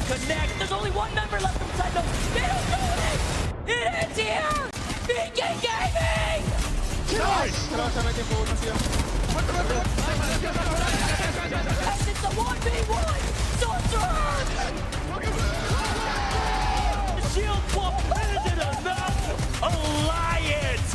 connect. There's only one member left from Sentinels. They don't know it! It ends here! BK Gaming! Nice! And it's a 1v1! Sorcerer! Shield swap landed enough! Alliance!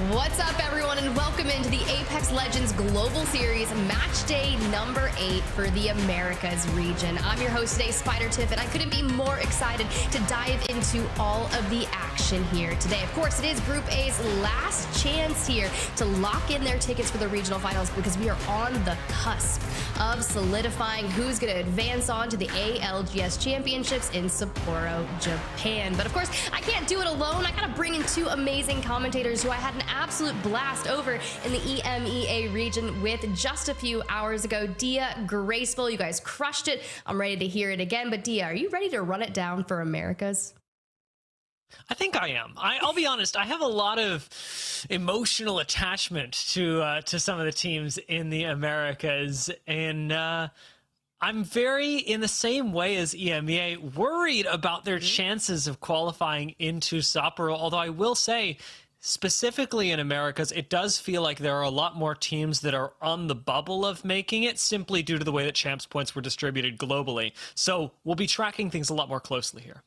What's up, everyone, and welcome into the Apex Legends Global Series Match Day number 8 for the Americas region. I'm your host today, Spider Tiff, and I couldn't be more excited to dive into all of the action here today. Of course, it is Group A's last chance here to lock in their tickets for the regional finals because we are on the cusp of solidifying who's going to advance on to the ALGS Championships in Sapporo, Japan. But of course, I can't do it alone. I got to bring in two amazing commentators who I had an absolute blast over in the EMEA region with just a few hours ago. Dia, Graceful, you guys crushed it. I'm ready to hear it again. But Dia, are you ready to run it down for Americas? I think I am. I'll be honest. I have a lot of emotional attachment to some of the teams in the Americas, and I'm very, in the same way as EMEA, worried about their chances of qualifying into Sapporo. Although I will say, specifically in Americas, it does feel like there are a lot more teams that are on the bubble of making it, simply due to the way that champs points were distributed globally. So we'll be tracking things a lot more closely here.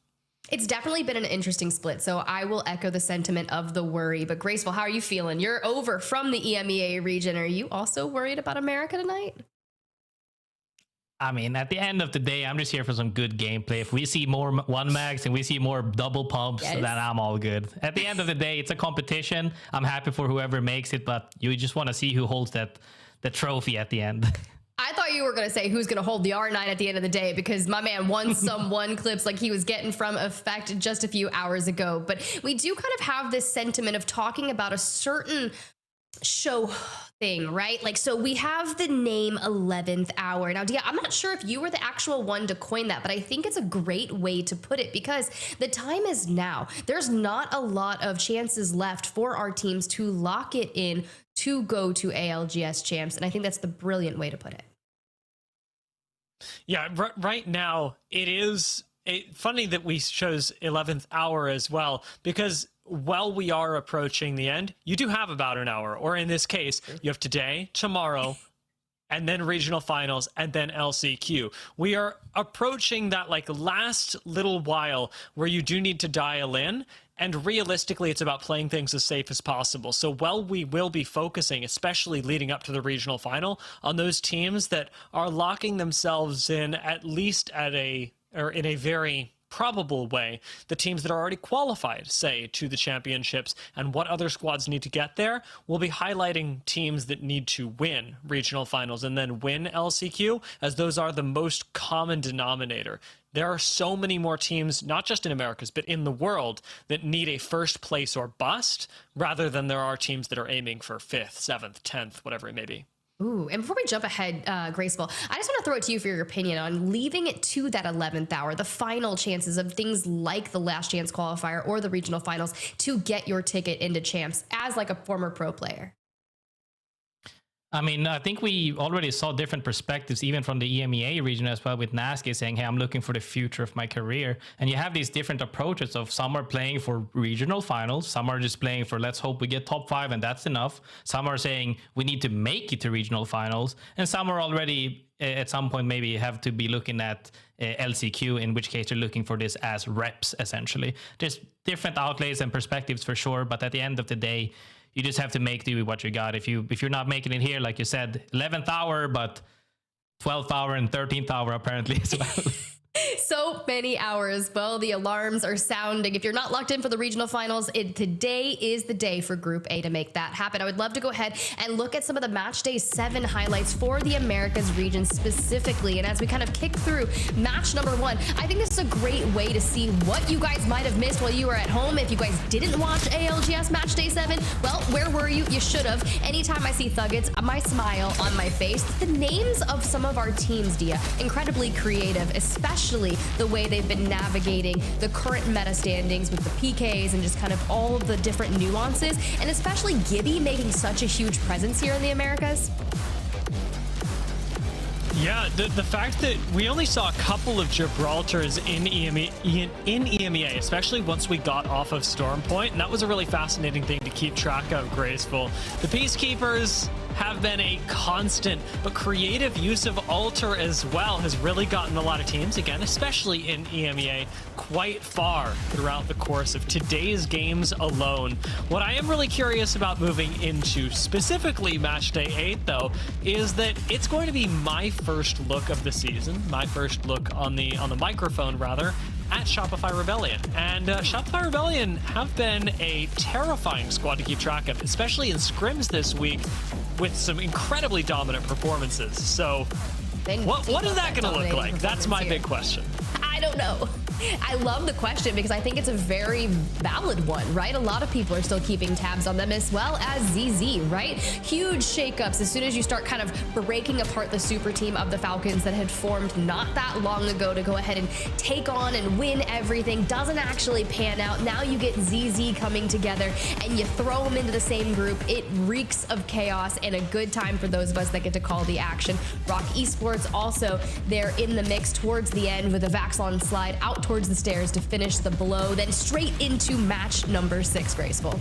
It's definitely been an interesting split, so I will echo the sentiment of the worry. But Graceful, how are you feeling? You're over from the EMEA region. Are you also worried about America tonight? I mean, at the end of the day, I'm just here for some good gameplay. If we see more one mags and we see more double pumps, then I'm all good. At the end of the day, it's a competition. I'm happy for whoever makes it, but you just want to see who holds the trophy at the end. I thought you were going to say who's going to hold the R9 at the end of the day, because my man won some one clips like he was getting from Effect just a few hours ago. But we do kind of have this sentiment of talking about a certain show thing, right? Like, so we have the name 11th hour. Now, Dia, I'm not sure if you were the actual one to coin that, but I think it's a great way to put it because the time is now. There's not a lot of chances left for our teams to lock it in to go to ALGS champs. And I think that's the brilliant way to put it. Yeah, right now, it is funny that we chose 11th hour as well, because while we are approaching the end, you do have about an hour, or in this case, you have today, tomorrow, and then regional finals, and then LCQ. We are approaching that like last little while where you do need to dial in, and realistically, it's about playing things as safe as possible. So while we will be focusing, especially leading up to the regional final, on those teams that are locking themselves in at least in a very probable way, the teams that are already qualified, say, to the championships, and what other squads need to get there, we'll be highlighting teams that need to win regional finals and then win LCQ, as those are the most common denominator. There are so many more teams, not just in Americas, but in the world, that need a first place or bust, rather than there are teams that are aiming for 5th, 7th, 10th, whatever it may be. Ooh, and before we jump ahead, Graceful, I just want to throw it to you for your opinion on leaving it to that 11th hour, the final chances of things like the last chance qualifier or the regional finals to get your ticket into champs as like a former pro player. I mean, I think we already saw different perspectives, even from the EMEA region as well, with Nasky saying, hey, I'm looking for the future of my career. And you have these different approaches of some are playing for regional finals. Some are just playing for, let's hope we get top 5 and that's enough. Some are saying we need to make it to regional finals. And some are already at some point maybe have to be looking at LCQ, in which case they're looking for this as reps, essentially. There's different outlays and perspectives for sure. But at the end of the day, you just have to make do with what you got. If you're not making it here, like you said, 11th hour, but 12th hour and 13th hour apparently as well. So so many hours. Well, the alarms are sounding. If you're not locked in for the regional finals, today is the day for Group A to make that happen. I would love to go ahead and look at some of the match day 7 highlights for the Americas region specifically. And as we kind of kick through match number 1, I think this is a great way to see what you guys might have missed while you were at home. If you guys didn't watch ALGS match day 7, well, where were you? You should have. Anytime I see Thuggets, my smile on my face. The names of some of our teams, Dia, incredibly creative, especially the way they've been navigating the current meta standings with the PKs and just kind of all of the different nuances, and especially Gibby making such a huge presence here in the Americas. Yeah, the fact that we only saw a couple of Gibraltars in EMEA, especially once we got off of Storm Point, and that was a really fascinating thing to keep track of, Graceful. The Peacekeepers have been a constant, but creative use of Alter as well has really gotten a lot of teams, again, especially in EMEA, quite far throughout the course of today's games alone. What I am really curious about moving into specifically match day 8, though, is that it's going to be my first look of the season, my first look on the microphone, rather, at Shopify Rebellion. And Shopify Rebellion have been a terrifying squad to keep track of, especially in scrims this week with some incredibly dominant performances. So what is that going to look like? That's my big question. I don't know. I love the question because I think it's a very valid one, right? A lot of people are still keeping tabs on them, as well as ZZ, right? Huge shakeups as soon as you start kind of breaking apart the super team of the Falcons that had formed not that long ago to go ahead and take on and win everything. Doesn't actually pan out. Now you get ZZ coming together and you throw them into the same group. It reeks of chaos and a good time for those of us that get to call the action. Rock Esports also, they're in the mix towards the end with a Vaxlon slide out towards the stairs to finish the blow, then straight into match number 6, Graceful.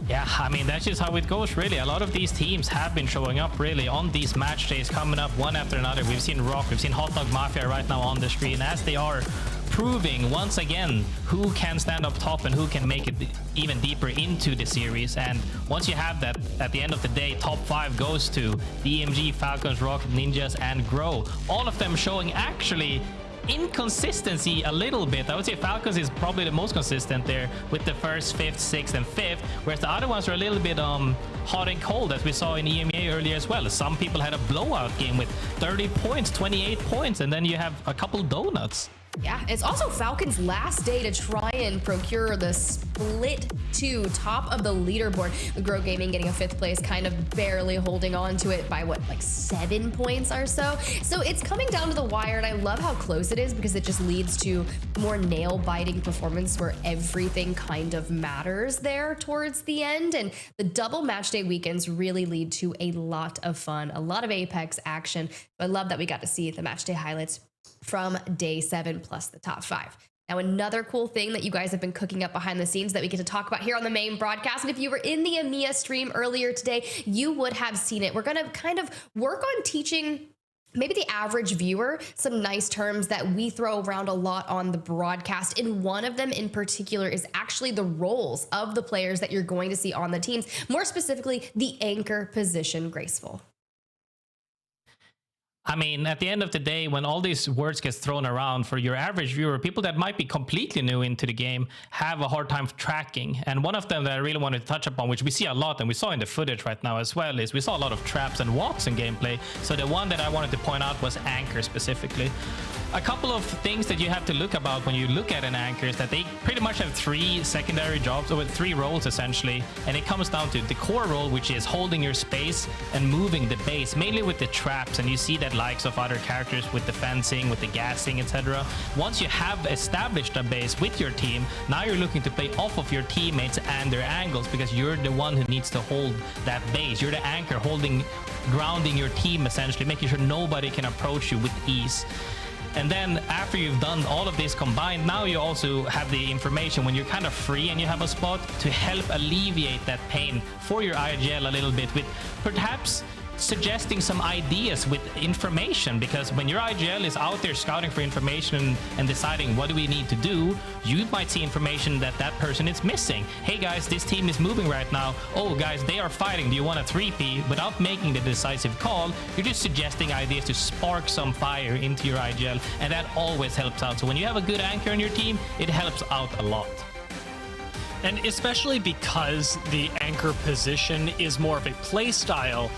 Yeah, I mean, that's just how it goes, really. A lot of these teams have been showing up, really, on these match days, coming up one after another. We've seen Rock, we've seen Hot Dog Mafia right now on the screen, as they are proving once again who can stand up top and who can make it even deeper into the series. And once you have that, at the end of the day, top 5 goes to the EMG, Falcons, Rock, Ninjas, and Grow. All of them showing actually inconsistency a little bit. I would say Falcons is probably the most consistent there with the 1st, 5th, 6th, and 5th, whereas the other ones are a little bit hot and cold, as we saw in EMEA earlier as well. Some people had a blowout game with 30 points, 28 points, and then you have a couple donuts. Yeah, it's also Falcons' last day to try and procure the split 2 top of the leaderboard. The Grow Gaming getting a 5th place, kind of barely holding on to it by what, like 7 points or so. So it's coming down to the wire, and I love how close it is because it just leads to more nail-biting performance where everything kind of matters there towards the end. And the double match day weekends really lead to a lot of fun, a lot of Apex action. I love that we got to see the match day highlights from day 7 plus the top 5. Now, another cool thing that you guys have been cooking up behind the scenes that we get to talk about here on the main broadcast, and if you were in the EMEA stream earlier today, you would have seen it. We're going to kind of work on teaching maybe the average viewer some nice terms that we throw around a lot on the broadcast. And one of them in particular is actually the roles of the players that you're going to see on the teams, more specifically the anchor position, Graceful. I mean, at the end of the day, when all these words get thrown around, for your average viewer, people that might be completely new into the game have a hard time tracking. And one of them that I really wanted to touch upon, which we see a lot, and we saw in the footage right now as well, is we saw a lot of traps and walks in gameplay. So the one that I wanted to point out was anchor specifically. A couple of things that you have to look about when you look at an anchor is that they pretty much have 3 secondary jobs, or 3 roles essentially, and it comes down to the core role, which is holding your space and moving the base, mainly with the traps, and you see that likes of other characters with the fencing, with the gassing, etc. Once you have established a base with your team, now you're looking to play off of your teammates and their angles, because you're the one who needs to hold that base. You're the anchor grounding your team, essentially, making sure nobody can approach you with ease. And then after you've done all of this combined, now you also have the information when you're kind of free and you have a spot to help alleviate that pain for your IGL a little bit, with perhaps suggesting some ideas with information, because when your IGL is out there scouting for information and deciding what do we need to do, you might see information that that person is missing. Hey guys, this team is moving right now. Oh guys, they are fighting. Do you want a 3P? Without making the decisive call, you're just suggesting ideas to spark some fire into your IGL, and that always helps out. So when you have a good anchor on your team, it helps out a lot. And especially because the anchor position is more of a play style,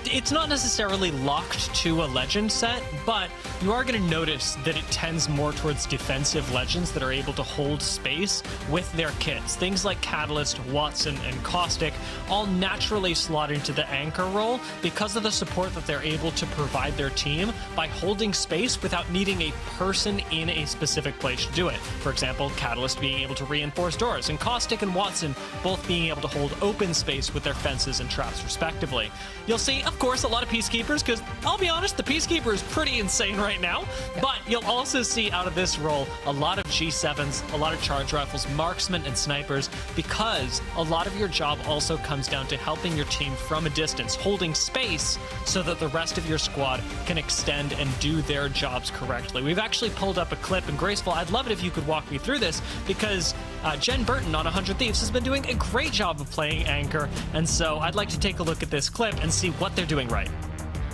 it's not necessarily locked to a legend set, but you are going to notice that it tends more towards defensive legends that are able to hold space with their kits. Things like Catalyst, Watson, and Caustic all naturally slot into the anchor role because of the support that they're able to provide their team by holding space without needing a person in a specific place to do it. For example, Catalyst being able to reinforce doors, and Caustic and Watson both being able to hold open space with their fences and traps respectively. You'll see, of course, a lot of Peacekeepers, because I'll be honest, the Peacekeeper is pretty insane right now, but you'll also see out of this role a lot of G7s, a lot of charge rifles, marksmen, and snipers, because a lot of your job also comes down to helping your team from a distance, holding space so that the rest of your squad can extend and do their jobs correctly. We've actually pulled up a clip, and Graceful, I'd love it if you could walk me through this, because Jen Burton on 100 Thieves has been doing a great job of playing anchor, and so I'd like to take a look at this clip and see what they're doing right.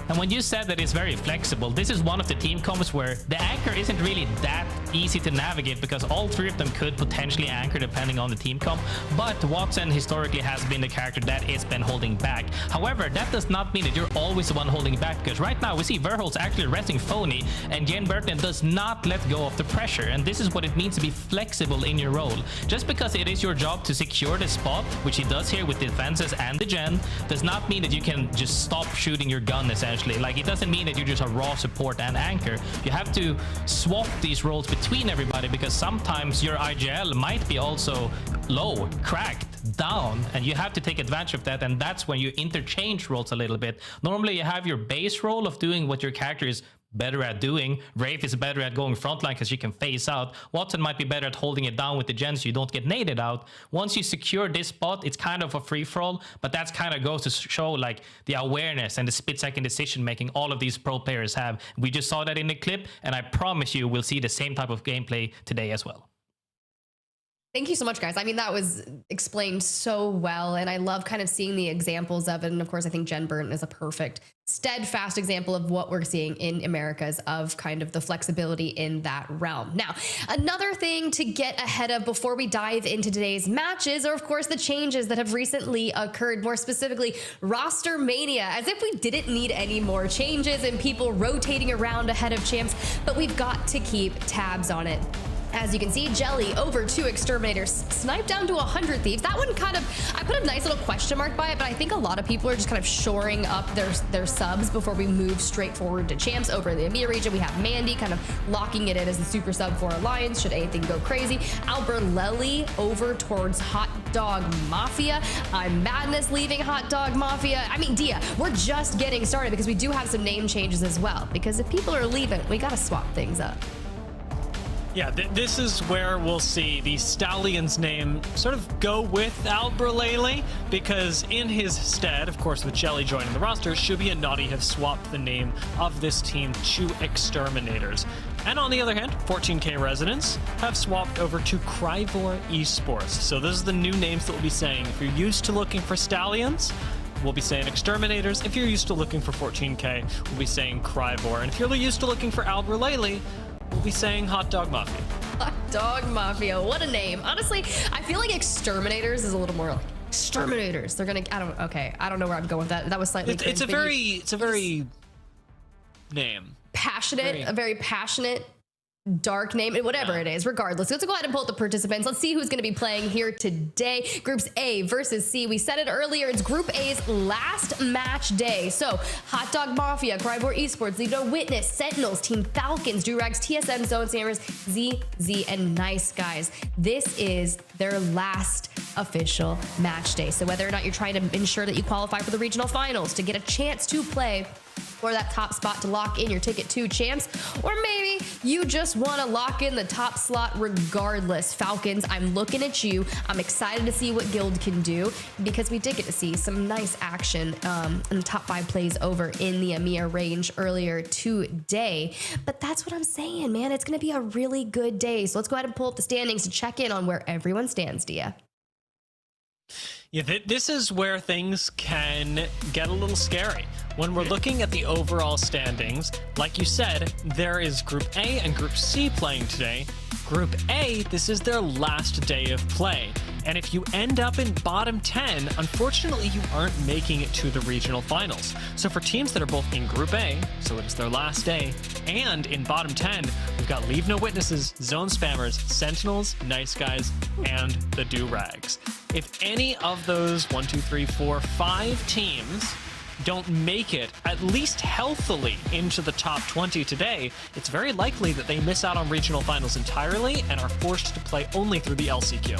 And when you said that it's very flexible, this is one of the team comps where the anchor isn't really that easy to navigate, because all three of them could potentially anchor depending on the team comp. But Watson historically has been the character that has been holding back. However, that does not mean that you're always the one holding back, because right now we see Verholz actually resting Phony, and Jen Burton does not let go of the pressure. And this is what it means to be flexible in your role. Just because it is your job to secure the spot, which he does here with the defenses and the Gen, does not mean that you can just stop shooting your gun essentially. Like, it doesn't mean that you're just a raw support and anchor. You have to swap these roles between everybody, because sometimes your IGL might be also low, cracked, down, and you have to take advantage of that, and that's when you interchange roles a little bit. Normally you have your base role of doing what your character is better at doing. Wraith is better at going frontline because you can phase out. Watson might be better at holding it down with the gens so you don't get naded out. Once you secure this spot, it's kind of a free-for-all, but that's kind of goes to show like the awareness and the split-second decision-making all of these pro players have. We just saw that in the clip, and I promise you we'll see the same type of gameplay today as well. Thank you so much, guys. I mean, that was explained so well, and I love kind of seeing the examples of it. And of course, I think Jen Burton is a perfect, steadfast example of what we're seeing in Americas, of kind of the flexibility in that realm. Now, another thing to get ahead of before we dive into today's matches are, of course, the changes that have recently occurred, more specifically, roster mania, as if we didn't need any more changes and people rotating around ahead of champs, but we've got to keep tabs on it. As you can see, Jelly over 2 Exterminators, sniped down to 100 Thieves. That one kind of, I put a nice little question mark by it, but I think a lot of people are just kind of shoring up their subs before we move straight forward to champs. Over in the EMEA region, we have Mandy kind of locking it in as a super sub for Alliance, should anything go crazy. Alberlelli over towards Hot Dog Mafia. I'm Madness leaving Hot Dog Mafia. I mean, Dia, we're just getting started because we do have some name changes as well, because if people are leaving, we got to swap things up. Yeah, this is where we'll see the Stallion's name sort of go with Alberlele, because in his stead, of course, with Jelly joining the roster, Shubi and Naughty have swapped the name of this team to Exterminators. And on the other hand, 14K residents have swapped over to Cryvor Esports. So those are the new names that we'll be saying. If you're used to looking for Stallions, we'll be saying Exterminators. If you're used to looking for 14K, we'll be saying Cryvor. And if you're used to looking for Alberlele, we'll be saying Hot Dog Mafia. Hot Dog Mafia, what a name. Honestly, I feel like Exterminators is a little more like Exterminators. They're gonna, I don't know where I'm going with that. That was slightly it's a very name. Passionate, a very passionate, dark name, and whatever it is, regardless. Let's go ahead and pull up the participants. Let's see who's going to be playing here today. Groups A versus C. We said it earlier, it's Group A's last match day. So Hot Dog Mafia, Cryvor Esports, LeaveNoWitness, Sentinels, Team Falcons, Durags, TSM, Zone Sammers, ZZ, and Nice Guys. This is their last official match day. So whether or not you're trying to ensure that you qualify for the regional finals to get a chance to play for that top spot to lock in your ticket to champs, or maybe you just want to lock in the top slot regardless. Falcons, I'm looking at you. I'm excited to see what Guild can do, because we did get to see some nice action in the top 5 plays over in the EMEA range earlier today. But that's what I'm saying, man. It's going to be a really good day. So let's go ahead and pull up the standings to check in on where everyone stands, Dia. Yeah, this is where things can get a little scary. When we're looking at the overall standings, like you said, there is Group A and Group C playing today. Group A, this is their last day of play. And if you end up in bottom 10, unfortunately, you aren't making it to the regional finals. So for teams that are both in Group A, so it is their last day, and in bottom 10, we've got LeaveNoWitnesses, Zone Spammers, Sentinels, Nice Guys, and the Durags. If any of those 1, 2, 3, 4, 5 teams don't make it at least healthily into the top 20 today, it's very likely that they miss out on regional finals entirely and are forced to play only through the LCQ.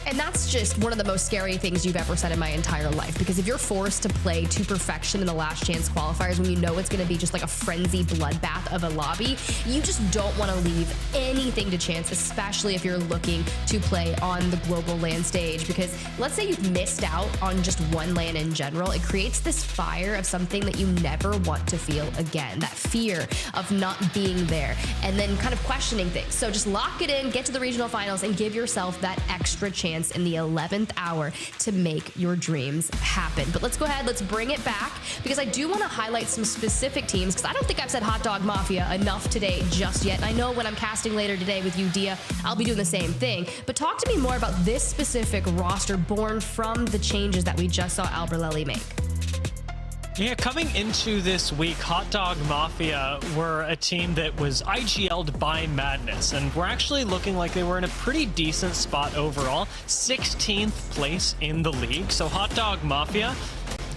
And that's just one of the most scary things you've ever said in my entire life, because if you're forced to play to perfection in the last chance qualifiers when you know it's going to be just like a frenzy bloodbath of a lobby, you just don't want to leave anything to chance, especially if you're looking to play on the global LAN stage. Because let's say you've missed out on just one LAN in general, it creates this fire of something that you never want to feel again, that fear of not being there and then kind of questioning things. So just lock it in, get to the regional finals, and give yourself that extra chance in the 11th hour to make your dreams happen. But let's go ahead, let's bring it back, because I do want to highlight some specific teams, because I don't think I've said Hot Dog Mafia enough today just yet. And I know when I'm casting later today with you, Dia, I'll be doing the same thing. But talk to me more about this specific roster born from the changes that we just saw Albreleli make. Yeah, coming into this week, Hot Dog Mafia were a team that was IGL'd by Madness, and we're actually looking like they were in a pretty decent spot overall, 16th place in the league. So Hot Dog Mafia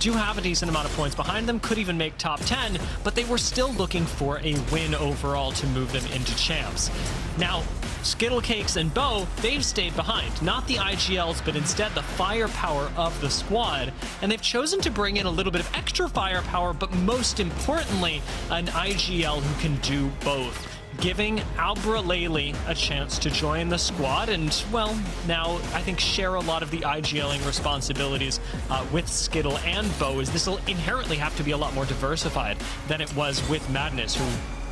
do have a decent amount of points behind them, could even make top 10, but they were still looking for a win overall to move them into champs. Now, Skittlecakes and Bo, they've stayed behind. Not the IGLs, but instead the firepower of the squad. And they've chosen to bring in a little bit of extra firepower, but most importantly, an IGL who can do both, giving Albreleli a chance to join the squad and, well, now I think share a lot of the IGLing responsibilities with Skittle and Bo, as this will inherently have to be a lot more diversified than it was with Madness, who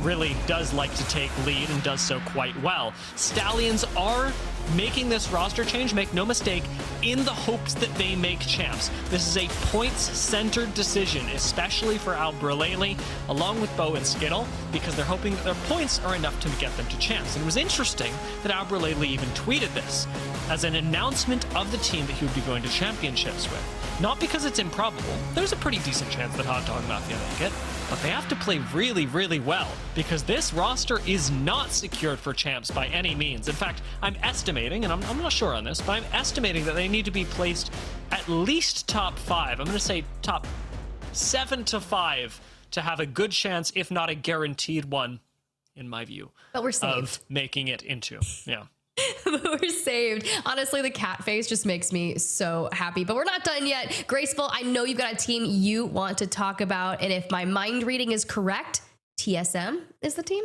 really does like to take lead and does so quite well. Stallions are making this roster change, make no mistake, in the hopes that they make champs. This is a points-centered decision, especially for Albreleli, along with Bo and Skittle, because they're hoping that their points are enough to get them to champs. And it was interesting that Albreleli even tweeted this as an announcement of the team that he would be going to championships with. Not because it's improbable. There's a pretty decent chance that Hot Dog Mafia make it, but they have to play really, really well, because this roster is not secured for champs by any means. In fact, I'm estimating, and I'm not sure on this, but I'm estimating that they need to be placed at least top 5. I'm going to say top 7 to 5 to have a good chance, if not a guaranteed one, in my view. But we're saved. Of making it into, yeah. We're saved. Honestly, the cat face just makes me so happy. But we're not done yet. Graceful, I know you've got a team you want to talk about. And if my mind reading is correct, TSM is the team?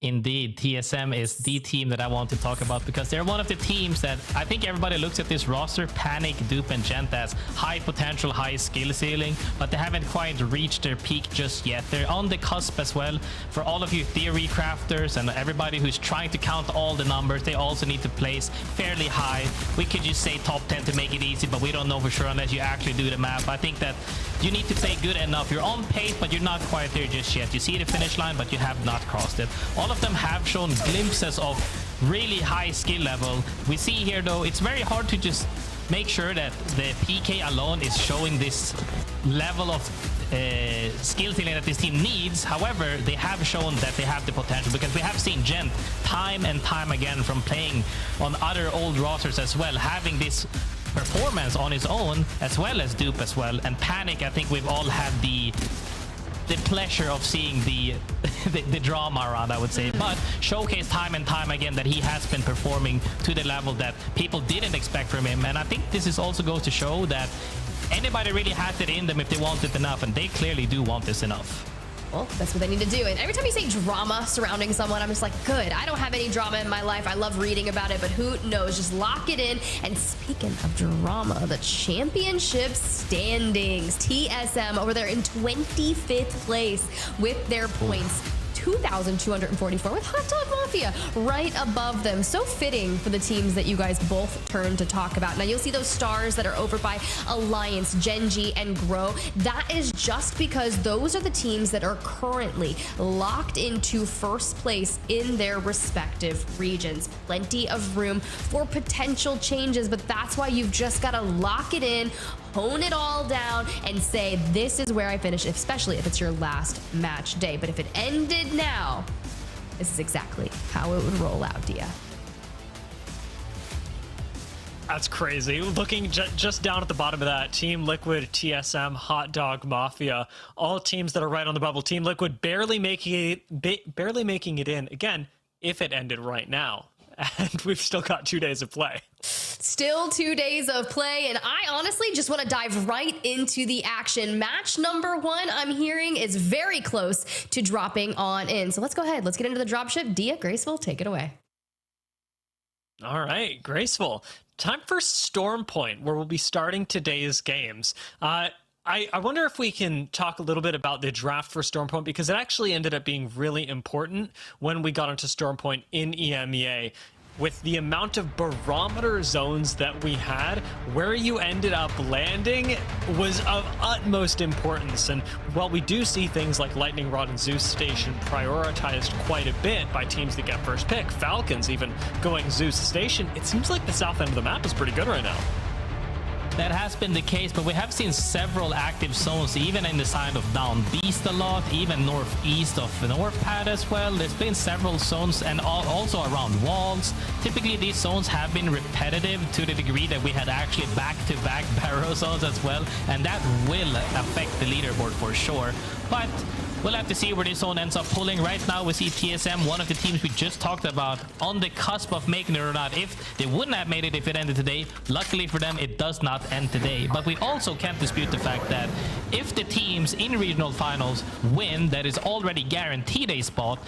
Indeed, TSM is the team that I want to talk about, because they're one of the teams that I think everybody looks at this roster, Panic, Dupe, and Gent, as high potential, high skill ceiling, but they haven't quite reached their peak just yet. They're on the cusp as well. For all of you theory crafters and everybody who's trying to count all the numbers, they also need to place fairly high. We could just say top 10 to make it easy, but we don't know for sure unless you actually do the math. I think that you need to play good enough. You're on pace, but you're not quite there just yet. You see the finish line, but you have not crossed it. All of them have shown glimpses of really high skill level. We see here, though, it's very hard to just make sure that the PK alone is showing this level of skill ceiling that this team needs. However, they have shown that they have the potential, because we have seen Gent time and time again from playing on other old rosters as well, having this performance on his own, as well as Dupe as well. And Panic, I think we've all had the the pleasure of seeing the the drama around, I would say, but showcase time and time again that he has been performing to the level that people didn't expect from him. And I think this is also goes to show that anybody really has it in them if they want it enough, and they clearly do want this enough. Well, that's what they need to do. And every time you say drama surrounding someone, I'm just like, good. I don't have any drama in my life. I love reading about it, but who knows? Just lock it in. And speaking of drama, the championship standings. TSM over there in 25th place with their points. 2,244 with Hot Dog Mafia right above them. So fitting for the teams that you guys both turn to talk about. Now you'll see those stars that are over by Alliance, Genji, and Grow. That is just because those are the teams that are currently locked into first place in their respective regions. Plenty of room for potential changes, but that's why you've just got to lock it in, hone it all down, and say, this is where I finish, especially if it's your last match day. But if it ended now, this is exactly how it would roll out, Dia. That's crazy. Looking just down at the bottom of that, Team Liquid, TSM, Hot Dog Mafia, all teams that are right on the bubble. Team Liquid barely making it in. Again, if it ended right now. And we've still got 2 days of play. Still 2 days of play, and I honestly just want to dive right into the action. Match number 1, I'm hearing, is very close to dropping on in. So let's go ahead. Let's get into the dropship. Dia, Graceful, take it away. All right, Graceful. Time for Storm Point, where we'll be starting today's games. I wonder if we can talk a little bit about the draft for Storm Point, because it actually ended up being really important when we got into Storm Point in EMEA. With the amount of barometer zones that we had, where you ended up landing was of utmost importance. And while we do see things like Lightning Rod and Zeus Station prioritized quite a bit by teams that get first pick, Falcons even going Zeus Station, it seems like the south end of the map is pretty good right now. That has been the case, but we have seen several active zones, even in the side of Down Beast a lot, even northeast of North Pad as well. There's been several zones, and also around walls. Typically, these zones have been repetitive to the degree that we had actually back-to-back barrow zones as well, and that will affect the leaderboard for sure. But we'll have to see where this zone ends up pulling. Right now, we see TSM, one of the teams we just talked about, on the cusp of making it or not. If they wouldn't have made it if it ended today, luckily for them, it does not end today. But we also can't dispute the fact that if the teams in regional finals win, that is already guaranteed a spot.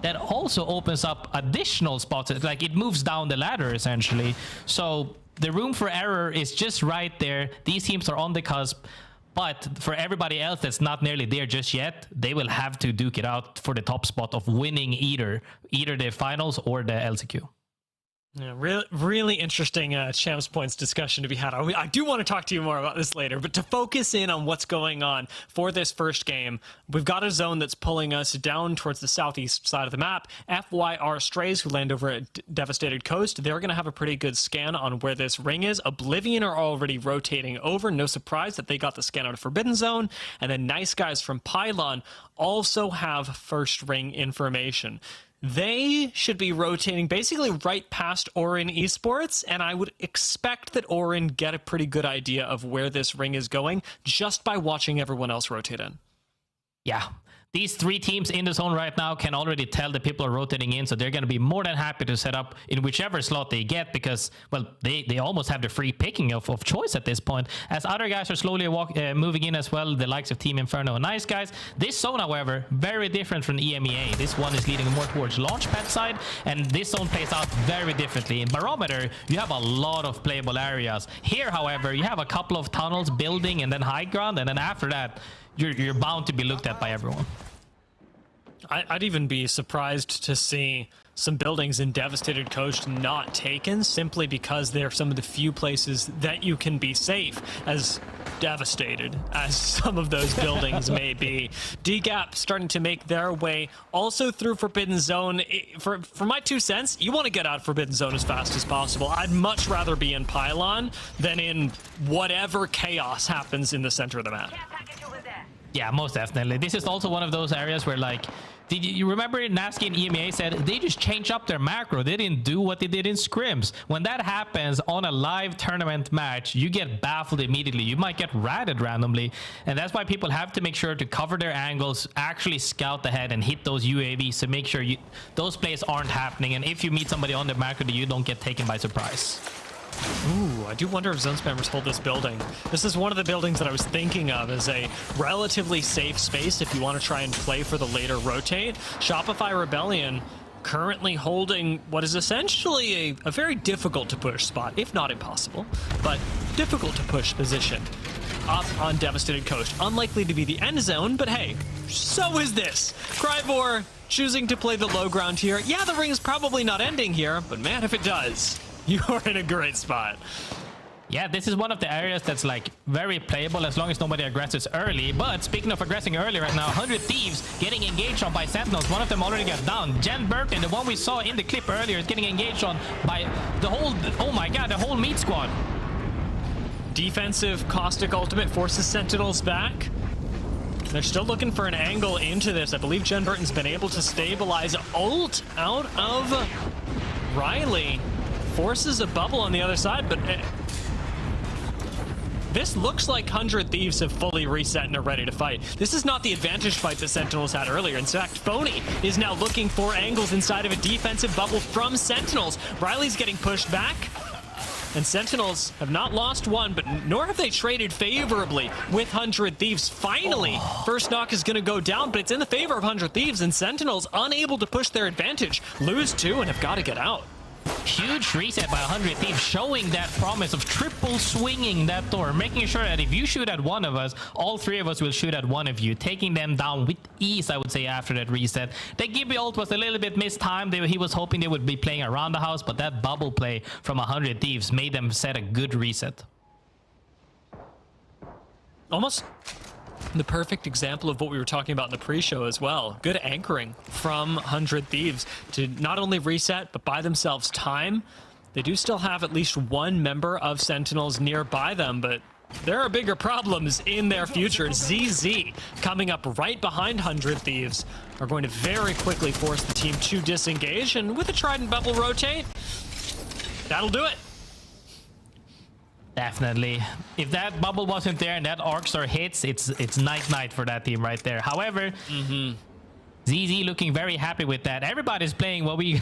That also opens up additional spots. Like, it moves down the ladder, essentially. So the room for error is just right there. These teams are on the cusp. But for everybody else that's not nearly there just yet, they will have to duke it out for the top spot of winning either the finals or the LCQ. Yeah, really interesting Champs Points discussion to be had. I do want to talk to you more about this later, but to focus in on what's going on for this first game, we've got a zone that's pulling us down towards the southeast side of the map. FYR Strays, who land over at Devastated Coast, they're going to have a pretty good scan on where this ring is. Oblivion are already rotating over. No surprise that they got the scan out of Forbidden Zone. And then Nice Guys from Pylon also have first ring information. They should be rotating basically right past Orin Esports, and I would expect that Orin get a pretty good idea of where this ring is going just by watching everyone else rotate in. Yeah. These three teams in the zone right now can already tell that people are rotating in, so they're going to be more than happy to set up in whichever slot they get because, well, they almost have the free picking of choice at this point. As other guys are slowly moving in as well, the likes of Team Inferno and Nice Guys. This zone, however, very different from EMEA. This one is leading more towards Launchpad side, and this zone plays out very differently. In Barometer, you have a lot of playable areas. Here, however, you have a couple of tunnels, building, and then high ground, and then after that, you're bound to be looked at by everyone. I'd even be surprised to see some buildings in Devastated Coast not taken simply because they're some of the few places that you can be safe, as devastated as some of those buildings may be. DGAP starting to make their way also through Forbidden Zone. For my 2 cents, you want to get out Forbidden Zone as fast as possible. I'd much rather be in Pylon than in whatever chaos happens in the center of the map. Yeah, most definitely. This is also one of those areas where, like, Did you remember Nasky and EMEA said they just changed up their macro? They didn't do what they did in scrims. When that happens on a live tournament match, you get baffled immediately. You might get ratted randomly, and that's why people have to make sure to cover their angles, actually scout ahead and hit those UAVs to make sure those plays aren't happening. And if you meet somebody on the macro, you don't get taken by surprise. Ooh, I do wonder if zone spammers hold this building. This is one of the buildings that I was thinking of as a relatively safe space if you want to try and play for the later rotate. Shopify Rebellion currently holding what is essentially a very difficult to push spot, if not impossible, but difficult to push position up on Devastated Coast. Unlikely to be the end zone, but hey, so is this. Cryvor choosing to play the low ground here. Yeah, the ring's probably not ending here, but man, if it does, you are in a great spot. Yeah, this is one of the areas that's like very playable as long as nobody aggresses early. But speaking of aggressing early right now, 100 Thieves getting engaged on by Sentinels. One of them already got down. Jen Burton, the one we saw in the clip earlier, is getting engaged on by the whole, oh my god, the whole meat squad. Defensive Caustic ultimate forces Sentinels back. They're still looking for an angle into this. I believe Jen Burton's been able to stabilize ult out of Riley. Forces a bubble on the other side, but this looks like 100 Thieves have fully reset and are ready to fight. This is not the advantage fight that Sentinels had earlier. In fact, Phony is now looking for angles inside of a defensive bubble from Sentinels. Riley's getting pushed back, and Sentinels have not lost one, but nor have they traded favorably with 100 Thieves. Finally, first knock is going to go down, but it's in the favor of 100 Thieves, and Sentinels unable to push their advantage. Lose two and have got to get out. Huge reset by 100 Thieves, showing that promise of triple swinging that door, making sure that if you shoot at one of us, all three of us will shoot at one of you, taking them down with ease, I would say, after that reset. The Gibby ult was a little bit mistimed. He was hoping they would be playing around the house, but that bubble play from 100 Thieves made them set a good reset. Almost the perfect example of what we were talking about in the pre-show as well. Good anchoring from 100 Thieves to not only reset, but buy themselves time. They do still have at least one member of Sentinels nearby them, but there are bigger problems in their future. ZZ coming up right behind 100 Thieves are going to very quickly force the team to disengage, and with a Trident bubble rotate, that'll do it. Definitely. If that bubble wasn't there and that Arc Star hits, it's night for that team right there. However, ZZ looking very happy with that. Everybody's playing what we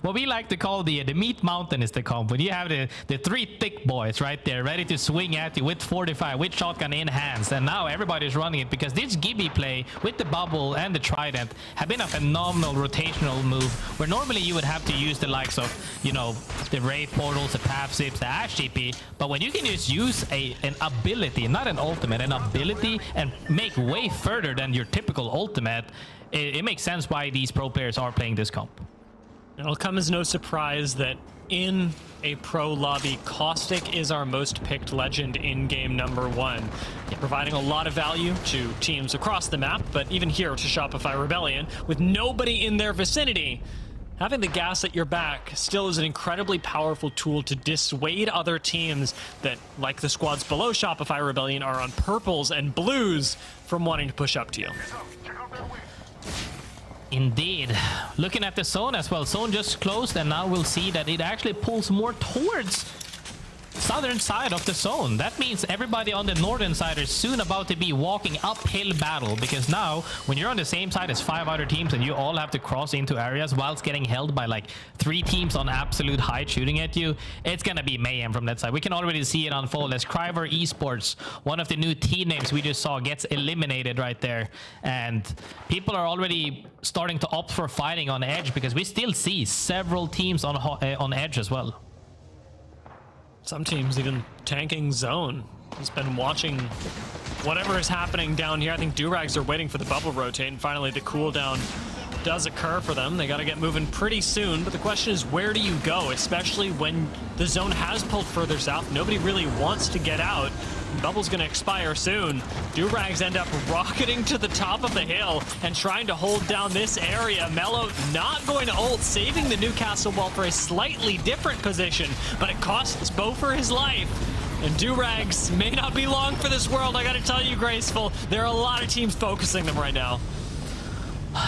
what we like to call the meat mountain is the comp. When you have the three thick boys right there ready to swing at you with 45, with shotgun in hands, and now everybody's running it because this Gibby play with the bubble and the Trident have been a phenomenal rotational move where normally you would have to use the likes of, you know, the Wraith portals, the Path Zips, the Ash TP, but when you can just use an ability, not an ultimate, an ability, and make way further than your typical ultimate, it makes sense why these pro players are playing this comp. It'll come as no surprise that in a pro lobby, Caustic is our most picked legend in game number 1, providing a lot of value to teams across the map, but even here to Shopify Rebellion, with nobody in their vicinity, having the gas at your back still is an incredibly powerful tool to dissuade other teams that, like the squads below Shopify Rebellion, are on purples and blues from wanting to push up to you. Indeed. Looking at the zone as well. Zone just closed, and now we'll see that it actually pulls more towards southern side of the zone. That means everybody on the northern side is soon about to be walking uphill battle, because now when you're on the same side as 5 other teams and you all have to cross into areas whilst getting held by like 3 teams on absolute height shooting at you, it's gonna be mayhem from that side. We can already see it unfold as Cryvor Esports, one of the new team names we just saw, gets eliminated right there, and people are already starting to opt for fighting on edge because we still see several teams on edge as well. Some teams even tanking zone. He's been watching whatever is happening down here. I think Durags are waiting for the bubble rotate, and finally the cooldown does occur for them. They got to get moving pretty soon, but the question is, where do you go, especially when the zone has pulled further south? Nobody really wants to get out. Bubble's going to expire soon. Durags end up rocketing to the top of the hill and trying to hold down this area. Mello not going to ult, saving the Newcastle wall for a slightly different position, but it costs Bo for his life. And Durags may not be long for this world, I got to tell you, Graceful. There are a lot of teams focusing them right now.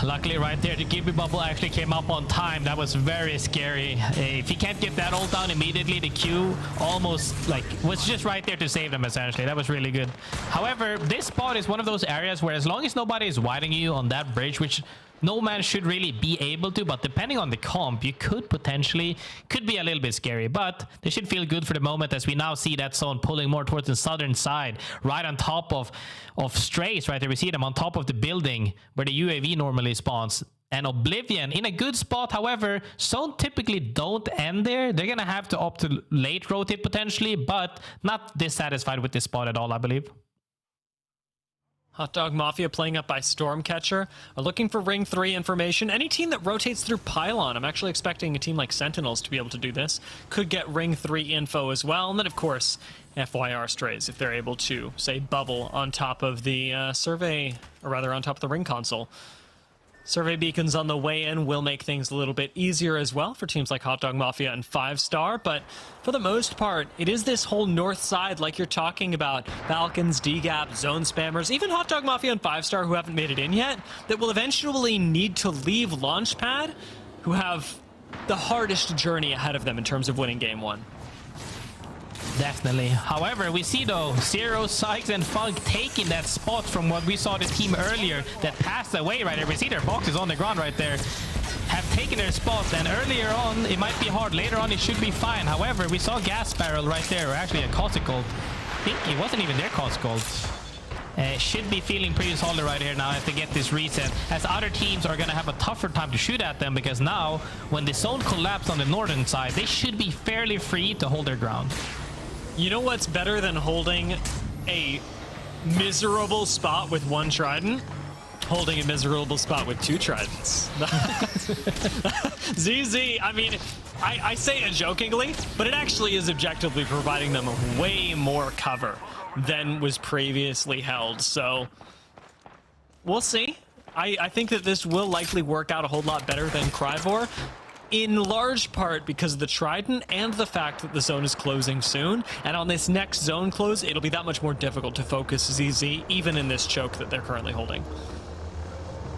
Luckily right there, the Gibby bubble actually came up on time. That was very scary. If he can't get that ult down immediately, the Q almost like was just right there to save them essentially. That was really good. However, this spot is one of those areas where as long as nobody is widening you on that bridge, which no man should really be able to, but depending on the comp, you could be a little bit scary, but they should feel good for the moment as we now see that zone pulling more towards the southern side, right on top of Strays right there. We see them on top of the building where the UAV normally spawns. And Oblivion in a good spot. However, zone typically don't end there. They're gonna have to opt to late rotate potentially, but not dissatisfied with this spot at all, I believe. Hot Dog Mafia playing up by Stormcatcher are looking for Ring 3 information. Any team that rotates through Pylon, I'm actually expecting a team like Sentinels to be able to do this, could get Ring 3 info as well. And then, of course, FYR Strays, if they're able to, say, bubble on top of the survey, or rather on top of the Ring console. Survey beacons on the way in will make things a little bit easier as well for teams like Hot Dog Mafia and 5-Star, but for the most part, it is this whole north side, like you're talking about, Falcons, DGAP, Zone Spammers, even Hot Dog Mafia and 5-Star who haven't made it in yet, that will eventually need to leave Launchpad, who have the hardest journey ahead of them in terms of winning Game 1. Definitely. However, we see though Zero, Sykes, and Funk taking that spot from what we saw the team earlier that passed away right there. We see their boxes on the ground right there. Have taken their spots, and earlier on it might be hard. Later on it should be fine. However, we saw Gas Barrel right there, or actually a Caustic Gold. I think it wasn't even their Caustic Gold. Should be feeling pretty solid right here now as they get this reset, as other teams are going to have a tougher time to shoot at them, because now when the zone collapsed on the northern side, they should be fairly free to hold their ground. You know what's better than holding a miserable spot with one Trident? Holding a miserable spot with two Tridents. ZZ, I mean, I say it jokingly, but it actually is objectively providing them way more cover than was previously held. So we'll see. I think that this will likely work out a whole lot better than Cryvor, in large part because of the Trident and the fact that the zone is closing soon. And on this next zone close, it'll be that much more difficult to focus ZZ, even in this choke that they're currently holding.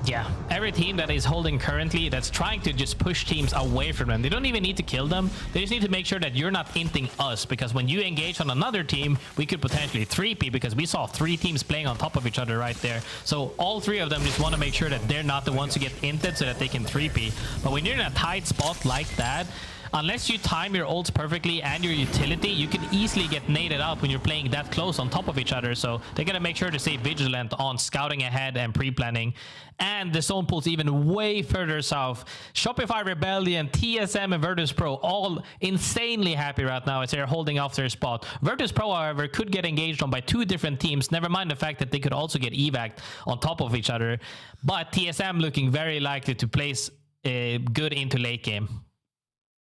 Yeah, every team that is holding currently, that's trying to just push teams away from them. They don't even need to kill them. They just need to make sure that you're not inting us, because when you engage on another team, we could potentially 3P, because we saw 3 teams playing on top of each other right there. So all 3 of them just want to make sure that they're not the ones who get inted so that they can 3P. But when you're in a tight spot like that, unless you time your ults perfectly and your utility, you can easily get naded out when you're playing that close on top of each other. So they're going to make sure to stay vigilant on scouting ahead and pre-planning. And the zone pulls even way further south. Shopify Rebellion, TSM, and Virtus.pro all insanely happy right now as they're holding off their spot. Virtus.pro, however, could get engaged on by 2 different teams. Never mind the fact that they could also get evac'd on top of each other. But TSM looking very likely to place good into late game.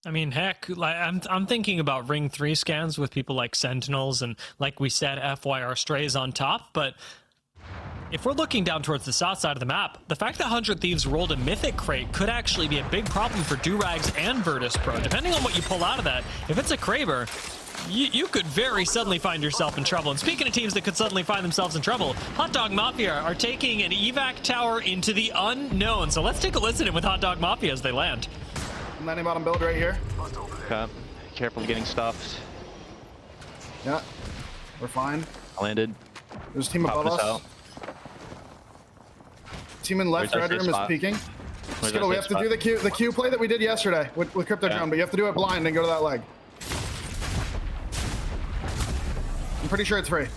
I mean, heck, like I'm thinking about Ring 3 scans with people like Sentinels and, like we said, FYR Strays on top, but if we're looking down towards the south side of the map, the fact that 100 Thieves rolled a Mythic crate could actually be a big problem for Durags and Virtus.pro, depending on what you pull out of that. If it's a Kraber, you could very suddenly find yourself in trouble. And speaking of teams that could suddenly find themselves in trouble, Hot Dog Mafia are taking an evac tower into the unknown. So let's take a listen in with Hot Dog Mafia as they land. Landing bottom build right here. Okay. Careful getting stuffed. Yeah, we're fine. Landed. There's a team above us. Out. Team in left red room is peeking. Skittle, we have to do the Q play that we did yesterday with Crypto Drone, but you have to do it blind and go to that leg. I'm pretty sure it's free.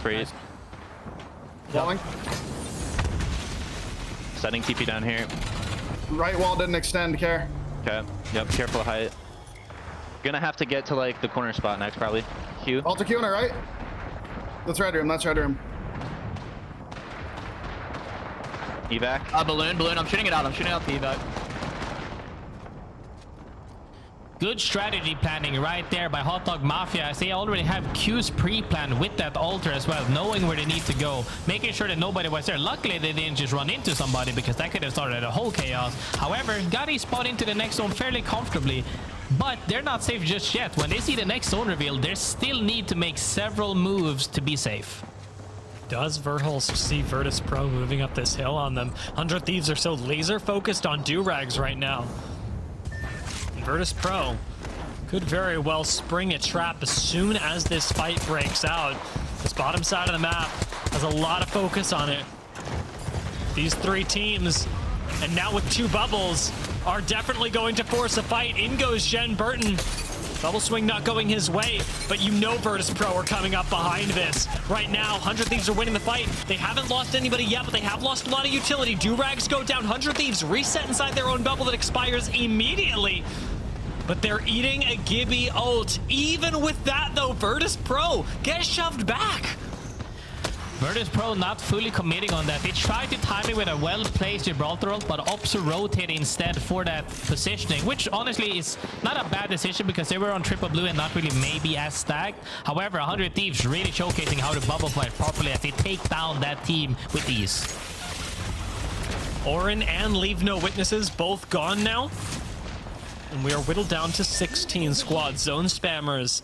Freeze. Falling. Setting TP down here. Right wall didn't extend, care. Okay. Yep, careful height. Gonna have to get to like the corner spot next, probably. Q. Alter Q on our right. That's red room, that's red room. Evac. Balloon, I'm shooting it out, the evac. Good strategy planning right there by Hot Dog Mafia, as they already have Qs pre-planned with that altar as well, knowing where they need to go, making sure that nobody was there. Luckily, they didn't just run into somebody, because that could have started a whole chaos. However, got a spot into the next zone fairly comfortably, but they're not safe just yet. When they see the next zone reveal, they still need to make several moves to be safe. Does Verhulst see Virtus.pro moving up this hill on them? 100 Thieves are so laser focused on Durags right now. And Virtus.pro could very well spring a trap as soon as this fight breaks out. This bottom side of the map has a lot of focus on it. These three teams, and now with two bubbles, are definitely going to force a fight. In goes Jen Burton. Bubble swing not going his way, but you know Virtus.pro are coming up behind this. Right now, 100 Thieves are winning the fight. They haven't lost anybody yet, but they have lost a lot of utility. Durags go down. 100 Thieves reset inside their own bubble that expires immediately. But they're eating a Gibby ult. Even with that, though, Virtus.pro gets shoved back. Virtus.pro not fully committing on that. They tried to time it with a well-placed Gibraltar ult, but opts rotated instead for that positioning, which honestly is not a bad decision because they were on triple blue and not really maybe as stacked. However, 100 Thieves really showcasing how to bubble fight properly as they take down that team with ease. Orin and LeaveNoWitnesses both gone now. And we are whittled down to 16 squads. Zone spammers.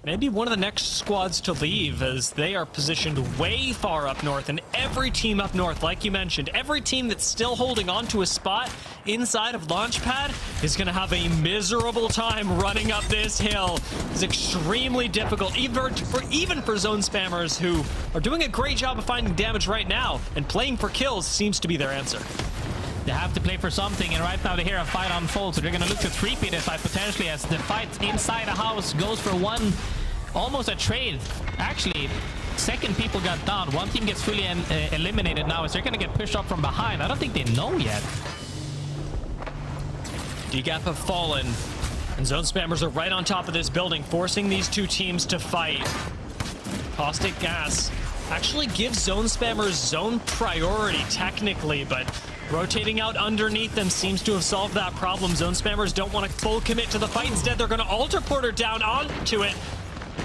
Maybe one of the next squads to leave as they are positioned way far up north. And every team up north, like you mentioned, every team that's still holding on to a spot inside of Launchpad is going to have a miserable time running up this hill. It's extremely difficult, even for zone spammers who are doing a great job of finding damage right now. And playing for kills seems to be their answer. They have to play for something, and right now they hear a fight unfold, so they're going to look to 3P this fight potentially as the fight inside the house goes for one, almost a trade. Actually, second people got down. One team gets fully eliminated now as they're going to get pushed up from behind. I don't think they know yet. DGAP have fallen, and zone spammers are right on top of this building, forcing these two teams to fight. Caustic Gas actually gives zone spammers zone priority technically, but rotating out underneath them seems to have solved that problem. Zone spammers don't want to full commit to the fight. Instead, they're going to alter porter down onto it.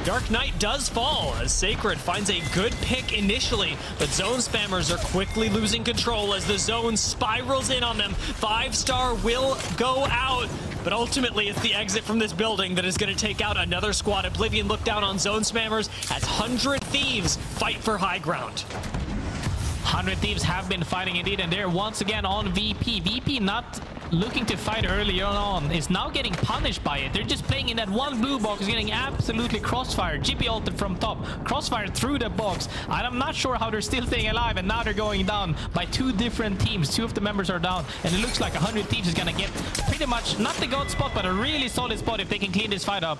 Dark Knight does fall as Sacred finds a good pick initially, but zone spammers are quickly losing control as the zone spirals in on them. 5-star will go out, but ultimately it's the exit from this building that is going to take out another squad. Oblivion look down on zone spammers as 100 Thieves fight for high ground. 100 Thieves have been fighting indeed, and they're once again on VP. VP not looking to fight earlier on is now getting punished by it. They're just playing in that one blue box, getting absolutely crossfire. GP ulted from top, crossfire through the box. I'm not sure how they're still staying alive, and now they're going down by two different teams. Two of the members are down, and it looks like 100 Thieves is gonna get pretty much not the god spot, but a really solid spot if they can clean this fight up.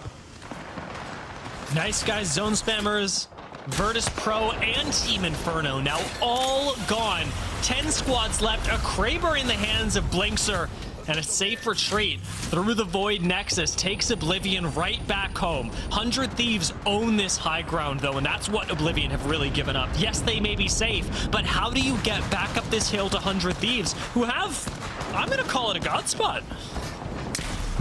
Nice guys, zone spammers. Virtus.pro and Team Inferno now all gone. 10 squads left, a Kraber in the hands of Blinkser, and a safe retreat through the Void Nexus takes Oblivion right back home. 100 Thieves own this high ground though, and that's what Oblivion have really given up. Yes, they may be safe, but how do you get back up this hill to 100 Thieves who have, I'm gonna call it a god spot.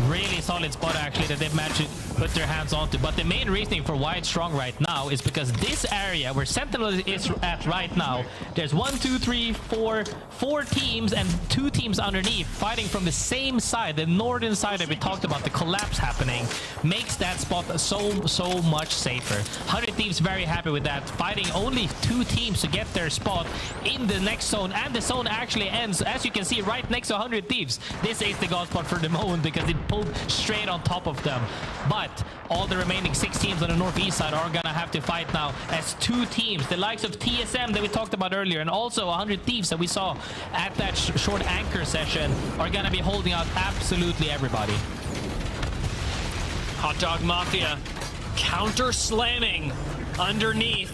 Really solid spot actually that they've managed to put their hands onto, but the main reasoning for why it's strong right now is because this area where Sentinels is at right now, there's 1, 2, 3, 4 teams and 2 teams underneath fighting from the same side. The northern side that we talked about, the collapse happening, makes that spot so much safer. 100 Thieves very happy with that, fighting only 2 teams to get their spot in the next zone, and the zone actually ends, as you can see, right next to 100 Thieves. This is the god spot for the moment because it pulled straight on top of them. But all the remaining 6 teams on the northeast side are gonna have to fight now as 2 teams, the likes of TSM that we talked about earlier, and also 100 Thieves that we saw at that short anchor session, are gonna be holding out absolutely everybody. Hot Dog Mafia counter slamming underneath.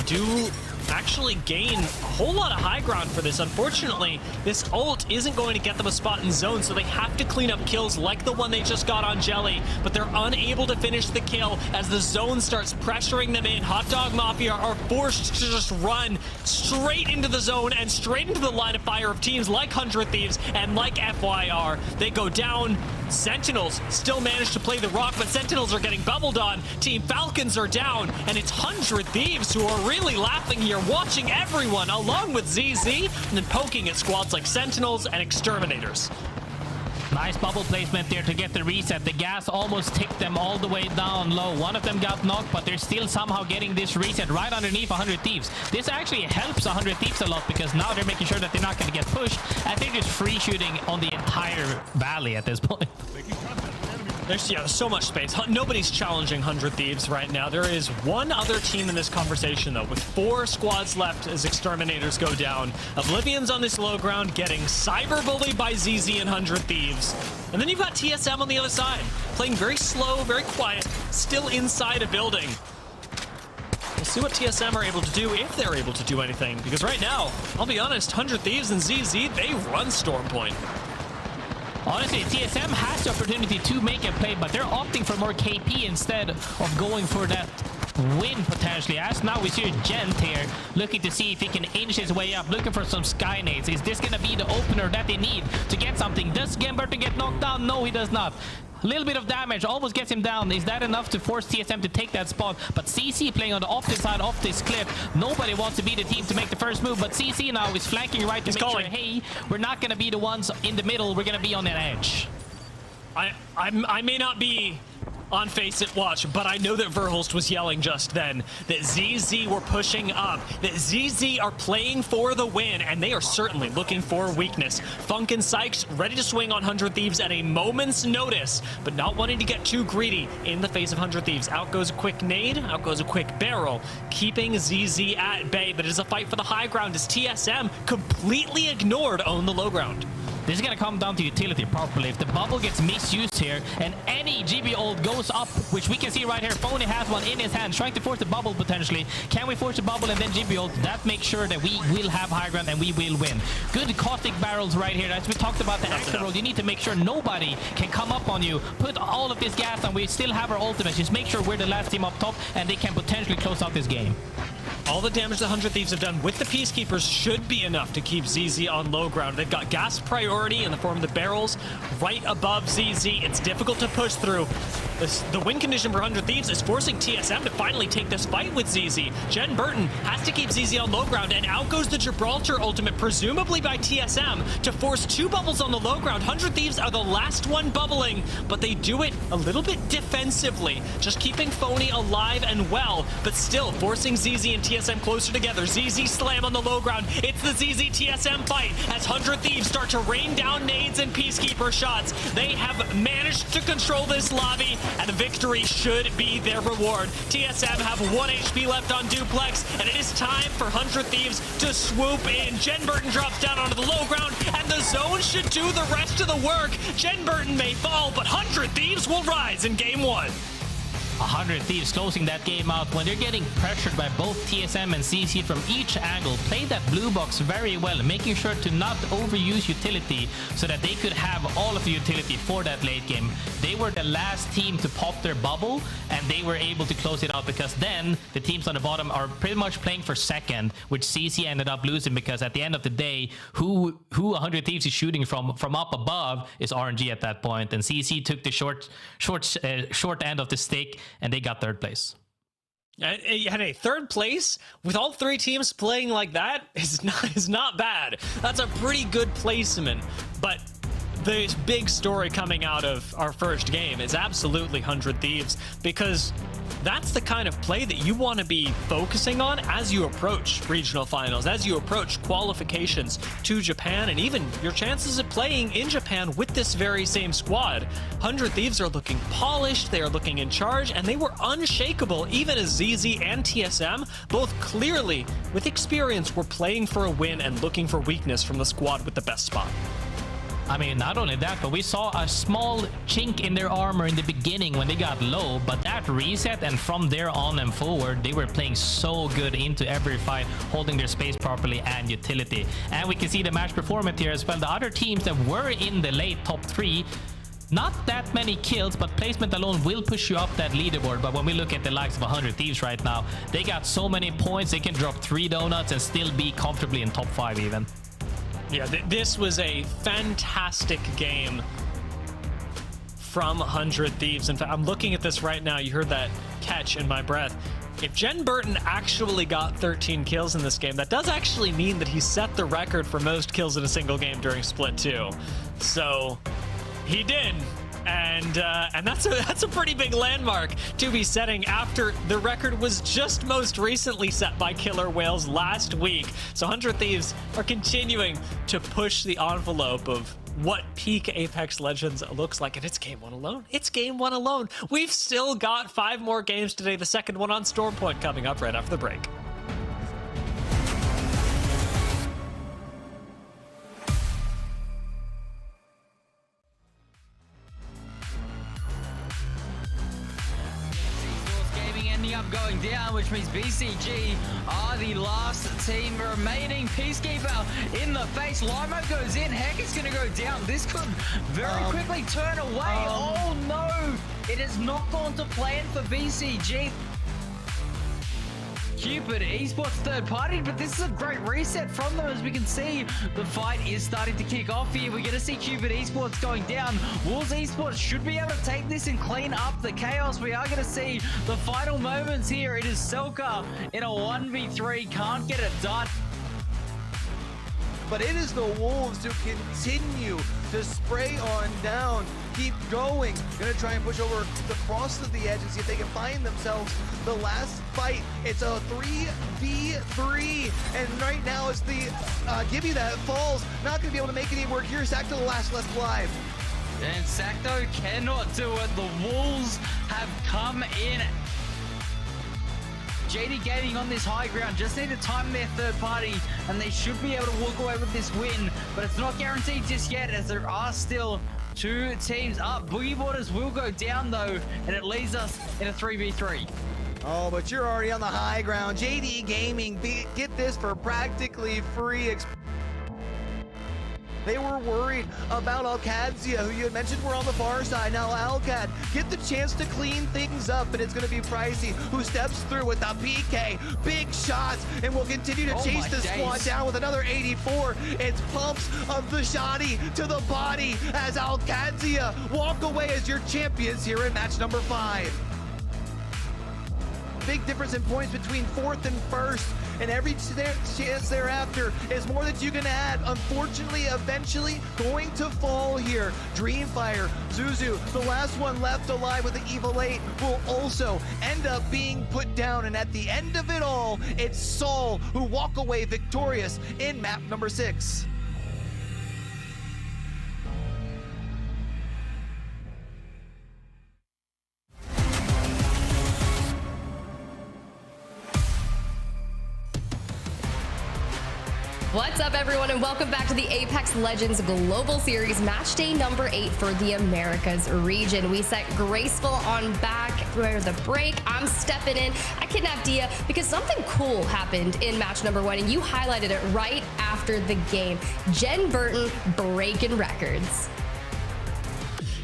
Do actually gain a whole lot of high ground for this. Unfortunately, this ult isn't going to get them a spot in zone, so they have to clean up kills like the one they just got on Jelly, but they're unable to finish the kill as the zone starts pressuring them in. Hot Dog Mafia are forced to just run straight into the zone and straight into the line of fire of teams like 100 Thieves and like FYR. They go down. Sentinels still manage to play the rock, but Sentinels are getting bubbled on. Team Falcons are down, and it's 100 Thieves who are really laughing here, watching everyone along with ZZ, and then poking at squads like Sentinels and Exterminators. Nice bubble placement there to get the reset. The gas almost ticked them all the way down low. One of them got knocked, but they're still somehow getting this reset right underneath 100 Thieves. This actually helps 100 Thieves a lot because now they're making sure that they're not going to get pushed. I think just free shooting on the entire valley at this point. There's so much space. Nobody's challenging 100 Thieves right now. There is one other team in this conversation, though, with 4 squads left as Exterminators go down. Oblivion's on this low ground, getting cyberbullied by ZZ and 100 Thieves. And then you've got TSM on the other side, playing very slow, very quiet, still inside a building. We'll see what TSM are able to do, if they're able to do anything. Because right now, I'll be honest, 100 Thieves and ZZ, they run Storm Point. Honestly, TSM has the opportunity to make a play, but they're opting for more KP instead of going for that win potentially. As now we see Gent here looking to see if he can inch his way up, looking for some sky nades. Is this gonna be the opener that they need to get something? Does Genburton get knocked down? No, he does not. A little bit of damage, almost gets him down. Is that enough to force TSM to take that spot? But CC playing on the opposite side of this cliff. Nobody wants to be the team to make the first move, but CC now is flanking right to make sure, hey, we're not going to be the ones in the middle. We're going to be on an edge. I may not be on Face It Watch, but I know that Verhulst was yelling just then that ZZ were pushing up, that ZZ are playing for the win, and they are certainly looking for weakness. Funk and Sykes ready to swing on 100 Thieves at a moment's notice, but not wanting to get too greedy in the face of 100 Thieves. Out goes a quick nade, out goes a quick barrel, keeping ZZ at bay, but it is a fight for the high ground as TSM completely ignored own the low ground. This is going to come down to utility properly. If the bubble gets misused here and any GB ult goes up, which we can see right here, Phony has one in his hand, trying to force the bubble potentially. Can we force the bubble and then GB ult? That makes sure that we will have high ground and we will win. Good caustic barrels right here. As we talked about the extra roll, you need to make sure nobody can come up on you. Put all of this gas on. We still have our ultimates. Just make sure we're the last team up top and they can potentially close out this game. All the damage the 100 Thieves have done with the Peacekeepers should be enough to keep ZZ on low ground. They've got gas priority in the form of the barrels right above ZZ. It's difficult to push through. The win condition for 100 Thieves is forcing TSM to finally take this fight with ZZ. Jen Burton has to keep ZZ on low ground, and out goes the Gibraltar ultimate, presumably by TSM, to force 2 bubbles on the low ground. 100 Thieves are the last one bubbling, but they do it a little bit defensively, just keeping Phony alive and well, but still forcing ZZ and TSM closer together. ZZ slam on the low ground. It's the ZZ TSM fight as 100 Thieves start to rain down nades and Peacekeeper shots. They have managed to control this lobby, and a victory should be their reward. TSM have 1 HP left on Duplex, and it is time for 100 Thieves to swoop in. Jen Burton drops down onto the low ground, and the zone should do the rest of the work. Jen Burton may fall, but 100 Thieves will rise in game 1. 100 Thieves closing that game out when they're getting pressured by both TSM and CC from each angle. Play that blue box very well, making sure to not overuse utility so that they could have all of the utility for that late game. They were the last team to pop their bubble, and they were able to close it out because then the teams on the bottom are pretty much playing for second, which CC ended up losing because at the end of the day, who 100 Thieves is shooting from up above is RNG at that point, and CC took the short end of the stick, and they got third place. And a third place with all 3 teams playing like that is not bad. That's a pretty good placement. But the big story coming out of our first game is absolutely 100 Thieves, because that's the kind of play that you want to be focusing on as you approach regional finals, as you approach qualifications to Japan, and even your chances of playing in Japan with this very same squad. 100 Thieves are looking polished, they are looking in charge, and they were unshakable even as ZZ and TSM, both clearly with experience, were playing for a win and looking for weakness from the squad with the best spot. I mean, not only that, but we saw a small chink in their armor in the beginning when they got low, but that reset, and from there on and forward, they were playing so good into every fight, holding their space properly and utility. And we can see the match performance here as well. The other teams that were in the late top 3, not that many kills, but placement alone will push you up that leaderboard. But when we look at the likes of 100 Thieves right now, they got so many points, they can drop 3 donuts and still be comfortably in top 5 even. Yeah, this was a fantastic game from 100 Thieves. In fact, I'm looking at this right now. You heard that catch in my breath. If Jen Burton actually got 13 kills in this game, that does actually mean that he set the record for most kills in a single game during Split 2. So He did. And that's a pretty big landmark to be setting after the record was just most recently set by Killer Whales last week. So 100 Thieves are continuing to push the envelope of what peak Apex Legends looks like, and it's game one alone. It's game one alone. We've still got 5 more games today, the second one on Stormpoint coming up right after the break. Up going down, which means BCG are the last team remaining. Peacekeeper in the face. Limo goes in. Heck is going to go down. This could very quickly turn away. Oh no! It has not gone to plan for BCG. Cupid Esports third party, but this is a great reset from them. As we can see, the fight is starting to kick off here. We're going to see Cupid Esports going down. Wolves Esports should be able to take this and clean up the chaos. We are going to see the final moments here. It is Selka in a 1v3, can't get it done. But it is the Wolves who continue to spray on down, keep going. Gonna try and push over the cross of the edge and see if they can find themselves the last fight. It's a 3v3, and right now it's the Gibby that falls. Not gonna be able to make any work here. Sacto the last left alive. And Sacto cannot do it. The Wolves have come in. JD Gaming on this high ground, just need to time their third party and they should be able to walk away with this win, but it's not guaranteed just yet as there are still 2 teams up. Boogie Borders will go down though, and it leaves us in a 3v3. Oh, but you're already on the high ground. JD Gaming, get this for practically free. They were worried about Alcadzia, who you had mentioned were on the far side. Now Alcad get the chance to clean things up, but it's going to be Pricey who steps through with the PK. Big shots, and will continue to chase the squad down with another 84. It's pumps of the shoddy to the body as Alcadzia walk away as your champions here in match number 5. Big difference in points between 4th and 1st. And every chance thereafter is more that you can add. Unfortunately, eventually going to fall here. Dreamfire, Zuzu, the last one left alive with the Evil 8, will also end up being put down. And at the end of it all, it's Saul who walk away victorious in map number 6. What's up, everyone, and welcome back to the Apex Legends Global Series Match Day number 8 for the Americas region. We set Graceful on back for the break. I'm stepping in. I kidnapped Dia because something cool happened in match number 1, and you highlighted it right after the game. Jen Burton breaking records.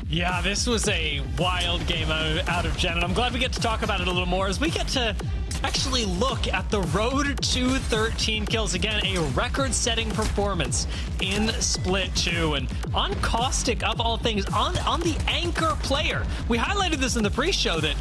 Yeah, this was a wild game out of Jen, and I'm glad we get to talk about it a little more as we get to actually look at the road to 13 kills. Again, a record-setting performance in Split 2. And on Caustic, of all things, on the anchor player. We highlighted this in the pre-show that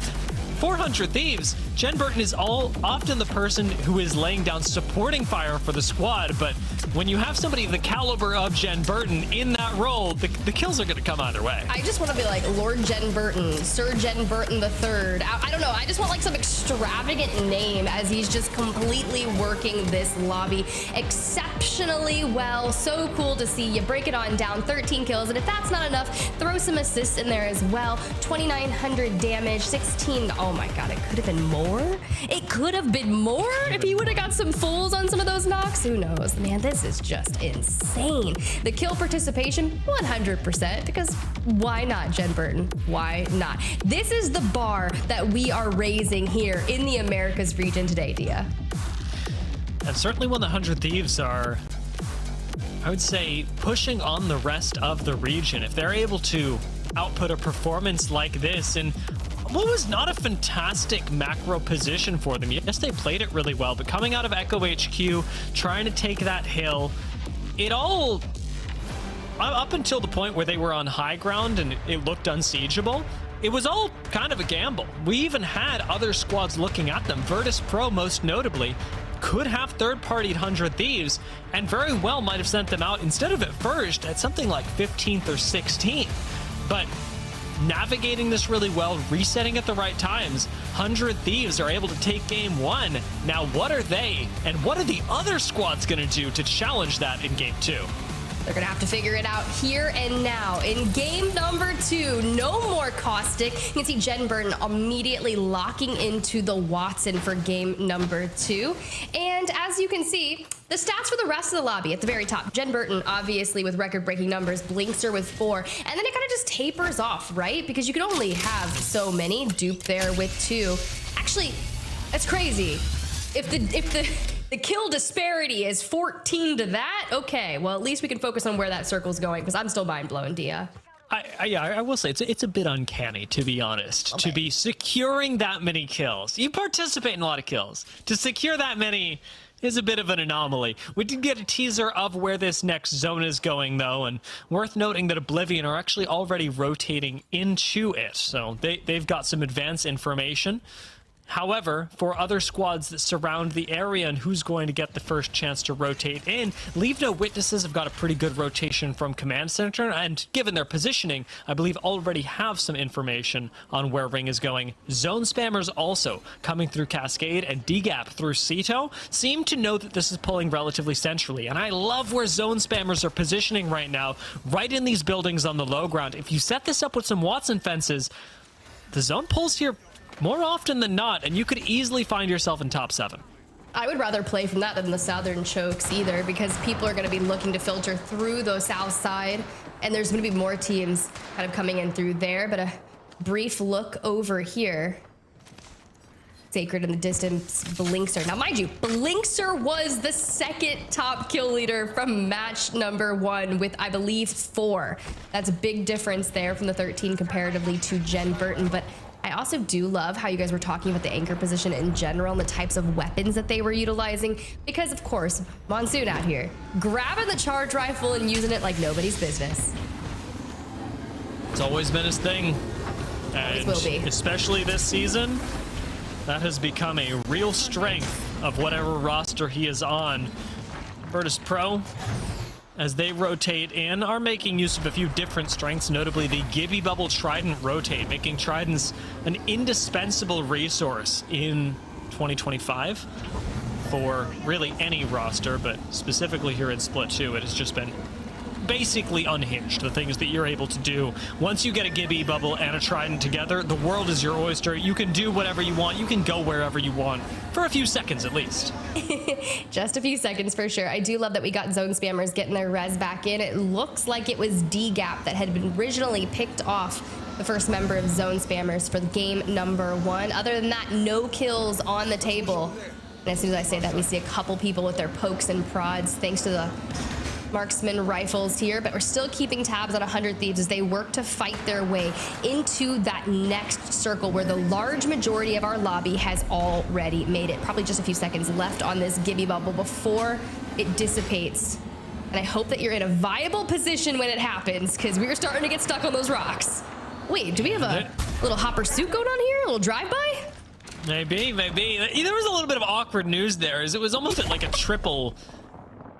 400 Thieves, Jen Burton is often the person who is laying down supporting fire for the squad, but when you have somebody the caliber of Jen Burton in that role, the kills are going to come either way. I just want to be like Lord Jen Burton, Sir Jen Burton III. I don't know. I just want like some extravagant name as he's just completely working this lobby exceptionally well. So cool to see you break it on down, 13 kills. And if that's not enough, throw some assists in there as well. 2,900 damage, 16. Oh my God, it could have been more. It could have been more if he would have got some fulls on some of those knocks. Who knows? Man, this is just insane. The kill participation, 100%, because why not, Jen Burton? Why not? This is the bar that we are raising here in the Americas region today, Dia. And certainly when the 100 Thieves are, I would say, pushing on the rest of the region, if they're able to output a performance like this and what was not a fantastic macro position for them. Yes, they played it really well, but coming out of Echo HQ, trying to take that hill, it all, up until the point where they were on high ground and it looked unsiegeable, it was all kind of a gamble. We even had other squads looking at them. Virtus.pro, most notably, could have third-partied 100 Thieves and very well might have sent them out instead of at first at something like 15th or 16th. but navigating this really well, resetting at the right times. 100 Thieves are able to take game 1. Now, what are they, and what are the other squads going to do to challenge that in game 2? They're going to have to figure it out here and now. In game number 2, no more Caustic. You can see Jen Burton immediately locking into the Watson for game number 2. And as you can see, the stats for the rest of the lobby at the very top. Jen Burton, obviously, with record-breaking numbers. Blinkster with 4. And then it kind of just tapers off, right? Because you can only have so many. Dupe there with 2. Actually, that's crazy. If the kill disparity is 14 to that, okay, well, at least we can focus on where that circle's going, because I'm still mind blown, Dia. I will say it's a bit uncanny, to be honest, to be securing that many kills. You participate in a lot of kills. To secure that many is a bit of an anomaly. We did get a teaser of where this next zone is going, though, and worth noting that Oblivion are actually already rotating into it, so they've got some advanced information. However, for other squads that surround the area and who's going to get the first chance to rotate in, LeaveNoWitnesses have got a pretty good rotation from Command Center, and given their positioning, I believe already have some information on where Ring is going. Zone Spammers also, coming through Cascade, and DGAP through Cito, seem to know that this is pulling relatively centrally, and I love where Zone Spammers are positioning right now, right in these buildings on the low ground. If you set this up with some Watson fences, the zone pulls here more often than not, and you could easily find yourself in top 7. I would rather play from that than the southern chokes either, because people are going to be looking to filter through the south side, and there's going to be more teams kind of coming in through there. But a brief look over here. Sacred in the distance, Blinkster. Now, mind you, Blinkster was the second top kill leader from match number 1 with, I believe, 4. That's a big difference there from the 13 comparatively to Jen Burton, but I also do love how you guys were talking about the anchor position in general and the types of weapons that they were utilizing, because of course, Monsoon out here grabbing the charge rifle and using it like nobody's business. It's always been his thing, and will be. Especially this season, that has become a real strength of whatever roster he is on. Virtus.pro, as they rotate in, are making use of a few different strengths, notably the Gibby Bubble Trident rotate, making Tridents an indispensable resource in 2025 for really any roster, but specifically here in Split 2, it has just been basically unhinged, the things that you're able to do. Once you get a Gibby Bubble and a Trident together, the world is your oyster. You can do whatever you want. You can go wherever you want, for a few seconds at least. Just a few seconds for sure. I do love that we got Zone Spammers getting their res back in. It looks like it was DGAP that had been originally picked off the first member of Zone Spammers for game number 1. Other than that, no kills on the table. And as soon as I say that, we see a couple people with their pokes and prods thanks to the marksman rifles here, but we're still keeping tabs on 100 Thieves as they work to fight their way into that next circle where the large majority of our lobby has already made it. Probably just a few seconds left on this Gibby Bubble before it dissipates. And I hope that you're in a viable position when it happens, because we're starting to get stuck on those rocks. Wait, do we have a little hopper suit going on here? A little drive-by? Maybe. There was a little bit of awkward news there, as it was almost like a triple,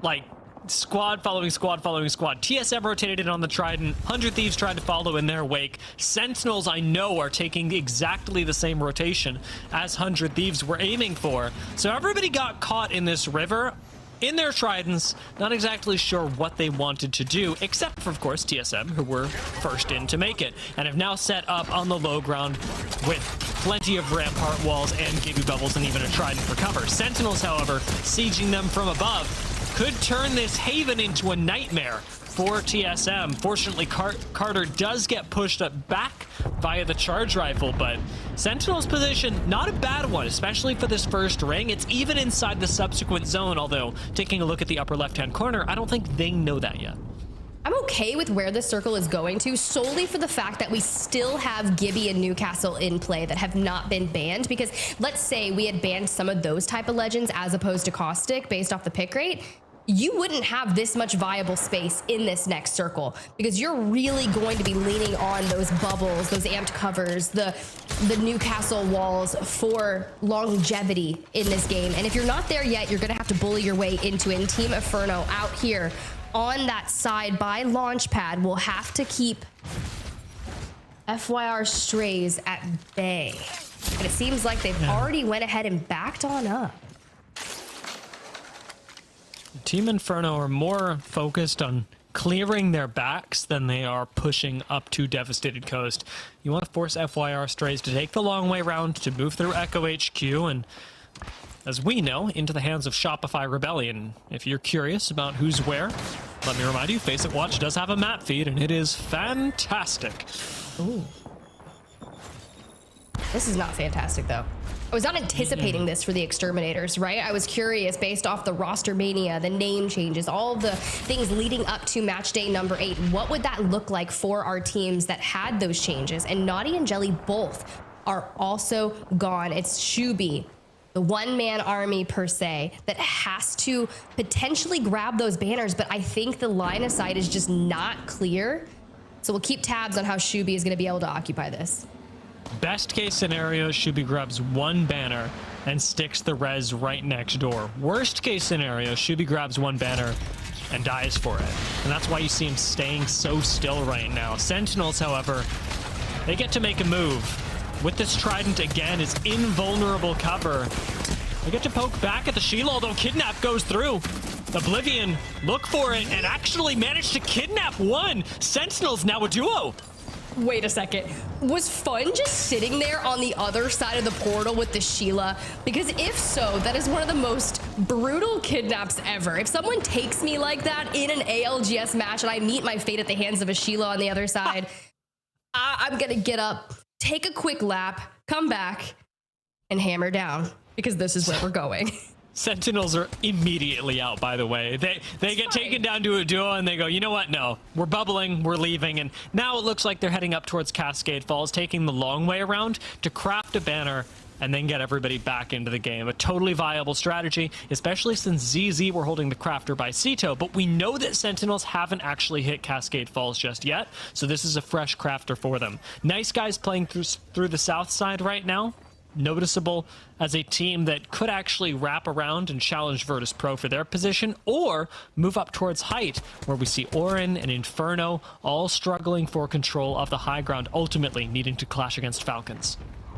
like, squad following squad following squad. TSM rotated in on the Trident. 100 Thieves tried to follow in their wake. Sentinels, I know, are taking exactly the same rotation as 100 Thieves were aiming for. So everybody got caught in this river in their Tridents, not exactly sure what they wanted to do, except for, of course, TSM, who were first in to make it, and have now set up on the low ground with plenty of rampart walls and Gibby Bubbles and even a Trident for cover. Sentinels, however, sieging them from above, could turn this haven into a nightmare for TSM. Fortunately, Carter does get pushed up back via the charge rifle, but Sentinel's position, not a bad one, especially for this first ring. It's even inside the subsequent zone, although taking a look at the upper left-hand corner, I don't think they know that yet. I'm okay with where this circle is going to, solely for the fact that we still have Gibby and Newcastle in play that have not been banned, because let's say we had banned some of those type of legends as opposed to Caustic based off the pick rate, you wouldn't have this much viable space in this next circle, because you're really going to be leaning on those bubbles, those amped covers, the Newcastle walls for longevity in this game. And if you're not there yet, you're going to have to bully your way into it. And Team Inferno out here on that side by Launchpad will have to keep FYR Strays at bay. And it seems like they've already went ahead and backed on up. Team Inferno are more focused on clearing their backs than they are pushing up to Devastated Coast. You want to force FYR Strays to take the long way around, to move through Echo HQ, and as we know, into the hands of Shopify Rebellion. If you're curious about who's where, let me remind you, Face It Watch does have a map feed, and it is fantastic. Ooh. This is not fantastic, though. I was not anticipating this for the Exterminators, right? I was curious based off the roster mania, the name changes, all the things leading up to match day number 8. What would that look like for our teams that had those changes? And Naughty and Jelly both are also gone. It's Shubi, the one-man army per se, that has to potentially grab those banners, but I think the line of sight is just not clear. So we'll keep tabs on how Shubi is going to be able to occupy this. Best case scenario, Shubi grabs one banner and sticks the res right next door. Worst case scenario, Shubi grabs one banner and dies for it. And that's why you see him staying so still right now. Sentinels, however, they get to make a move. With this Trident again, it's invulnerable cover. They get to poke back at the shield, although Kidnap goes through. Oblivion look for it and actually managed to kidnap one. Sentinels now a duo. Wait a second. Was Fun just sitting there on the other side of the portal with the Sheila? Because if so, that is one of the most brutal kidnaps ever. If someone takes me like that in an ALGS match and I meet my fate at the hands of a Sheila on the other side, I'm gonna get up, take a quick lap, come back, and hammer down. Because this is where we're going. Sentinels are immediately out, by the way. They get taken down to a duo and they go, you know what? No, we're bubbling, we're leaving. And now it looks like they're heading up towards Cascade Falls, taking the long way around to craft a banner and then get everybody back into the game. A totally viable strategy, especially since ZZ were holding the crafter by Cito, but we know that Sentinels haven't actually hit Cascade Falls just yet, so this is a fresh crafter for them. Nice guys playing through the south side right now. Noticeable as a team that could actually wrap around and challenge Virtus.pro for their position, or move up towards height, where we see Orin and Inferno all struggling for control of the high ground, ultimately needing to clash against Falcons.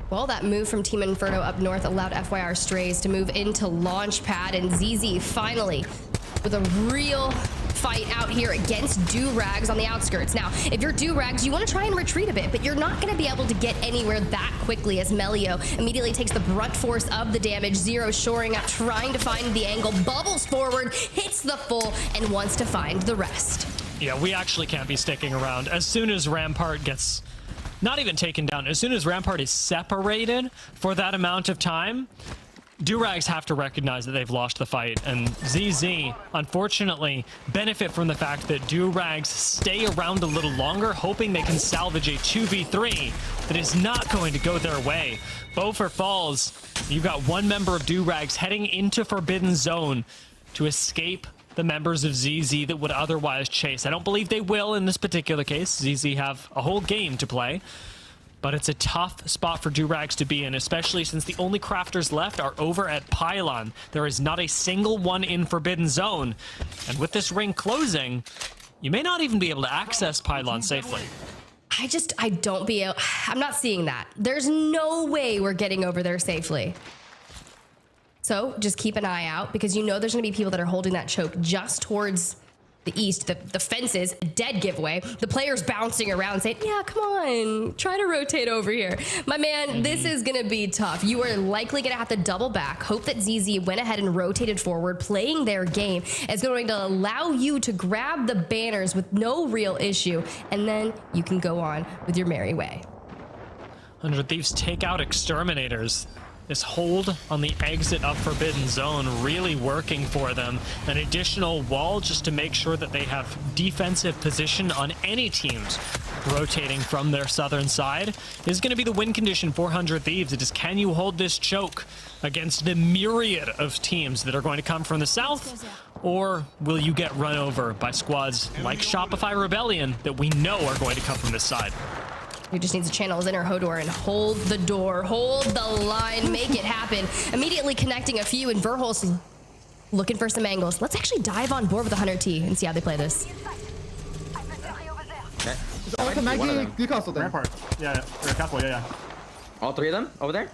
Well, that move from Team Inferno up north allowed FYR Strays to move into Launchpad, and ZZ finally with a real fight out here against Durags on the outskirts. Now, if you're Durags, you want to try and retreat a bit, but you're not going to be able to get anywhere that quickly as Melio immediately takes the brunt force of the damage. Zero shoring up, trying to find the angle, bubbles forward, hits the full, and wants to find the rest. Yeah, we actually can't be sticking around. As soon as Rampart gets not even taken down, as soon as Rampart is separated for that amount of time, Durags have to recognize that they've lost the fight, and ZZ, unfortunately, benefit from the fact that Durags stay around a little longer, hoping they can salvage a 2v3 that is not going to go their way. Beaufort Falls, you've got one member of Durags heading into Forbidden Zone to escape the members of ZZ that would otherwise chase. I don't believe they will in this particular case. ZZ have a whole game to play. But it's a tough spot for Durags to be in, especially since the only crafters left are over at Pylon. There is not a single one in Forbidden Zone. And with this ring closing, you may not even be able to access Pylon safely. I'm not seeing that. There's no way we're getting over there safely. So just keep an eye out, because you know there's going to be people that are holding that choke just towards the east, the fences, dead giveaway. The players bouncing around saying, yeah, come on, try to rotate over here. My man, this is going to be tough. You are likely going to have to double back. Hope that ZZ went ahead and rotated forward, playing their game. It's going to allow you to grab the banners with no real issue, and then you can go on with your merry way. 100 Thieves take out Exterminators. This hold on the exit of Forbidden Zone really working for them. An additional wall just to make sure that they have defensive position on any teams rotating from their southern side is going to be the win condition for 100 Thieves. It is, can you hold this choke against the myriad of teams that are going to come from the south? Or will you get run over by squads like Shopify Rebellion that we know are going to come from this side? He just needs to channel his inner Hodor and hold the door, hold the line, make it happen. Immediately connecting a few, and Verholst looking for some angles. Let's actually dive on board with the 100T and see how they play this. Also, Maggie, Newcastle then. Rampart. Yeah, or Castle, yeah. All three of them over there?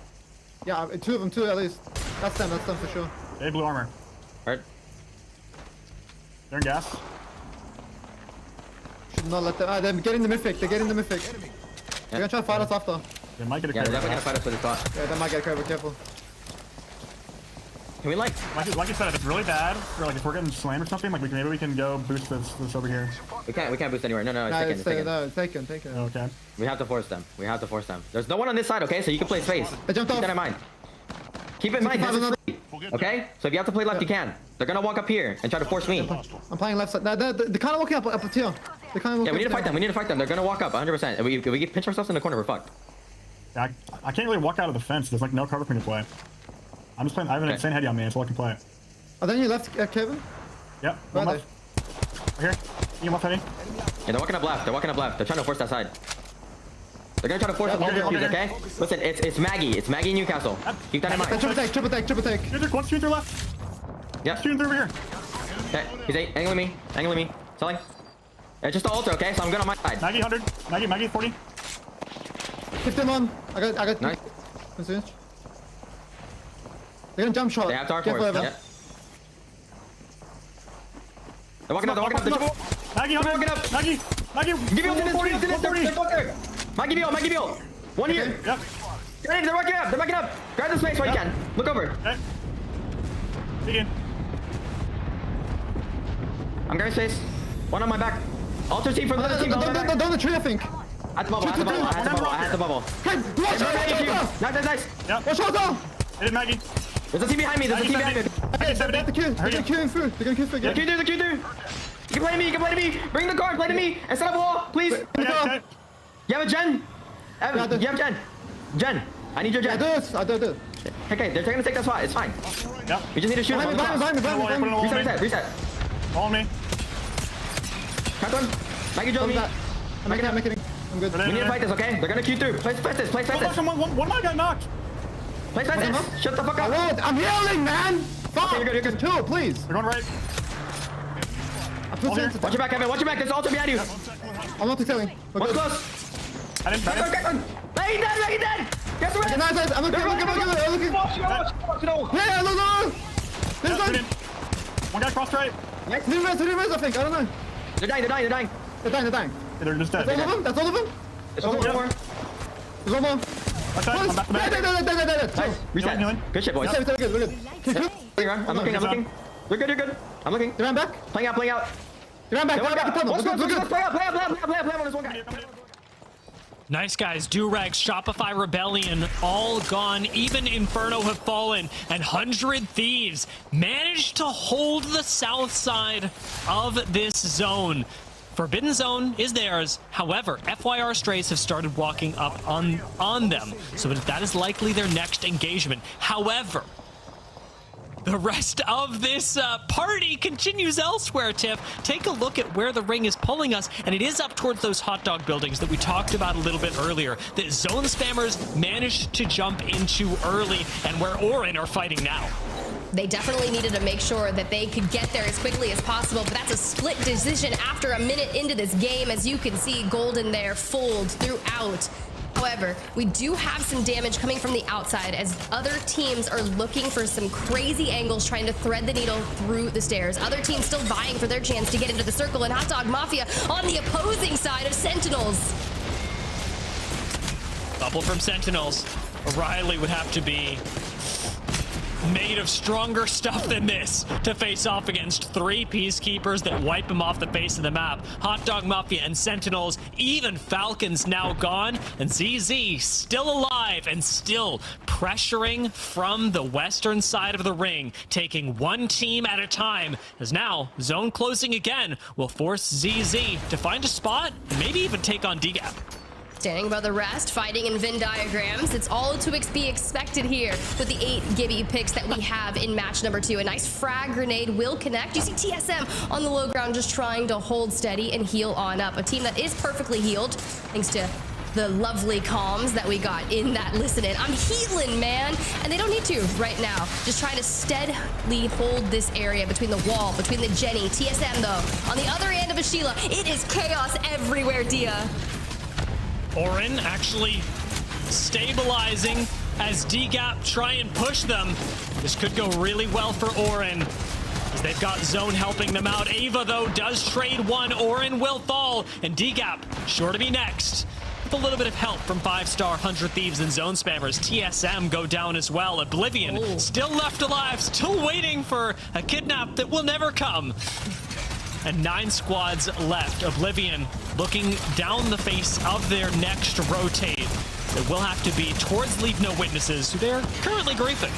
Yeah, two of them, two at least. That's them for sure. They have blue armor. Alright. They're in gas. Should not let them. They're getting the mythic. They're getting the mythic. They're gonna try to fight us after. They might get a Yeah, they're crit. definitely gonna fight us with the thought. Yeah, they might get a careful. Can we like Like you said, if it's really bad, or like if we're getting slammed or something, like maybe we can go boost this over here. we can't boost anywhere. No, it's taken. No, taken. Okay. We have to force them. There's no one on this side, okay? So you can play space. They jumped Keep off. that in mind. Keep in mind, this is free, okay? So if you have to play left, you can. They're gonna walk up here and try to force me. I'm playing left side. They're kind of walking up a tier. They're kind of Yeah, we need to fight them. They're gonna walk up 100%. If we pinch ourselves in the corner, we're fucked. Yeah, I can't really walk out of the fence. There's like no cover for me to play. I'm just playing. I have an insane heady on me. That's all I can play. Oh, then you left, Kevin? Yep. Where One are they? left. Right here. You left heady? Yeah, they're walking up left. They're trying to force that side. They're gonna try to force all the cubes, okay? Listen, it's Maggie. It's Maggie Newcastle. Keep that in mind. Triple take. One shooter left. Yep. Shooting through over here. Okay, he's angling me. Selling. It's just the altar, okay? So I'm good on my side. Maggie 100. Maggie 40. 15 on. I got. Nice. They're gonna jump shot. They have Dark Careful, Force. Evan. Yep. They're walking up. Maggie 100. Maggie. Give me ultimate. 140. Maggie Bill. 1 year. Yep. They're backing up. Grab the space while you can. Look over. Okay. Begin. I'm grabbing space. One on my back. Alter team from the other team. Down the tree, I think. At the bubble. I had the bubble. Hey, watch out! Nice. Yep. Watch out! Hit Maggie. There's a team behind me. They're gonna queue in through. The Q through. You can play to me. Bring the card. Play to me. And set up a wall, please. Okay. You have a gen. You have gen. Jen. I need your gen. I do it. Okay, they're gonna take that spot. It's fine. Yep. We just need to shoot him. Behind me. Reset. All on me. Count one. Maggie drill me. I'm making it. I'm good. We need to fight this, okay? They're gonna queue through. Play this. One of mine got knocked. Play this. Shut the fuck up. I'm healing, man! Fuck! Okay, you're good. Two, please! They're going right. Watch your back, Evan. Watch your back. There's altar behind you. I'm not killing. One's close. I didn't Get one. Hey, he's dead. Guess what? Nice. I'm looking. Yeah, look. One guy crossed right. Two res, I think. I don't know. They're dying. They're dying. They're just dead. That's all of them? There's one more. There's one more. I'm back. Nice. Reset. Healing. Good shit, boys. We're good. I'm looking. You're good. I'm looking. They ran back. Playing out. They ran back. Let's play out. There's one guy. Nice, guys. Durags, Shopify Rebellion, all gone. Even Inferno have fallen. And 100 Thieves managed to hold the south side of this zone. Forbidden Zone is theirs. However, FYR Strays have started walking up on them. So that is likely their next engagement. However, the rest of this party continues elsewhere, Tiff. Take a look at where the ring is pulling us, and it is up towards those hot dog buildings that we talked about a little bit earlier, that zone spammers managed to jump into early, and where Orin are fighting now. They definitely needed to make sure that they could get there as quickly as possible, but that's a split decision after a minute into this game. As you can see, Golden there fold throughout. However, we do have some damage coming from the outside as other teams are looking for some crazy angles, trying to thread the needle through the stairs. Other teams still vying for their chance to get into the circle, and Hot Dog Mafia on the opposing side of Sentinels. Bubble from Sentinels. O'Reilly would have to be made of stronger stuff than this to face off against 3 Peacekeepers that wipe him off the face of the map. Hot Dog Mafia and Sentinels, even Falcons now gone, and ZZ still alive and still pressuring from the western side of the ring, taking one team at a time, as now zone closing again will force ZZ to find a spot and maybe even take on DGAP. Standing above the rest, fighting in Venn diagrams. It's all to be expected here with the 8 Gibby picks that we have in match number 2. A nice frag grenade will connect. You see TSM on the low ground just trying to hold steady and heal on up. A team that is perfectly healed thanks to the lovely comms that we got in that listen in. I'm healing, man. And they don't need to right now. Just trying to steadily hold this area between the wall, between the Jenny, TSM though. On the other end of a Sheila, it is chaos everywhere, Dia. Orin actually stabilizing as DGAP try and push them. This could go really well for Orin, as they've got Zone helping them out. Ava, though, does trade one. Orin will fall, and DGAP sure to be next. With a little bit of help from 5-star 100 Thieves and Zone Spammers. TSM go down as well. Oblivion still left alive, still waiting for a kidnap that will never come. And 9 squads left. Oblivion looking down the face of their next rotate. It will have to be towards LeaveNoWitnesses, who they're currently griefing.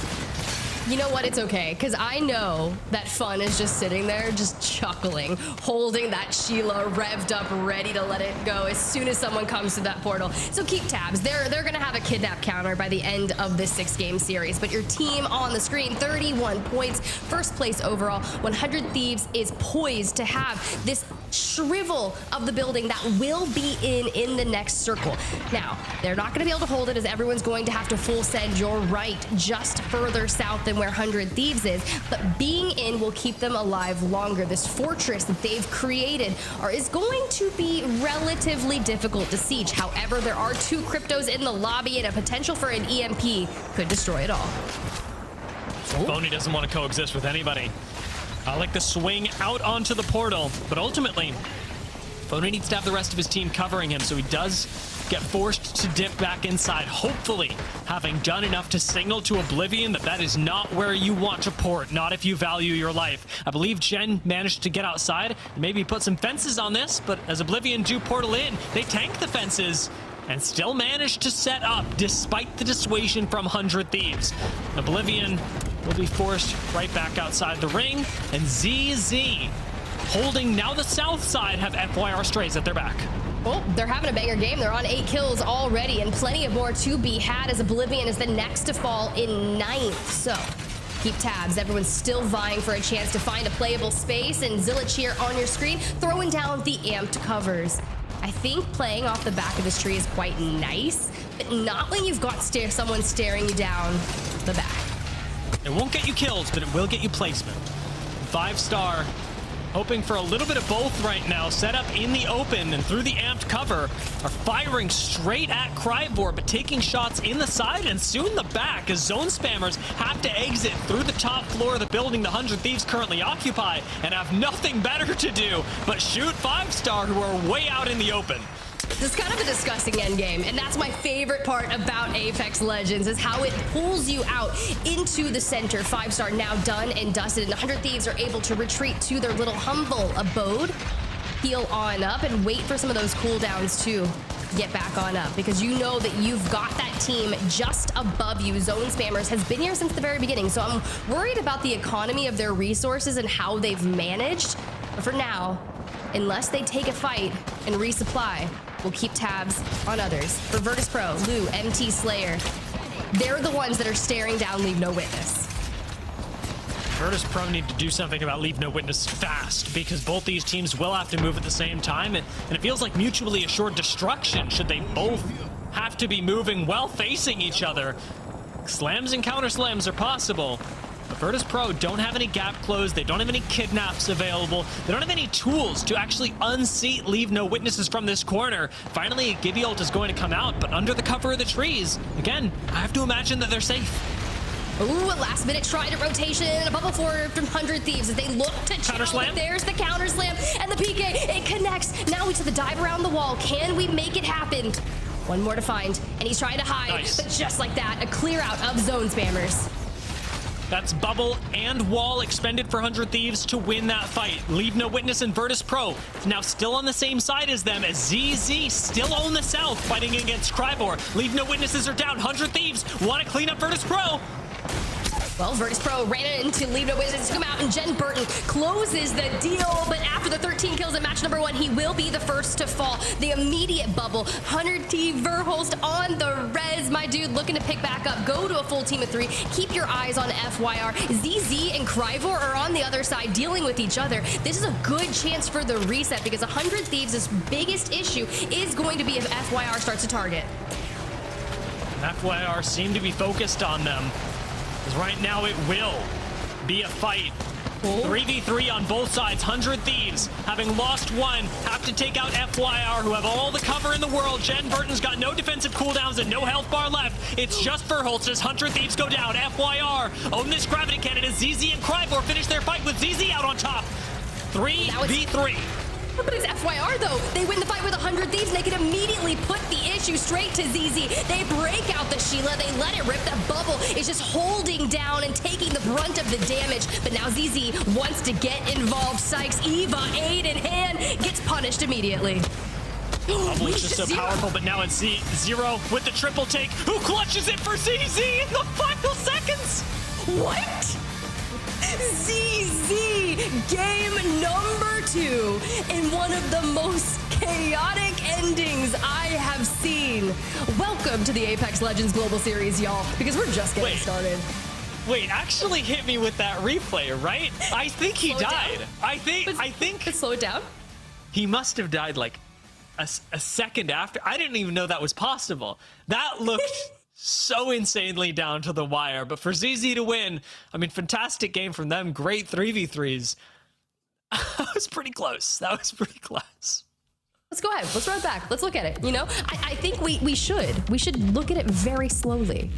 You know what? It's okay, because I know that Fun is just sitting there, just chuckling, holding that Sheila revved up, ready to let it go as soon as someone comes to that portal. So keep tabs. They're going to have a kidnap counter by the end of this 6-game series. But your team on the screen, 31 points, first place overall. 100 Thieves is poised to have this shrivel of the building that will be in the next circle. Now, they're not going to be able to hold it, as everyone's going to have to full send your right just further south than where 100 Thieves is, but being in will keep them alive longer. This fortress that they've created is going to be relatively difficult to siege. However, there are 2 cryptos in the lobby, and a potential for an EMP could destroy it all. Phony doesn't want to coexist with anybody. I like the swing out onto the portal, but ultimately, Phony needs to have the rest of his team covering him, so he does get forced to dip back inside, hopefully having done enough to signal to Oblivion that that is not where you want to port, not if you value your life. I believe Jen managed to get outside and maybe put some fences on this, but as Oblivion do portal in, they tank the fences and still manage to set up despite the dissuasion from 100 Thieves. Oblivion will be forced right back outside the ring, and ZZ holding now the south side have FYR Strays at their back. Oh, they're having a banger game. They're on 8 kills already, and plenty of more to be had, as Oblivion is the next to fall in 9th. So keep tabs. Everyone's still vying for a chance to find a playable space, and Zillicheer on your screen throwing down the amped covers. I think playing off the back of this tree is quite nice, but not when you've got someone staring you down the back. It won't get you kills, but it will get you placement. 5-star hoping for a little bit of both right now. Set up in the open and through the amped cover, are firing straight at Crybor, but taking shots in the side and soon the back, as Zone Spammers have to exit through the top floor of the building the 100 Thieves currently occupy, and have nothing better to do but shoot 5-star, who are way out in the open. This is kind of a disgusting endgame, and that's my favorite part about Apex Legends, is how it pulls you out into the center. 5-star now done and dusted, and the 100 Thieves are able to retreat to their little humble abode, heal on up, and wait for some of those cooldowns to get back on up, because you know that you've got that team just above you. Zone Spammers has been here since the very beginning, so I'm worried about the economy of their resources and how they've managed. But for now, unless they take a fight and resupply, we'll keep tabs on others. For Virtus.pro, Lou, MT Slayer, they're the ones that are staring down LeaveNoWitness. Virtus.pro need to do something about LeaveNoWitness fast, because both these teams will have to move at the same time, and it feels like mutually assured destruction should they both have to be moving while facing each other. Slams and counter slams are possible, but Virtus.pro don't have any gap closed, they don't have any kidnaps available, they don't have any tools to actually unseat LeaveNoWitnesses from this corner. Finally, Gibby ult is going to come out, but under the cover of the trees, again, I have to imagine that they're safe. Ooh, a last-minute trident rotation, a bubble forward from 100 Thieves as they look to counter slam. There's the counter slam, and the PK, it connects. Now we to the dive around the wall. Can we make it happen? One more to find, and he's trying to hide, but just like that, a clear out of Zone Spammers. That's bubble and wall expended for 100 Thieves to win that fight. LeaveNoWitness and Virtus.pro now still on the same side as them, as ZZ still own the south, fighting against Crybor. LeaveNoWitnesses are down. 100 Thieves want to clean up Virtus.pro. Well, Virtus.pro ran into LeaveNoWitness to come out, and Jen Burton closes the deal. But after the 13 kills in match number 1, he will be the first to fall. The immediate bubble. Hunter T. Verholst on the res. My dude looking to pick back up. Go to a full team of 3. Keep your eyes on FYR. ZZ and Kryvor are on the other side dealing with each other. This is a good chance for the reset because 100 Thieves' biggest issue is going to be if FYR starts to target. FYR seem to be focused on them. Because right now it will be a fight. 3v3 on both sides. 100 Thieves, having lost one, have to take out FYR, who have all the cover in the world. Jen Burton's got no defensive cooldowns and no health bar left. It's just Verholst as 100 Thieves go down. FYR own this gravity cannon as ZZ and Kryvor finish their fight with ZZ out on top. 3v3. But it's FYR though. They win the fight with 100 Thieves and they can immediately put the issue straight to ZZ. They break out the Sheila. They let it rip. That bubble is just holding down and taking the brunt of the damage. But now ZZ wants to get involved. Sykes, Eva, aid in hand, gets punished immediately. Bubble is just so powerful, but now it's Zero with the triple take. Who clutches it for ZZ in the final seconds? What? ZZ, game number 2 in one of the most chaotic endings I have seen. Welcome to the Apex Legends Global Series, y'all, because we're just getting started. Wait, actually hit me with that replay, right? I think he died. I think. Slow it down. He must have died like a second after. I didn't even know that was possible. That looked so insanely down to the wire. But for ZZ to win, I mean, fantastic game from them. Great 3v3s. That was pretty close. That was pretty close. Let's go ahead. Let's run it back. Let's look at it. You know, I think we should look at it very slowly.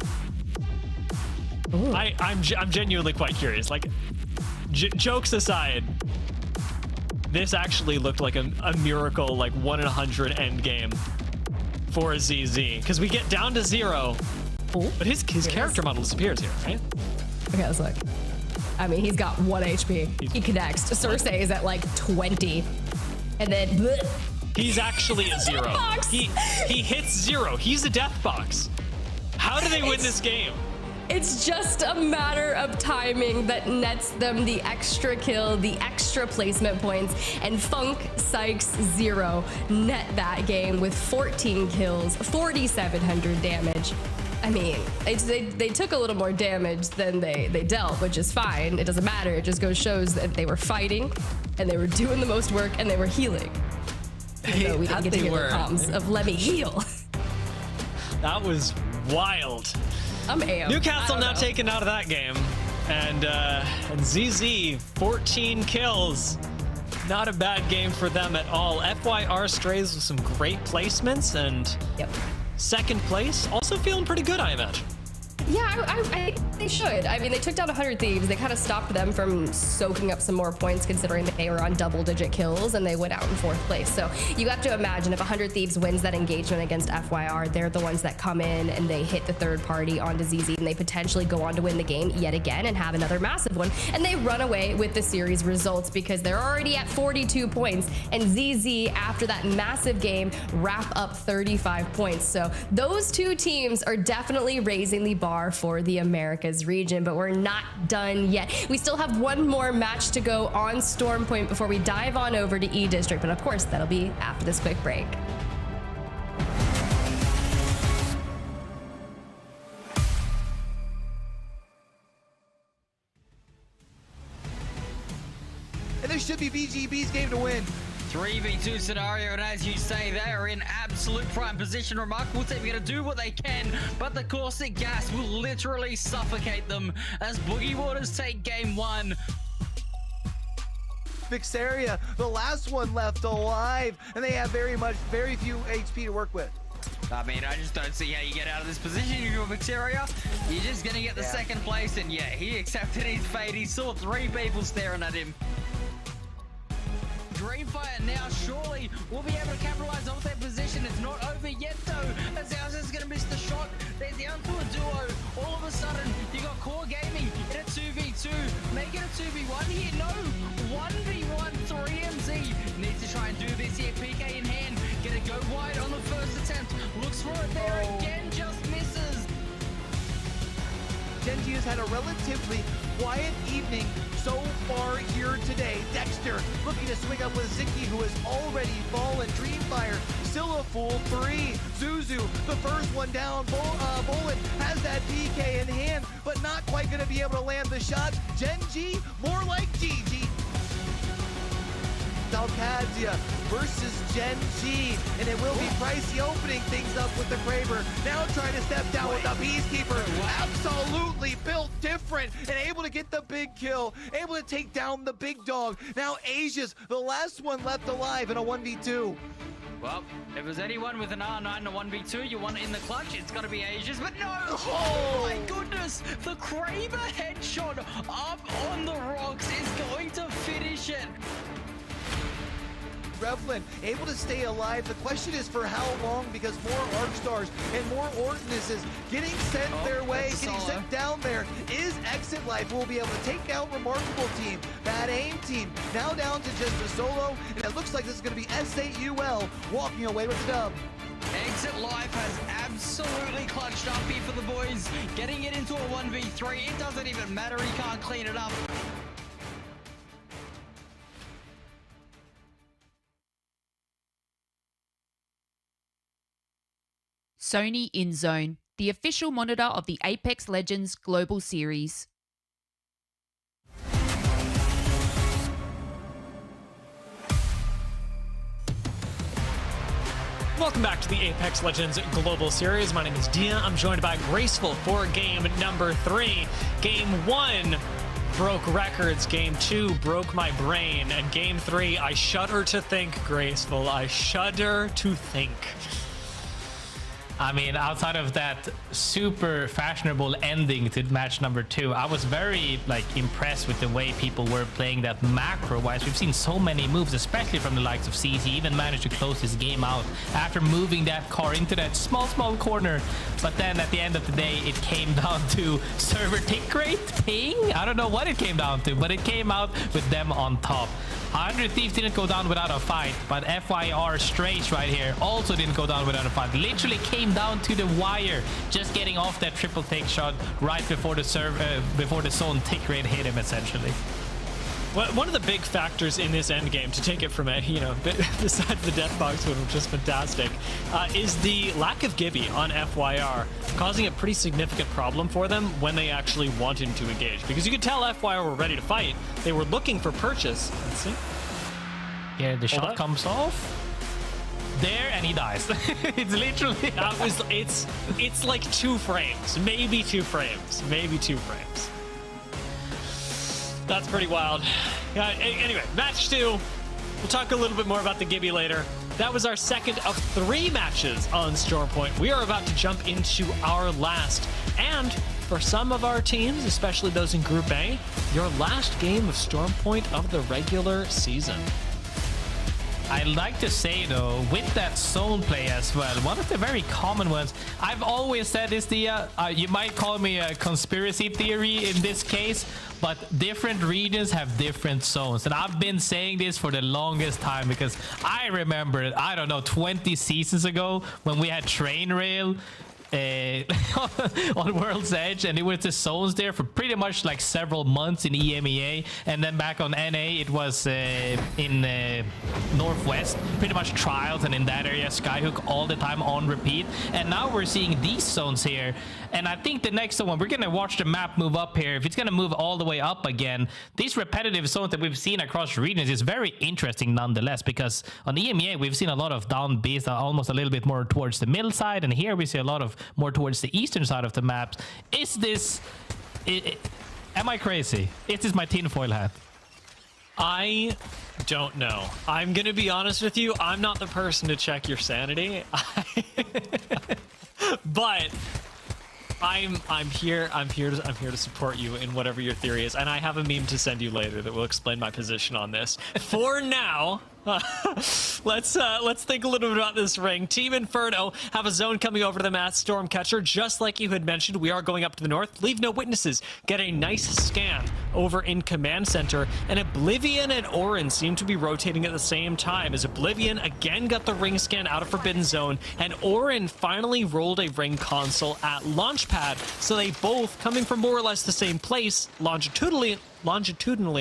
I'm genuinely quite curious. Like, jokes aside, this actually looked like a miracle, like 1 in 100 end game for ZZ, because we get down to 0, but his character model disappears here, right? Okay, let's look. I mean, he's got 1 HP. He connects. Cersei is at like 20, and then bleh. He's actually a 0. He hits 0. He's a death box. How do they win this game? It's just a matter of timing that nets them the extra kill, the extra placement points, and Funk Sykes 0 net that game with 14 kills, 4,700 damage. I mean, they took a little more damage than they dealt, which is fine. It doesn't matter. It just shows that they were fighting, and they were doing the most work, and they were healing. Even though we didn't get to hear the comms of let me heal. That was wild. I'm AM. Newcastle now taken out of that game, and ZZ 14 kills. Not a bad game for them at all. FYR strays with some great placements, and second place also feeling pretty good, I imagine. Yeah, I they should. I mean, they took down 100 Thieves. They kind of stopped them from soaking up some more points, considering that they were on double-digit kills, and they went out in 4th place. So you have to imagine if 100 Thieves wins that engagement against FYR, they're the ones that come in and they hit the third party onto ZZ, and they potentially go on to win the game yet again and have another massive one. And they run away with the series results because they're already at 42 points, and ZZ, after that massive game, wrap up 35 points. So those two teams are definitely raising the bar for the Americas region, but we're not done yet. We still have one more match to go on Storm Point before we dive on over to E District, but of course that'll be after this quick break. And this should be BGB's game to win. 3v2 scenario, and as you say, they are in absolute prime position. Remarkable team going to do what they can, but the caustic gas will literally suffocate them as Boogie Waters take game 1. Vixaria, the last one left alive, and they have very few HP to work with. I mean, I just don't see how you get out of this position. You're Vixaria, you're just going to get the second place, and yeah, he accepted his fate. He saw 3 people staring at him. Dreamfire now surely will be able to capitalize on their position. It's not over yet though, as Ours is going to miss the shot. They're down to a duo. All of a sudden, you got Core Gaming in a 2v2. Make it a 2v1 here. No, 1v1 3MZ. Needs to try and do this here. PK in hand. Gonna go wide on the first attempt. Looks for it there again, just misses. Gen G has had a relatively quiet evening so far here today. Dexter looking to swing up with Ziki, who has already fallen. Dreamfire still a full 3. Zuzu, the first one down. Bolin has that PK in hand, but not quite going to be able to land the shots. Gen G, more like GG. ALGS versus Gen G, and it will be Pricey opening things up with the Kraber. Now trying to step down with the Peacekeeper. Absolutely built different and able to get the big kill, able to take down the big dog. Now Asia's the last one left alive in a 1v2. Well, if there's anyone with an R9 and a 1v2 you want in the clutch, it's gotta be Asia's, but no! Oh my goodness! The Kraber headshot up on the rocks is going to finish it. Revlin able to stay alive. The question is for how long, because more Arcstars and more Ordinances getting sent their way, getting sent down there. Is Exit Life will be able to take out Remarkable Team, Bad Aim Team, now down to just a solo, and it looks like this is going to be S8UL walking away with the dub. Exit Life has absolutely clutched up here for the boys, getting it into a 1v3. It doesn't even matter, he can't clean it up. Sony InZone, the official monitor of the Apex Legends Global Series. Welcome back to the Apex Legends Global Series. My name is Dia. I'm joined by Graceful for game number 3. Game 1 broke records. Game 2 broke my brain. And game 3, I shudder to think, Graceful. I shudder to think. I mean, outside of that super fashionable ending to match number 2, I was very impressed with the way people were playing that macro-wise. We've seen so many moves, especially from the likes of CZ. He even managed to close his game out after moving that car into that small corner. But then at the end of the day, it came down to server tick rate ping. I don't know what it came down to, but it came out with them on top. 100 Thieves didn't go down without a fight, but FYR Strays right here also didn't go down without a fight. Literally came down to the wire, just getting off that triple take shot right before the zone tick rate hit him, essentially. Well, one of the big factors in this end game, to take it from a, besides the death box win, which is fantastic, is the lack of Gibby on FYR, causing a pretty significant problem for them when they actually wanted to engage. Because you could tell FYR were ready to fight. They were looking for purchase. Let's see. Yeah, the shot comes off. There, and he dies. It's literally... It's like 2 frames. Maybe 2 frames. Maybe 2 frames. That's pretty wild. Anyway, match 2. We'll talk a little bit more about the Gibby later. That was our second of 3 matches on Stormpoint. We are about to jump into our last, and for some of our teams, especially those in Group A, your last game of Stormpoint of the regular season. I like to say, though, with that zone play as well, one of the very common ones, I've always said is the, you might call me a conspiracy theory in this case, but different regions have different zones. And I've been saying this for the longest time because I remember, I don't know, 20 seasons ago when we had Train Rail on World's Edge, and it was the zones there for pretty much like several months in EMEA, and then back on NA it was in Northwest, pretty much trials, and in that area Skyhook all the time on repeat. And now we're seeing these zones here, and I think the next one, we're gonna watch the map move up here. If it's gonna move all the way up again, these repetitive zones that we've seen across regions is very interesting nonetheless, because on EMEA we've seen a lot of down Bs, almost a little bit more towards the middle side, and here we see a lot of more towards the eastern side of the maps. Is this... am I crazy? Is this my tinfoil hat? I don't know. I'm going to be honest with you. I'm not the person to check your sanity. But I'm here to support you in whatever your theory is, and I have a meme to send you later that will explain my position on this. For now, Let's think a little bit about this ring. Team Inferno have a zone coming over to them at Stormcatcher. Just like you had mentioned, we are going up to the north. LeaveNoWitnesses get a nice scan over in Command Center, and Oblivion and Orin seem to be rotating at the same time, as Oblivion again got the ring scan out of Forbidden Zone, and Orin finally rolled a ring console at Launchpad. So they both, coming from more or less the same place, longitudinally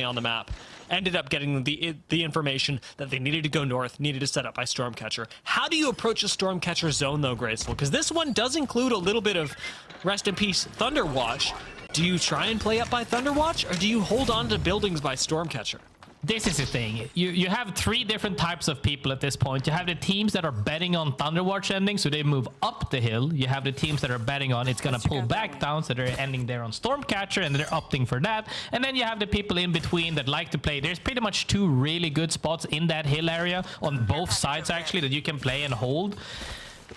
on the map, ended up getting the information that they needed to go north, needed to set up by Stormcatcher. How do you approach a Stormcatcher zone, though, Graceful? Because this one does include a little bit of, rest in peace, Thunderwatch. Do you try and play up by Thunderwatch, or do you hold on to buildings by Stormcatcher? This is the thing. You have three different types of people at this point. You have the teams that are betting on Thunderwatch ending, so they move up the hill. You have the teams that are betting on it's going to pull back down, so they're ending there on Stormcatcher, and they're opting for that. And then you have the people in between that like to play. There's pretty much two really good spots in that hill area on both sides, actually, that you can play and hold.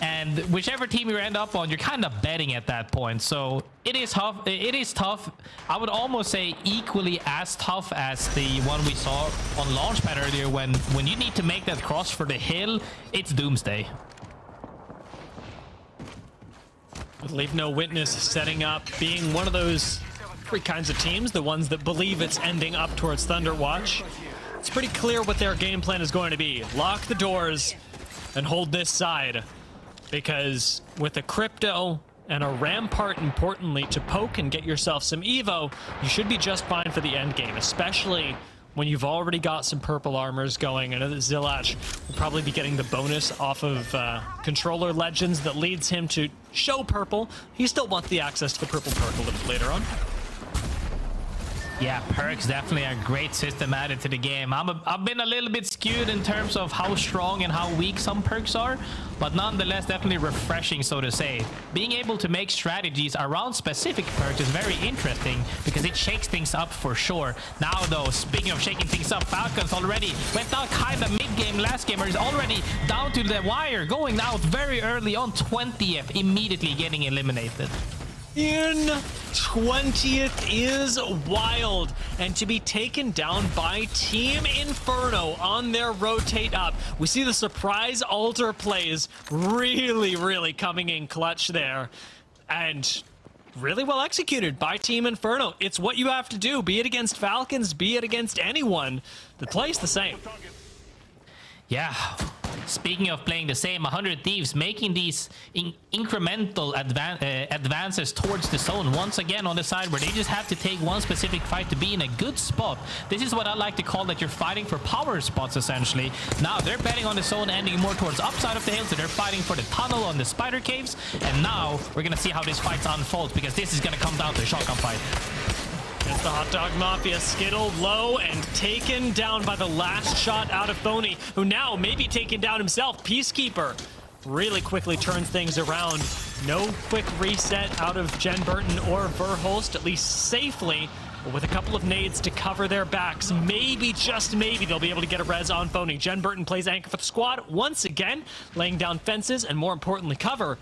And whichever team you end up on, you're kind of betting at that point. So it is tough. It is tough. I would almost say equally as tough as the one we saw on Launchpad earlier, when you need to make that cross for the hill, it's doomsday. LeaveNoWitness setting up, being one of those three kinds of teams, the ones that believe it's ending up towards Thunderwatch. It's pretty clear what their game plan is going to be. Lock the doors and hold this side. Because with a crypto and a rampart, importantly, to poke and get yourself some evo, you should be just fine for the end game, especially when you've already got some purple armors going. I know that Zilach will probably be getting the bonus off of Controller Legends that leads him to show purple. He still wants the access to the purple perk a little bit later on. Yeah, perks definitely a great system added to the game. I've been a little bit skewed in terms of how strong and how weak some perks are, but nonetheless definitely refreshing, so to say. Being able to make strategies around specific perks is very interesting because it shakes things up for sure. Now though, speaking of shaking things up, Falcons already went out kind of mid-game last game, or is already down to the wire, going out very early on 20th, immediately getting eliminated. In 20th is wild, and to be taken down by Team Inferno on their rotate up. We see the surprise altar plays really coming in clutch there, and really well executed by Team Inferno. It's what you have to do, be it against Falcons, be it against anyone. The play's the same. Yeah. Speaking of playing the same, 100 Thieves making these incremental advances towards the zone once again on the side where they just have to take one specific fight to be in a good spot. This is what I like to call that you're fighting for power spots, essentially. Now they're betting on the zone ending more towards upside of the hill, so they're fighting for the tunnel on the spider caves. And now we're going to see how this fight unfolds, because this is going to come down to a shotgun fight. It's the Hot Dog Mafia skittled low and taken down by the last shot out of Phony, who now may be taken down himself. Peacekeeper really quickly turns things around. No quick reset out of Jen Burton or Verhulst, at least safely, but with a couple of nades to cover their backs. Maybe, just maybe, they'll be able to get a res on Phony. Jen Burton plays anchor for the squad once again, laying down fences and, more importantly, cover.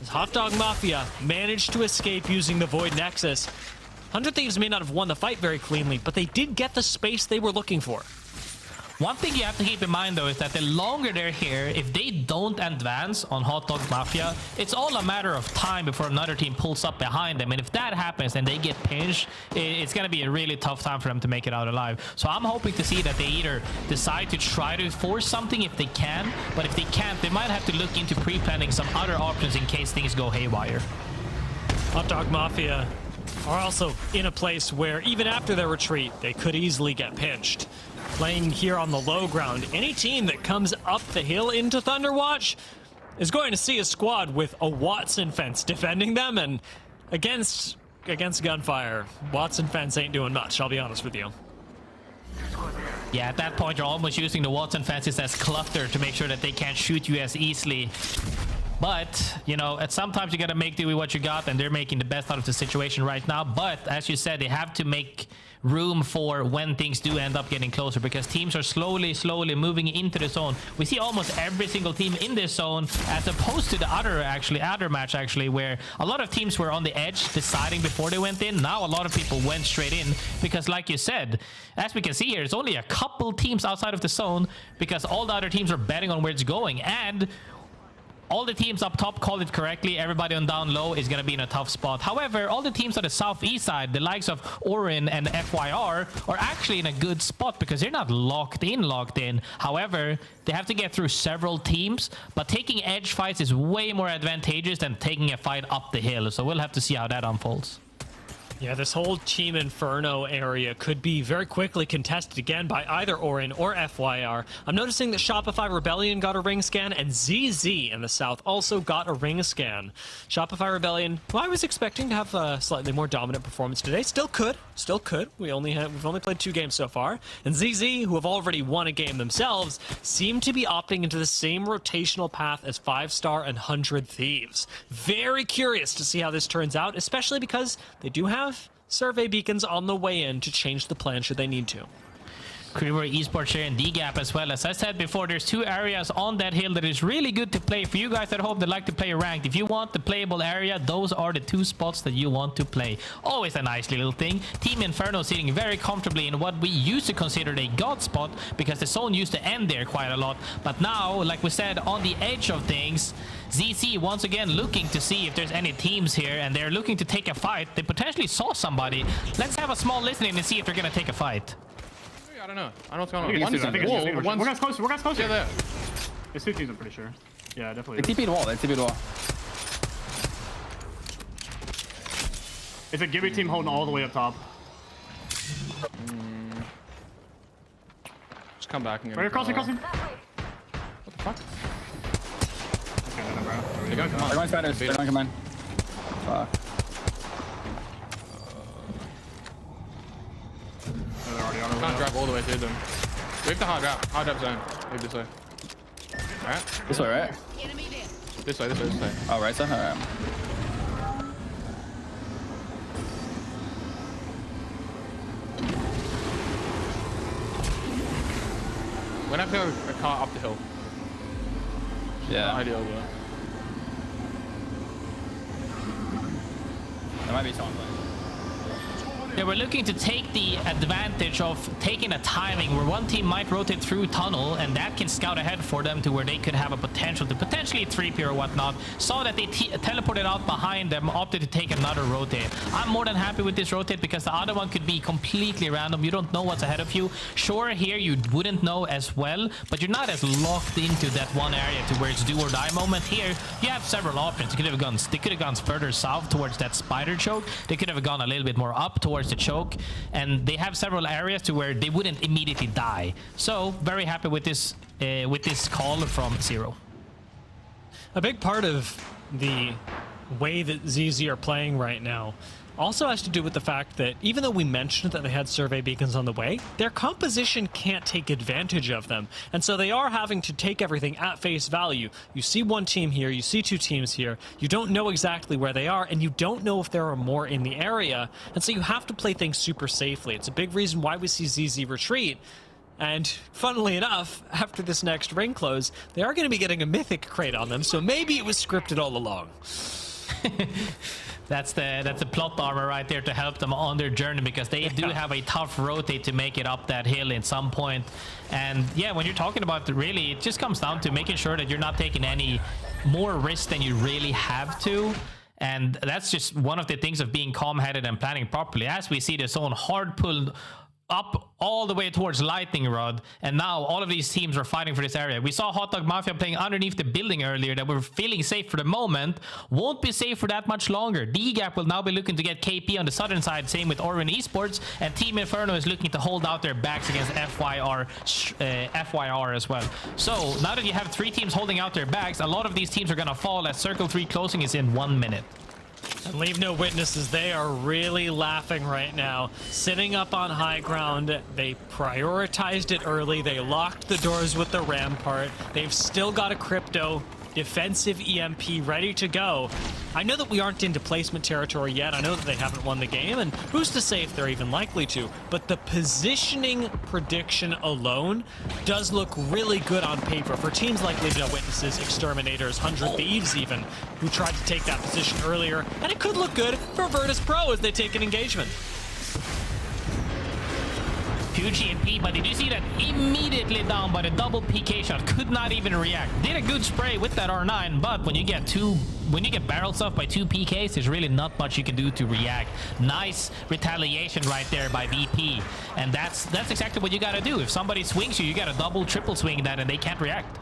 As Hot Dog Mafia managed to escape using the Void Nexus. 100 Thieves may not have won the fight very cleanly, but they did get the space they were looking for. One thing you have to keep in mind, though, is that the longer they're here, if they don't advance on Hot Dog Mafia, it's all a matter of time before another team pulls up behind them. And if that happens and they get pinched, it's going to be a really tough time for them to make it out alive. So I'm hoping to see that they either decide to try to force something if they can, but if they can't, they might have to look into pre-planning some other options in case things go haywire. Hot Dog Mafia are also in a place where even after their retreat, they could easily get pinched. Playing here on the low ground, any team that comes up the hill into Thunderwatch is going to see a squad with a Watson fence defending them, and against gunfire, Watson fence ain't doing much, I'll be honest with you. Yeah, at that point, you're almost using the Watson fences as clutter to make sure that they can't shoot you as easily. But, you know, sometimes you got to make do with what you got, and they're making the best out of the situation right now. But, as you said, they have to make room for when things do end up getting closer, because teams are slowly moving into the zone. We see almost every single team in this zone, as opposed to the other match, where a lot of teams were on the edge deciding before they went in. Now a lot of people went straight in, because like you said, as we can see here, it's only a couple teams outside of the zone, because all the other teams are betting on where it's going, and all the teams up top called it correctly. Everybody on down low is going to be in a tough spot. However, all the teams on the southeast side, the likes of Orin and FYR, are actually in a good spot because they're not locked in. However, they have to get through several teams, but taking edge fights is way more advantageous than taking a fight up the hill. So we'll have to see how that unfolds. Yeah, this whole Team Inferno area could be very quickly contested again by either Orin or FYR. I'm noticing that Shopify Rebellion got a ring scan, and ZZ in the south also got a ring scan. Shopify Rebellion, who I was expecting to have a slightly more dominant performance today, still could. We've only played 2 games so far. And ZZ, who have already won a game themselves, seem to be opting into the same rotational path as 5-star and 100 Thieves. Very curious to see how this turns out, especially because they do have survey beacons on the way in to change the plan should they need to. Creeper Esports here in DGAP as well. As I said before, there's 2 areas on that hill that is really good to play. For you guys at home that like to play ranked, if you want the playable area, those are the 2 spots that you want to play. Always a nice little thing. Team Inferno sitting very comfortably in what we used to consider a god spot, because the zone used to end there quite a lot. But now, like we said, on the edge of things, ZC once again looking to see if there's any teams here, and they're looking to take a fight. They potentially saw somebody. Let's have a small listening and see if they're going to take a fight. I don't know. I don't know what's going on. One guy's closer. Yeah, there. It's 2 teams, I'm pretty sure. Yeah, definitely. They TP'd wall. It's a Gibby team holding all the way up top. Just come back and get Right, crossing. What the fuck? Okay, no, bro. They're going Spiders. They're going command. Fuck. Can't grab all the way through them. We have the hard wrap zone. Move this way. Alright. This way, right? This way. Oh, right side? Alright. We're gonna have to go a car up the hill. Yeah. Not ideal, but... There might be someone playing. They were looking to take the advantage of taking a timing where one team might rotate through tunnel, and that can scout ahead for them to where they could have a potential to potentially 3P or whatnot. Saw that they teleported out behind them, opted to take another rotate. I'm more than happy with this rotate because the other one could be completely random. You don't know what's ahead of you. Sure, here you wouldn't know as well, but you're not as locked into that one area to where it's do or die moment. Here, you have several options. They could have gone further south towards that spider choke. They could have gone a little bit more up towards the choke, and they have several areas to where they wouldn't immediately die. So very happy with this call from Zero. A big part of the way that ZZ are playing right now also has to do with the fact that even though we mentioned that they had survey beacons on the way, their composition can't take advantage of them. And so they are having to take everything at face value. You see one team here, you see 2 teams here, you don't know exactly where they are, and you don't know if there are more in the area. And so you have to play things super safely. It's a big reason why we see ZZ retreat. And funnily enough, after this next ring close, they are going to be getting a mythic crate on them, so maybe it was scripted all along. That's the plot armor right there to help them on their journey, because they do have a tough rotate to make it up that hill at some point. And yeah, when you're talking about really, it just comes down to making sure that you're not taking any more risk than you really have to. And that's just one of the things of being calm-headed and planning properly. As we see the zone hard pulled up all the way towards Lightning Rod, and now all of these teams are fighting for this area. We saw Hot Dog Mafia playing underneath the building earlier that we're feeling safe for the moment. Won't be safe for that much longer. DGAP will now be looking to get KP on the southern side, same with Orwin Esports, and Team Inferno is looking to hold out their backs against FYR as well. So now that you have 3 teams holding out their backs, a lot of these teams are going to fall as Circle 3 closing is in 1 minute. And LeaveNoWitnesses, they are really laughing right now. Sitting up on high ground, they prioritized it early. They locked the doors with the rampart. They've still got a crypto defensive EMP ready to go. I know that we aren't into placement territory yet. I know that they haven't won the game, and who's to say if they're even likely to, but the positioning prediction alone does look really good on paper for teams like LeaveNoWitness, Exterminators, 100 Thieves even, who tried to take that position earlier, and it could look good for Virtus.pro as they take an engagement. Huge EMP, but did you see that immediately down by the double PK shot? Could not even react. Did a good spray with that R9, but when you get barrels off by 2 PKs, there's really not much you can do to react. Nice retaliation right there by VP, and that's exactly what you got to do. If somebody swings you, you got to double, triple swing that, and they can't react.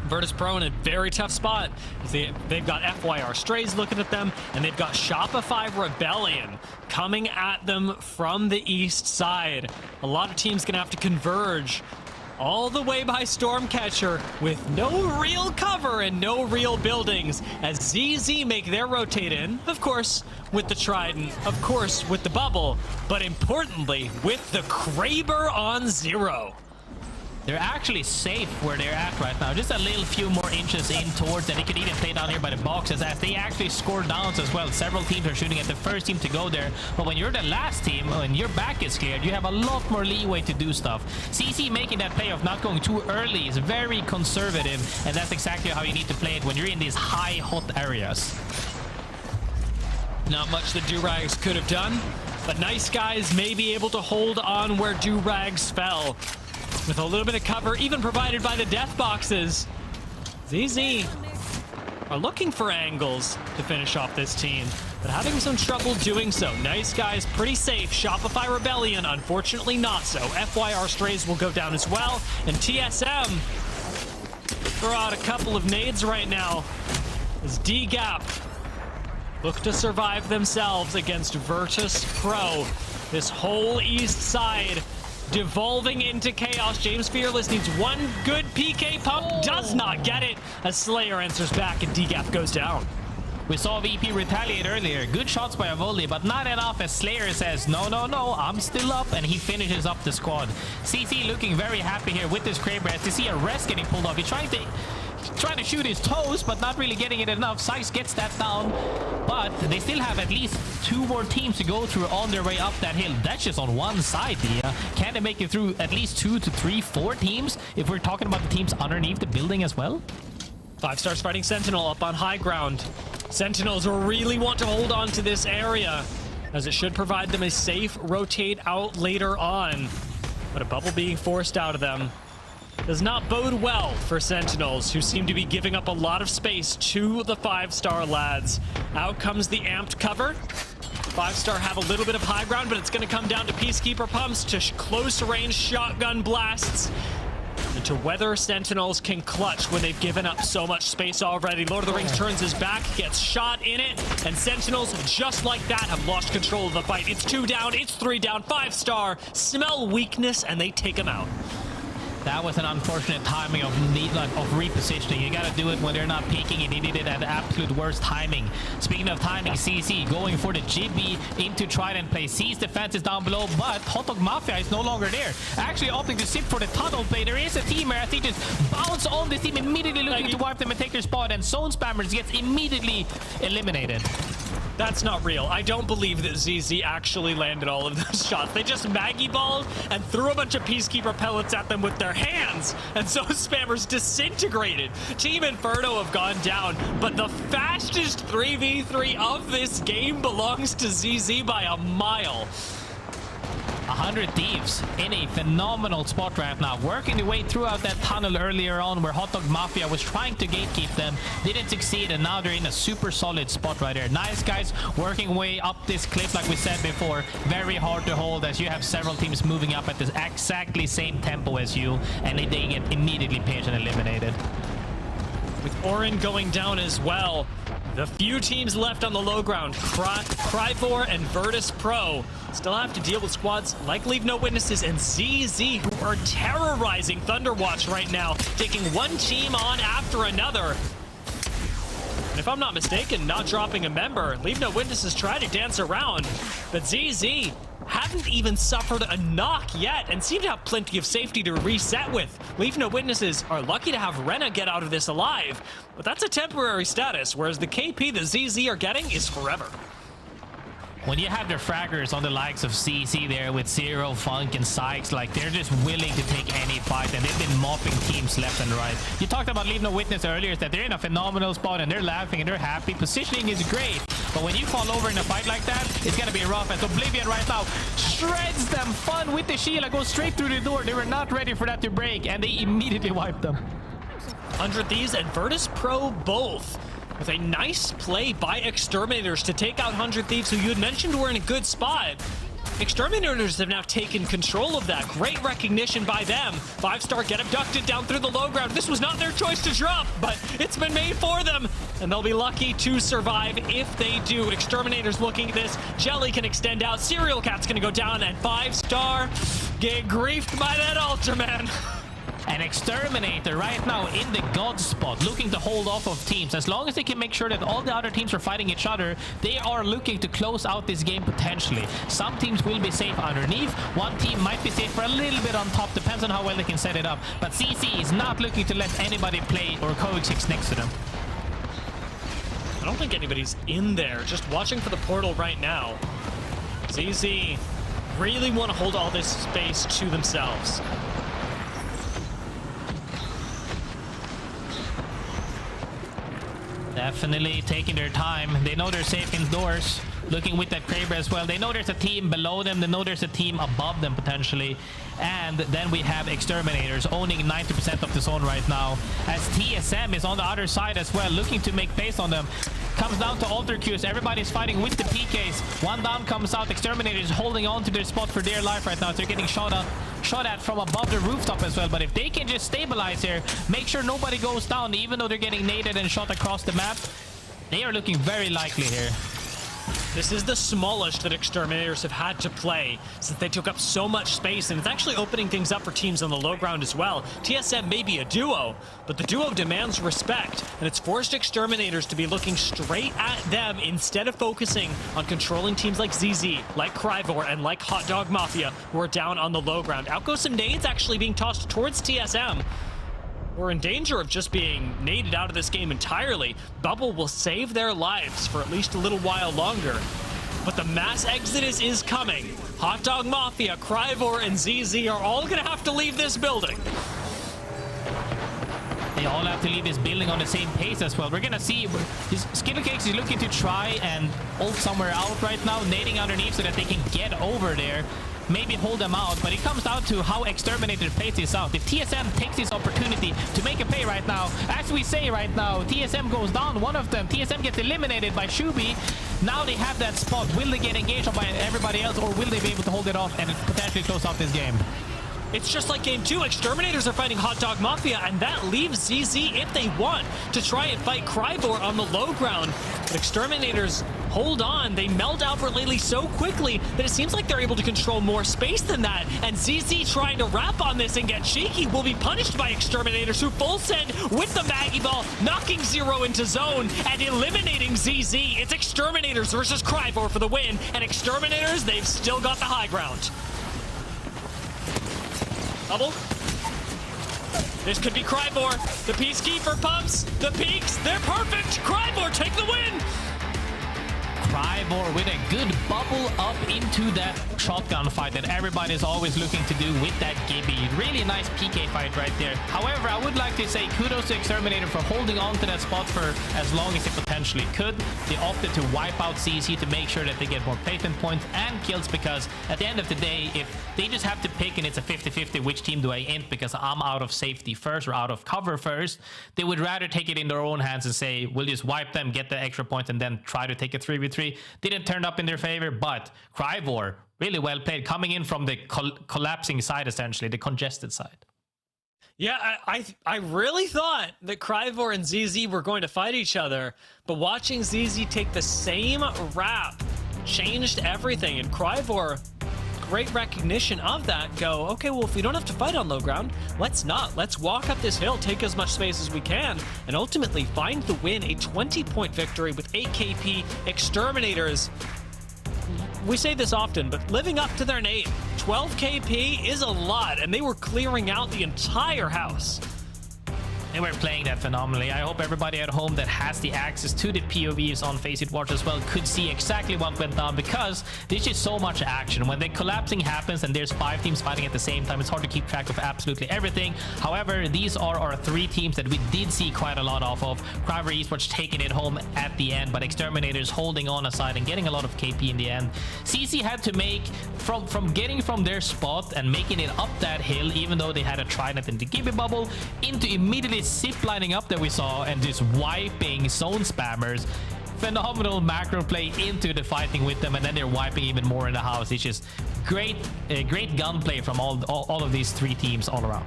Virtus.pro in a very tough spot. They've got FYR Strays looking at them, and they've got Shopify Rebellion coming at them from the east side. A lot of teams gonna have to converge all the way by Stormcatcher with no real cover and no real buildings as ZZ make their rotate in, of course, with the Trident, of course, with the bubble, but importantly, with the Kraber on 0. They're actually safe where they're at right now. Just a little few more inches in towards, and they could even play down here by the boxes as they actually score downs as well. Several teams are shooting at the first team to go there. But when you're the last team and your back is cleared, you have a lot more leeway to do stuff. CC making that play of not going too early is very conservative, and that's exactly how you need to play it when you're in these high, hot areas. Not much the Durags could have done, but Nice Guys may be able to hold on where Durags fell. With a little bit of cover, even provided by the death boxes. ZZ are looking for angles to finish off this team, but having some trouble doing so. Nice Guys pretty safe. Shopify Rebellion, unfortunately not so. FYR Strays will go down as well, and TSM throw out a couple of nades right now as DGAP look to survive themselves against Virtus.pro. This whole east side devolving into chaos. James Fearless needs one good PK pump, does not get it as Slayer answers back and DGAP goes down. We saw VP retaliate earlier. Good shots by Avoli, but not enough as Slayer says, no, I'm still up, and he finishes up the squad. CC looking very happy here with this Kraber as they see a rest getting pulled off. He's trying to shoot his toes, but not really getting it enough. Sykes gets that down, but they still have at least 2 more teams to go through on their way up that hill. That's just on one side, Dia. Can they make it through at least 2 to 3, 4 teams if we're talking about the teams underneath the building as well? 5 stars fighting Sentinel up on high ground. Sentinels really want to hold on to this area as it should provide them a safe rotate out later on, but a bubble being forced out of them does not bode well for Sentinels, who seem to be giving up a lot of space to the 5-star lads. Out comes the amped cover. 5-star have a little bit of high ground, but it's going to come down to Peacekeeper pumps, to close range shotgun blasts, and to whether Sentinels can clutch when they've given up so much space already. Lord of the Rings turns his back, gets shot in it, and Sentinels, just like that, have lost control of the fight. It's 2 down, it's 3 down, 5-star smell weakness, and they take him out. That was an unfortunate timing of repositioning. You got to do it when they're not peeking. You needed it at the absolute worst timing. Speaking of timing, CC going for the Jibby into Trident play. Sees the fences down below, but Hot Dog Mafia is no longer there. Actually opting to sit for the tunnel play. There is a teamer as they just bounce on this team, immediately looking to wipe them and take their spot, and Zone Spammers gets immediately eliminated. That's not real. I don't believe that ZZ actually landed all of those shots. They just Maggie balled and threw a bunch of Peacekeeper pellets at them with their hands, and so Spammers disintegrated. Team Inferno have gone down, but the fastest 3v3 of this game belongs to ZZ by a mile. 100 Thieves in a phenomenal spot right now, working their way throughout that tunnel earlier on where Hot Dog Mafia was trying to gatekeep them, didn't succeed, and now they're in a super solid spot right there. Nice Guys working way up this cliff like we said before. Very hard to hold as you have several teams moving up at this exactly same tempo as you, and they get immediately pinched and eliminated. With Orin going down as well, the few teams left on the low ground, Cryvor and Virtus.pro, still have to deal with squads like LeaveNoWitnesses and ZZ, who are terrorizing Thunderwatch right now, taking one team on after another. And if I'm not mistaken, not dropping a member. LeaveNoWitnesses try to dance around, but ZZ haven't even suffered a knock yet and seem to have plenty of safety to reset with. LeaveNoWitnesses are lucky to have Rena get out of this alive, but that's a temporary status, whereas the KP the ZZ are getting is forever. When you have their fraggers on the likes of CC there with Zero, Funk, and Sykes, like, they're just willing to take any fight, and they've been mopping teams left and right. You talked about LeaveNoWitness earlier, that they're in a phenomenal spot, and they're laughing, and they're happy. Positioning is great, but when you fall over in a fight like that, it's gonna be rough, as Oblivion right now shreds them. Fun with the shield, goes straight through the door. They were not ready for that to break, and they immediately wiped them. 100 Thieves and Virtus.pro both with a nice play by Exterminators to take out 100 Thieves, who you had mentioned were in a good spot. Exterminators have now taken control of that. Great recognition by them. 5-star get abducted down through the low ground. This was not their choice to drop, but it's been made for them, and they'll be lucky to survive if they do. Exterminators looking at this. Jelly can extend out. Serial Cat's gonna go down, and 5-star get griefed by that Ultraman. An Exterminator right now in the God spot, looking to hold off of teams. As long as they can make sure that all the other teams are fighting each other, they are looking to close out this game potentially. Some teams will be safe underneath. One team might be safe for a little bit on top, depends on how well they can set it up. But CC is not looking to let anybody play or coexist next to them. I don't think anybody's in there, just watching for the portal right now. ZZ really want to hold all this space to themselves. Definitely taking their time. They know they're safe indoors. Looking with that Kraber as well. They know there's a team below them. They know there's a team above them potentially. And then we have Exterminators owning 90% of the zone right now. As TSM is on the other side as well, looking to make pace on them. Comes down to alter queues. Everybody's fighting with the PKs. One down comes out. Exterminators holding on to their spot for dear life right now. They're getting shot at from above the rooftop as well. But if they can just stabilize here, make sure nobody goes down, even though they're getting naded and shot across the map, they are looking very likely here. This is the smallest that Exterminators have had to play since they took up so much space, and it's actually opening things up for teams on the low ground as well. TSM may be a duo, but the duo demands respect, and it's forced Exterminators to be looking straight at them instead of focusing on controlling teams like ZZ, like Kryvor, and like Hot Dog Mafia, who are down on the low ground. Out goes some nades actually being tossed towards TSM. We're in danger of just being naded out of this game entirely. Bubble will save their lives for at least a little while longer. But the mass exodus is coming. Hot Dog Mafia, Kryvor, and ZZ are all gonna have to leave this building. They all have to leave this building on the same pace as well. We're gonna see Skittlecakes is looking to try and ult somewhere out right now, nading underneath so that they can get over there. Maybe hold them out, but it comes down to how Exterminator plays this out. If TSM takes this opportunity to make a play right now, as we say right now, TSM goes down, one of them. TSM gets eliminated by Shubi. Now they have that spot. Will they get engaged by everybody else, or will they be able to hold it off and potentially close out this game? It's just like game 2. Exterminators are fighting Hot Dog Mafia, and that leaves ZZ, if they want, to try and fight Kryvor on the low ground. But Exterminators hold on. They meld out for Lily so quickly that it seems like they're able to control more space than that. And ZZ trying to wrap on this and get cheeky will be punished by Exterminators, who full send with the Maggie Ball, knocking Zero into zone and eliminating ZZ. It's Exterminators versus Kryvor for the win, and Exterminators, they've still got the high ground. Double. This could be Kryvor. The Peacekeeper pumps. The peaks. They're perfect. Kryvor take the win. Kryvor with a good bubble up into that shotgun fight that everybody is always looking to do with that Gibby. Really nice PK fight right there. However, I would like to say kudos to Exterminator for holding on to that spot for as long as they potentially could. They opted to wipe out CC to make sure that they get more placement points and kills, because at the end of the day, if they just have to pick and it's a 50-50 which team do I int because I'm out of safety first or out of cover first, they would rather take it in their own hands and say, we'll just wipe them, get the extra points, and then try to take a 3v3. Didn't turn up in their favor, but Kryvor, really well played, coming in from the collapsing side, essentially, the congested side. Yeah, I really thought that Kryvor and ZZ were going to fight each other, but watching ZZ take the same rap changed everything, and Kryvor, great recognition of that, go, okay, well, if we don't have to fight on low ground, let's not. Let's walk up this hill, take as much space as we can, and ultimately find the win, a 20-point victory with 8 KP. Exterminators we say this often, but living up to their name, 12 KP is a lot, and they were clearing out the entire house. They were playing that phenomenally. I hope everybody at home that has the access to the POVs on Faceit Watch as well could see exactly what went down, because there's just so much action. When the collapsing happens and there's 5 teams fighting at the same time, it's hard to keep track of absolutely everything. However, these are our 3 teams that we did see quite a lot of. Cryber Esports taking it home at the end, but Exterminators holding on aside and getting a lot of KP in the end. CC had to make, from getting from their spot and making it up that hill, even though they had a Trident in the Gibby bubble, into immediately zip lining up that we saw and just wiping zone spammers. Phenomenal macro play into the fighting with them, and then they're wiping even more in the house. It's just great gunplay from all of these 3 teams all around.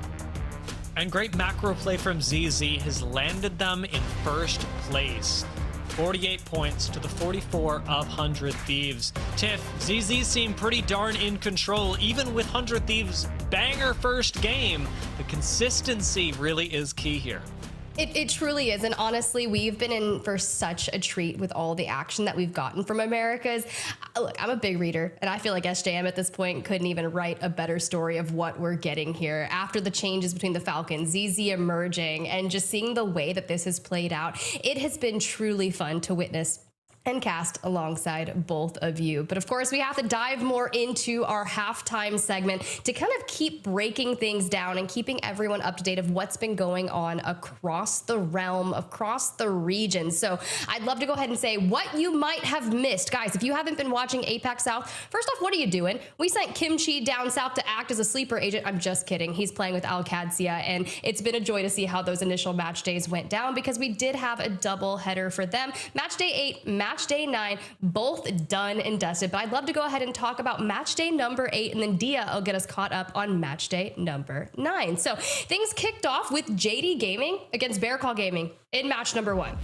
And great macro play from ZZ has landed them in first place. 48 points to the 44 of 100 Thieves. Tiff, ZZ seem pretty darn in control, even with 100 Thieves' banger first game. The consistency really is key here. It truly is, and honestly, we've been in for such a treat with all the action that we've gotten from Americas. Look, I'm a big reader, and I feel like SJM at this point couldn't even write a better story of what we're getting here. After the changes between the Falcons, ZZ emerging, and just seeing the way that this has played out, it has been truly fun to witness and cast alongside both of you. But of course, we have to dive more into our halftime segment to kind of keep breaking things down and keeping everyone up to date of what's been going on across the realm, across the region. So I'd love to go ahead and say what you might have missed. Guys, if you haven't been watching APAC South, first off, what are you doing? We sent Kimchi down south to act as a sleeper agent. I'm just kidding. He's playing with ALGS, and it's been a joy to see how those initial match days went down, because we did have a double header for them. Match day 8, match day 9, both done and dusted. But I'd love to go ahead and talk about match day number 8, and then Dia will get us caught up on match day number 9. So things kicked off with JD Gaming against Bear Call Gaming in match number 1.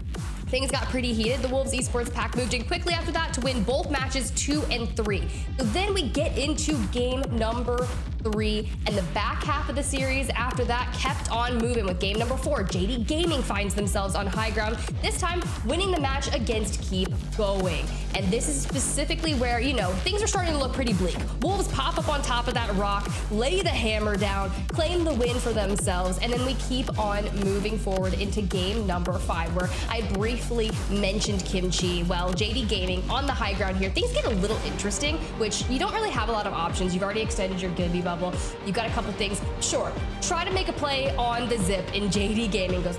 Things got pretty heated. The Wolves Esports pack moved in quickly after that to win both matches 2 and 3. So then we get into game number 3, and the back half of the series after that kept on moving with game number 4. JD Gaming finds themselves on high ground, this time winning the match against Keep Going. And this is specifically where, you know, things are starting to look pretty bleak. Wolves pop up on top of that rock, lay the hammer down, claim the win for themselves, and then we keep on moving forward into game number 5, where I briefly mentioned Kimchi. Well, JD Gaming on the high ground here. Things get a little interesting, which you don't really have a lot of options. You've already extended your Gibby bubble. You've got a couple things. Sure, try to make a play on the zip, and JD Gaming goes,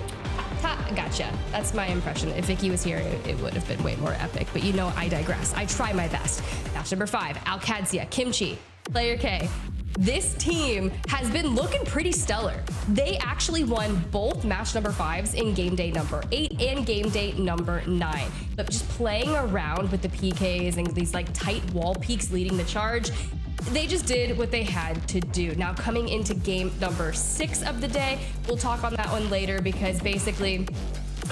gotcha. That's my impression. If Vicky was here, it would have been way more epic, but you know, I digress. I try my best. Match number 5, ALGS, Kimchi, Player K. This team has been looking pretty stellar. They actually won both match number 5s in game day number 8 and game day number 9. But just playing around with the PKs and these like tight wall peaks leading the charge, they just did what they had to do. Now coming into game number 6 of the day, we'll talk on that one later, because basically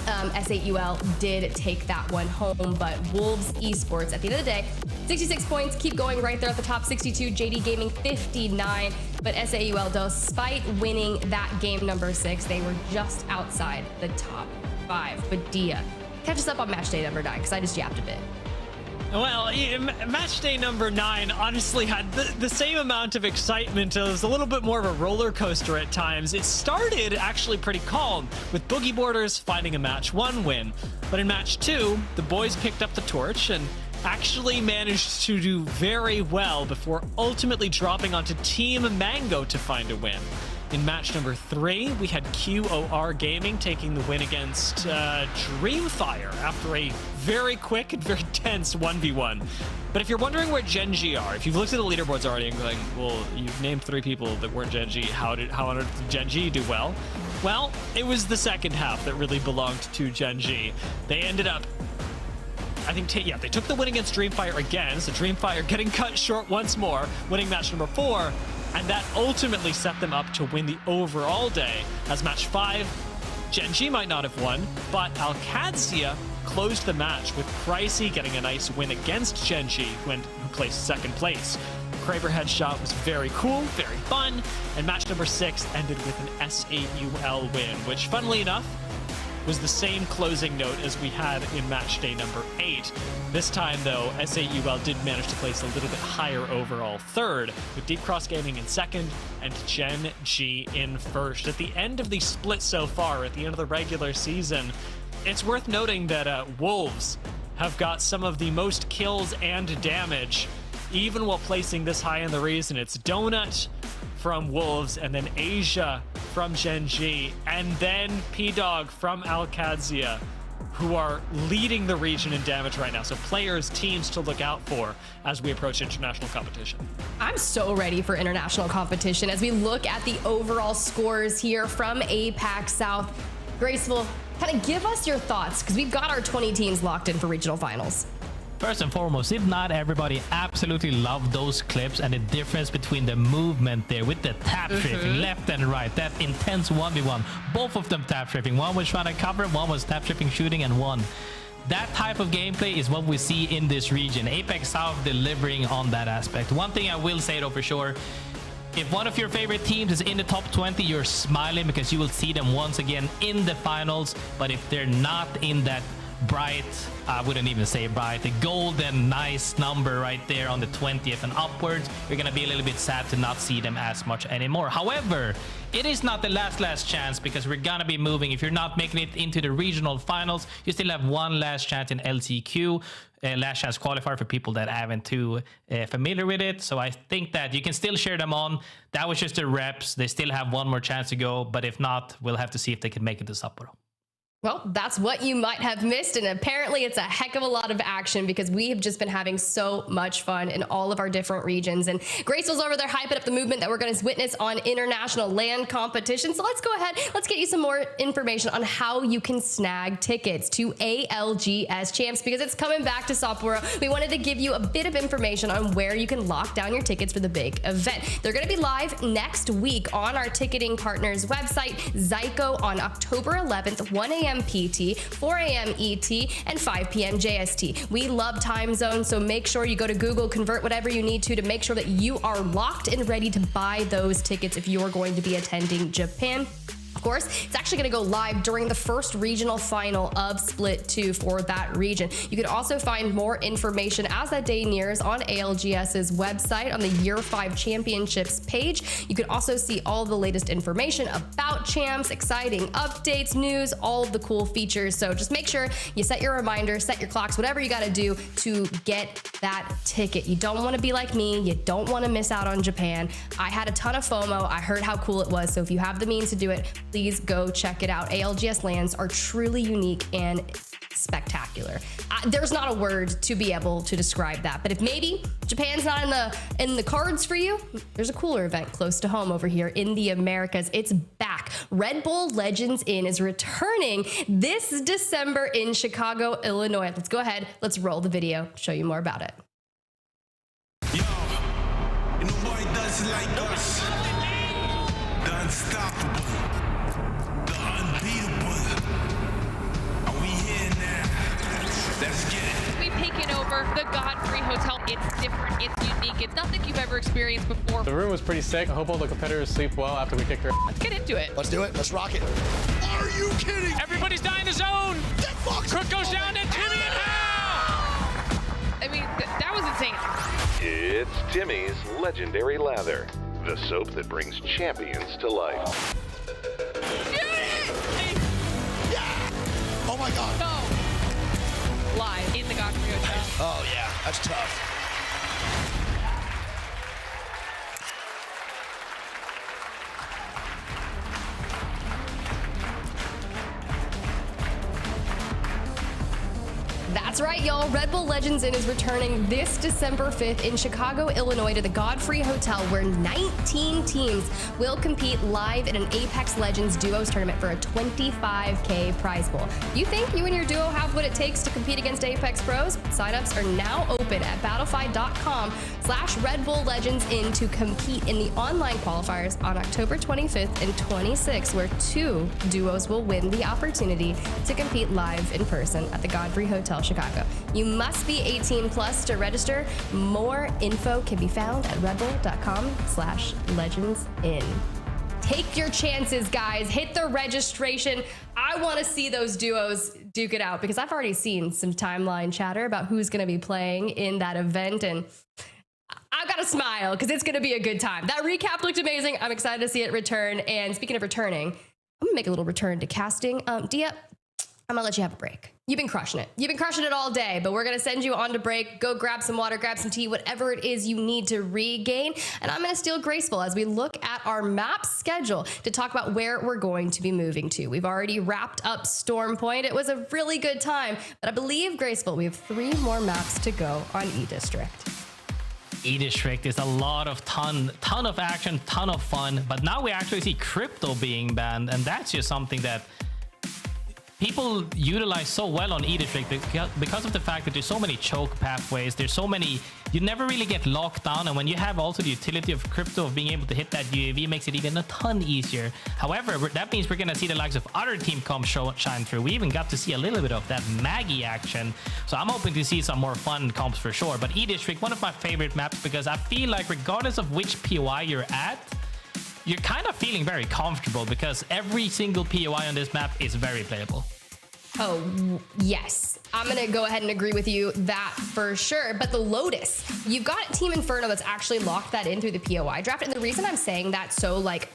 S8UL did take that one home, but Wolves Esports at the end of the day, 66 points, keep going right there at the top, 62, JD Gaming 59, but S8UL, despite winning that game number 6, they were just outside the top 5. But Dia, catch us up on match day number 9, because I just yapped a bit. Well, match day number 9 honestly had the same amount of excitement. It was a little bit more of a roller coaster at times. It started actually pretty calm, with Boogie Borders finding a match 1 win. But in match 2, the boys picked up the torch and actually managed to do very well before ultimately dropping onto Team Mango to find a win. In match number 3, we had QOR Gaming taking the win against Dreamfire after a very quick and very tense 1v1. But if you're wondering where Gen G are, if you've looked at the leaderboards already and going, well, you've named 3 people that weren't Gen G, how on earth did Gen G do well? Well, it was the second half that really belonged to Gen G. They ended up, I think, they took the win against Dreamfire again, so Dreamfire getting cut short once more, winning match number 4, and that ultimately set them up to win the overall day, as match 5, Gen G might not have won, but ALGS closed the match with Pricey getting a nice win against Gen G, who placed 2nd place. Kraber headshot was very cool, very fun, and match number 6 ended with an S8UL win, which, funnily enough, was the same closing note as we had in match day number 8. This time, though, SAUL did manage to place a little bit higher overall third, with Deep Cross Gaming in second and Gen G in first. At the end of the split so far, at the end of the regular season, it's worth noting that Wolves have got some of the most kills and damage, even while placing this high in the region. It's Donut from Wolves, and then Asia from Gen G, and then P-Dog from Alcadzia, who are leading the region in damage right now. So players, teams to look out for as we approach international competition. I'm so ready for international competition as we look at the overall scores here from APAC South. Graceful, kind of give us your thoughts, because we've got our 20 teams locked in for regional finals. First and foremost, if not everybody absolutely loved those clips and the difference between the movement there with the tap strafing left and right, that intense 1v1, both of them tap strafing. One was trying to cover, one was tap strafing shooting, and one. That type of gameplay is what we see in this region. APAC South delivering on that aspect. One thing I will say though for sure, if one of your favorite teams is in the top 20, you're smiling because you will see them once again in the finals. But if they're not in that bright, I wouldn't even say bright, the golden nice number right there on the 20th and upwards, you're gonna be a little bit sad to not see them as much anymore. However, it is not the last chance, because we're gonna be moving. If you're not making it into the regional finals, you still have one last chance in LCQ, last chance qualifier for people that haven't too familiar with it. So I think that you can still share them on. That was just the reps. They still have one more chance to go, but if not, we'll have to see if they can make it to Sapporo. Well, that's what you might have missed, and apparently it's a heck of a lot of action because we have just been having so much fun in all of our different regions. And Graceful's over there hyping up the movement that we're going to witness on international LAN competition. So let's go ahead, let's get you some more information on how you can snag tickets to ALGS Champs, because it's coming back to Sapporo. We wanted to give you a bit of information on where you can lock down your tickets for the big event. They're going to be live next week on our ticketing partners website, Zyko, on October 11th, 1 a.m. PT, 4 a.m. ET, and 5 p.m. JST. We love time zones, so make sure you go to Google, convert whatever you need to make sure that you are locked and ready to buy those tickets if you're going to be attending Japan. Of course, it's actually going to go live during the first regional final of Split 2 for that region. You can also find more information as that day nears on ALGS's website on the Year 5 Championships page. You can also see all the latest information about champs, exciting updates, news, all of the cool features. So just make sure you set your reminders, set your clocks, whatever you got to do to get that ticket. You don't want to be like me. You don't want to miss out on Japan. I had a ton of FOMO. I heard how cool it was. So if you have the means to do it, please go check it out. ALGS lands are truly unique and spectacular. There's not a word to be able to describe that, but if maybe Japan's not in the cards for you, there's a cooler event close to home over here in the Americas. It's back. Red Bull Legends In is returning this December in Chicago, Illinois. Let's go ahead, let's roll the video, show you more about it. Yo, nobody does it like us. The unstoppable. Let's get it. We've taken over the Godfrey Hotel. It's different, it's unique, it's nothing you've ever experienced before. The room was pretty sick. I hope all the competitors sleep well after we kick her. Let's get into it. Let's do it. Let's rock it. Are you kidding? Everybody's dying the zone. Crook goes down to Timmy and Hal. I mean, that was insane. It's Timmy's Legendary Lather, the soap that brings champions to life. Oh my God. No. Live in the Godfrey Hotel. Oh yeah, that's tough. That's right, y'all. Red Bull Legends In is returning this December 5th in Chicago, Illinois to the Godfrey Hotel, where 19 teams will compete live in an Apex Legends Duos tournament for a $25K prize pool. You think you and your duo have what it takes to compete against Apex Pros? Signups are now open at battlefy.com/Red Bull Legends In to compete in the online qualifiers on October 25th and 26th, where 2 duos will win the opportunity to compete live in person at the Godfrey Hotel, Chicago. You must be 18 plus to register. More info can be found at redbull.com/legendsin. Take your chances, guys. Hit the registration. I want to see those duos duke it out because I've already seen some timeline chatter about who's going to be playing in that event, and I've got to smile because it's going to be a good time. That recap looked amazing. I'm excited to see it return. And speaking of returning, I'm going to make a little return to casting. Dia, I'm gonna let you have a break. You've been crushing it. You've been crushing it all day, but we're gonna send you on to break. Go grab some water, grab some tea, whatever it is you need to regain. And I'm gonna steal Graceful as we look at our map schedule to talk about where we're going to be moving to. We've already wrapped up Storm Point. It was a really good time, but I believe, Graceful, we have 3 more maps to go on E-District. E-District is a lot of ton of action, ton of fun, but now we actually see crypto being banned, and that's just something that people utilize so well on E-District because of the fact that there's so many choke pathways, there's so many, you never really get locked down, and when you have also the utility of crypto of being able to hit that UAV makes it even a ton easier. However, that means we're gonna see the likes of other team comps shine through. We even got to see a little bit of that Maggie action, so I'm hoping to see some more fun comps for sure. But E-District, one of my favorite maps because I feel like regardless of which POI you're at, you're kind of feeling very comfortable because every single POI on this map is very playable. Oh, yes. I'm going to go ahead and agree with you that for sure. But the Lotus, you've got Team Inferno that's actually locked that in through the POI draft. And the reason I'm saying that so like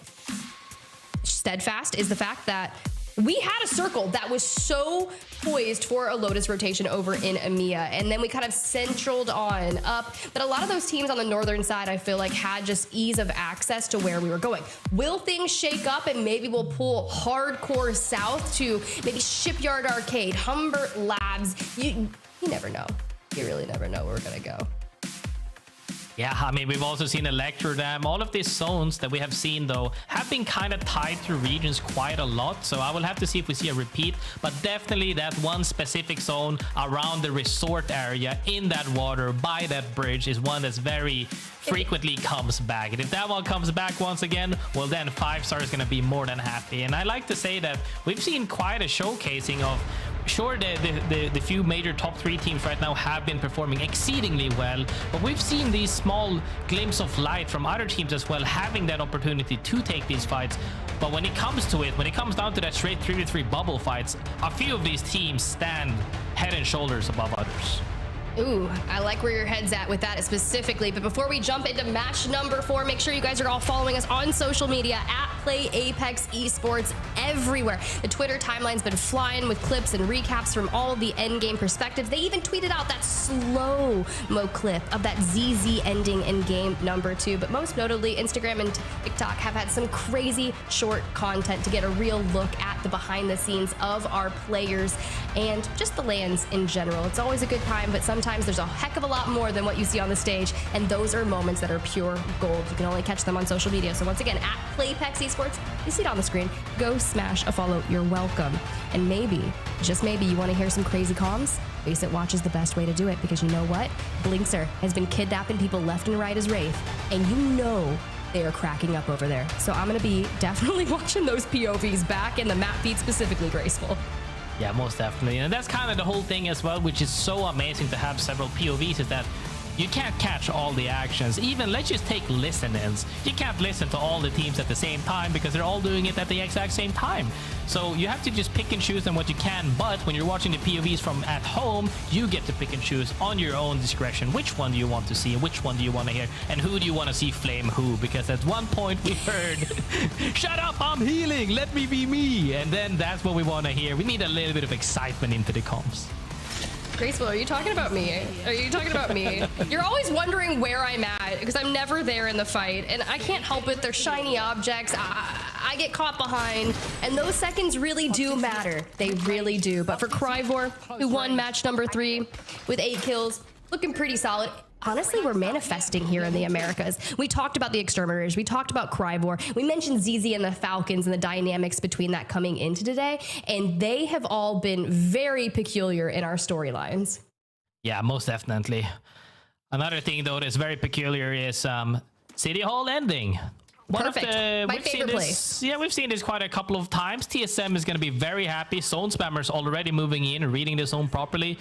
steadfast is the fact that we had a circle that was so poised for a Lotus rotation over in EMEA, and then we kind of centraled on up. But a lot of those teams on the northern side, I feel like, had just ease of access to where we were going. Will things shake up and maybe we'll pull hardcore south to maybe Shipyard Arcade, Humbert Labs? You never know. You really never know where we're gonna go. Yeah, I mean, we've also seen Electrodam. All of these zones that we have seen, though, have been kind of tied to regions quite a lot. So I will have to see if we see a repeat. But definitely that one specific zone around the resort area in that water by that bridge is one that's very frequently comes back. And if that one comes back once again, well, then 5-star is going to be more than happy. And I like to say that we've seen quite a showcasing of, sure, the few major top 3 teams right now have been performing exceedingly well, but we've seen these small glimpses of light from other teams as well, having that opportunity to take these fights. But when it comes to it, when it comes down to that straight 3v3 bubble fights, a few of these teams stand head and shoulders above others. Ooh, I like where your head's at with that specifically. But before we jump into match number 4, make sure you guys are all following us on social media at Play Apex Esports everywhere. The Twitter timeline's been flying with clips and recaps from all of the endgame perspectives. They even tweeted out that slow-mo clip of that ZZ ending in game number 2. But most notably, Instagram and TikTok have had some crazy short content to get a real look at the behind the scenes of our players and just the lands in general. It's always a good time, but sometimes there's a heck of a lot more than what you see on the stage, and those are moments that are pure gold. You can only catch them on social media. So once again, at PlayPex Esports, you see it on the screen. Go smash a follow. You're welcome. And maybe, just maybe, you want to hear some crazy comms? Face It Watch is the best way to do it, because you know what? Blinkser has been kidnapping people left and right as Wraith, and you know they are cracking up over there. So I'm going to be definitely watching those POVs back in the map feed, specifically Graceful. Yeah, most definitely. And that's kind of the whole thing as well, which is so amazing to have several POVs, is that you can't catch all the actions. Even, let's just take listen-ins. You can't listen to all the teams at the same time because they're all doing it at the exact same time. So you have to just pick and choose on what you can. But when you're watching the POVs from at home, you get to pick and choose on your own discretion. Which one do you want to see? Which one do you want to hear? And who do you want to see flame who? Because at one point we heard, shut up, I'm healing, let me be me. And then that's what we want to hear. We need a little bit of excitement into the comms. Graceful, are you talking about me? Are you talking about me? You're always wondering where I'm at because I'm never there in the fight, and I can't help it. They're shiny objects. I get caught behind, and those seconds really do matter. They really do. But for Cryvor, who won match number 3 with 8 kills, looking pretty solid. Honestly, we're manifesting here in the Americas. We talked about the Exterminators. We talked about Cryvor. We mentioned ZZ and the Falcons and the dynamics between that coming into today. And they have all been very peculiar in our storylines. Yeah, most definitely. Another thing, though, that's very peculiar is City Hall ending. Perfect. My favorite place. Yeah, we've seen this quite a couple of times. TSM is going to be very happy. Zone spammers already moving in, reading the zone properly.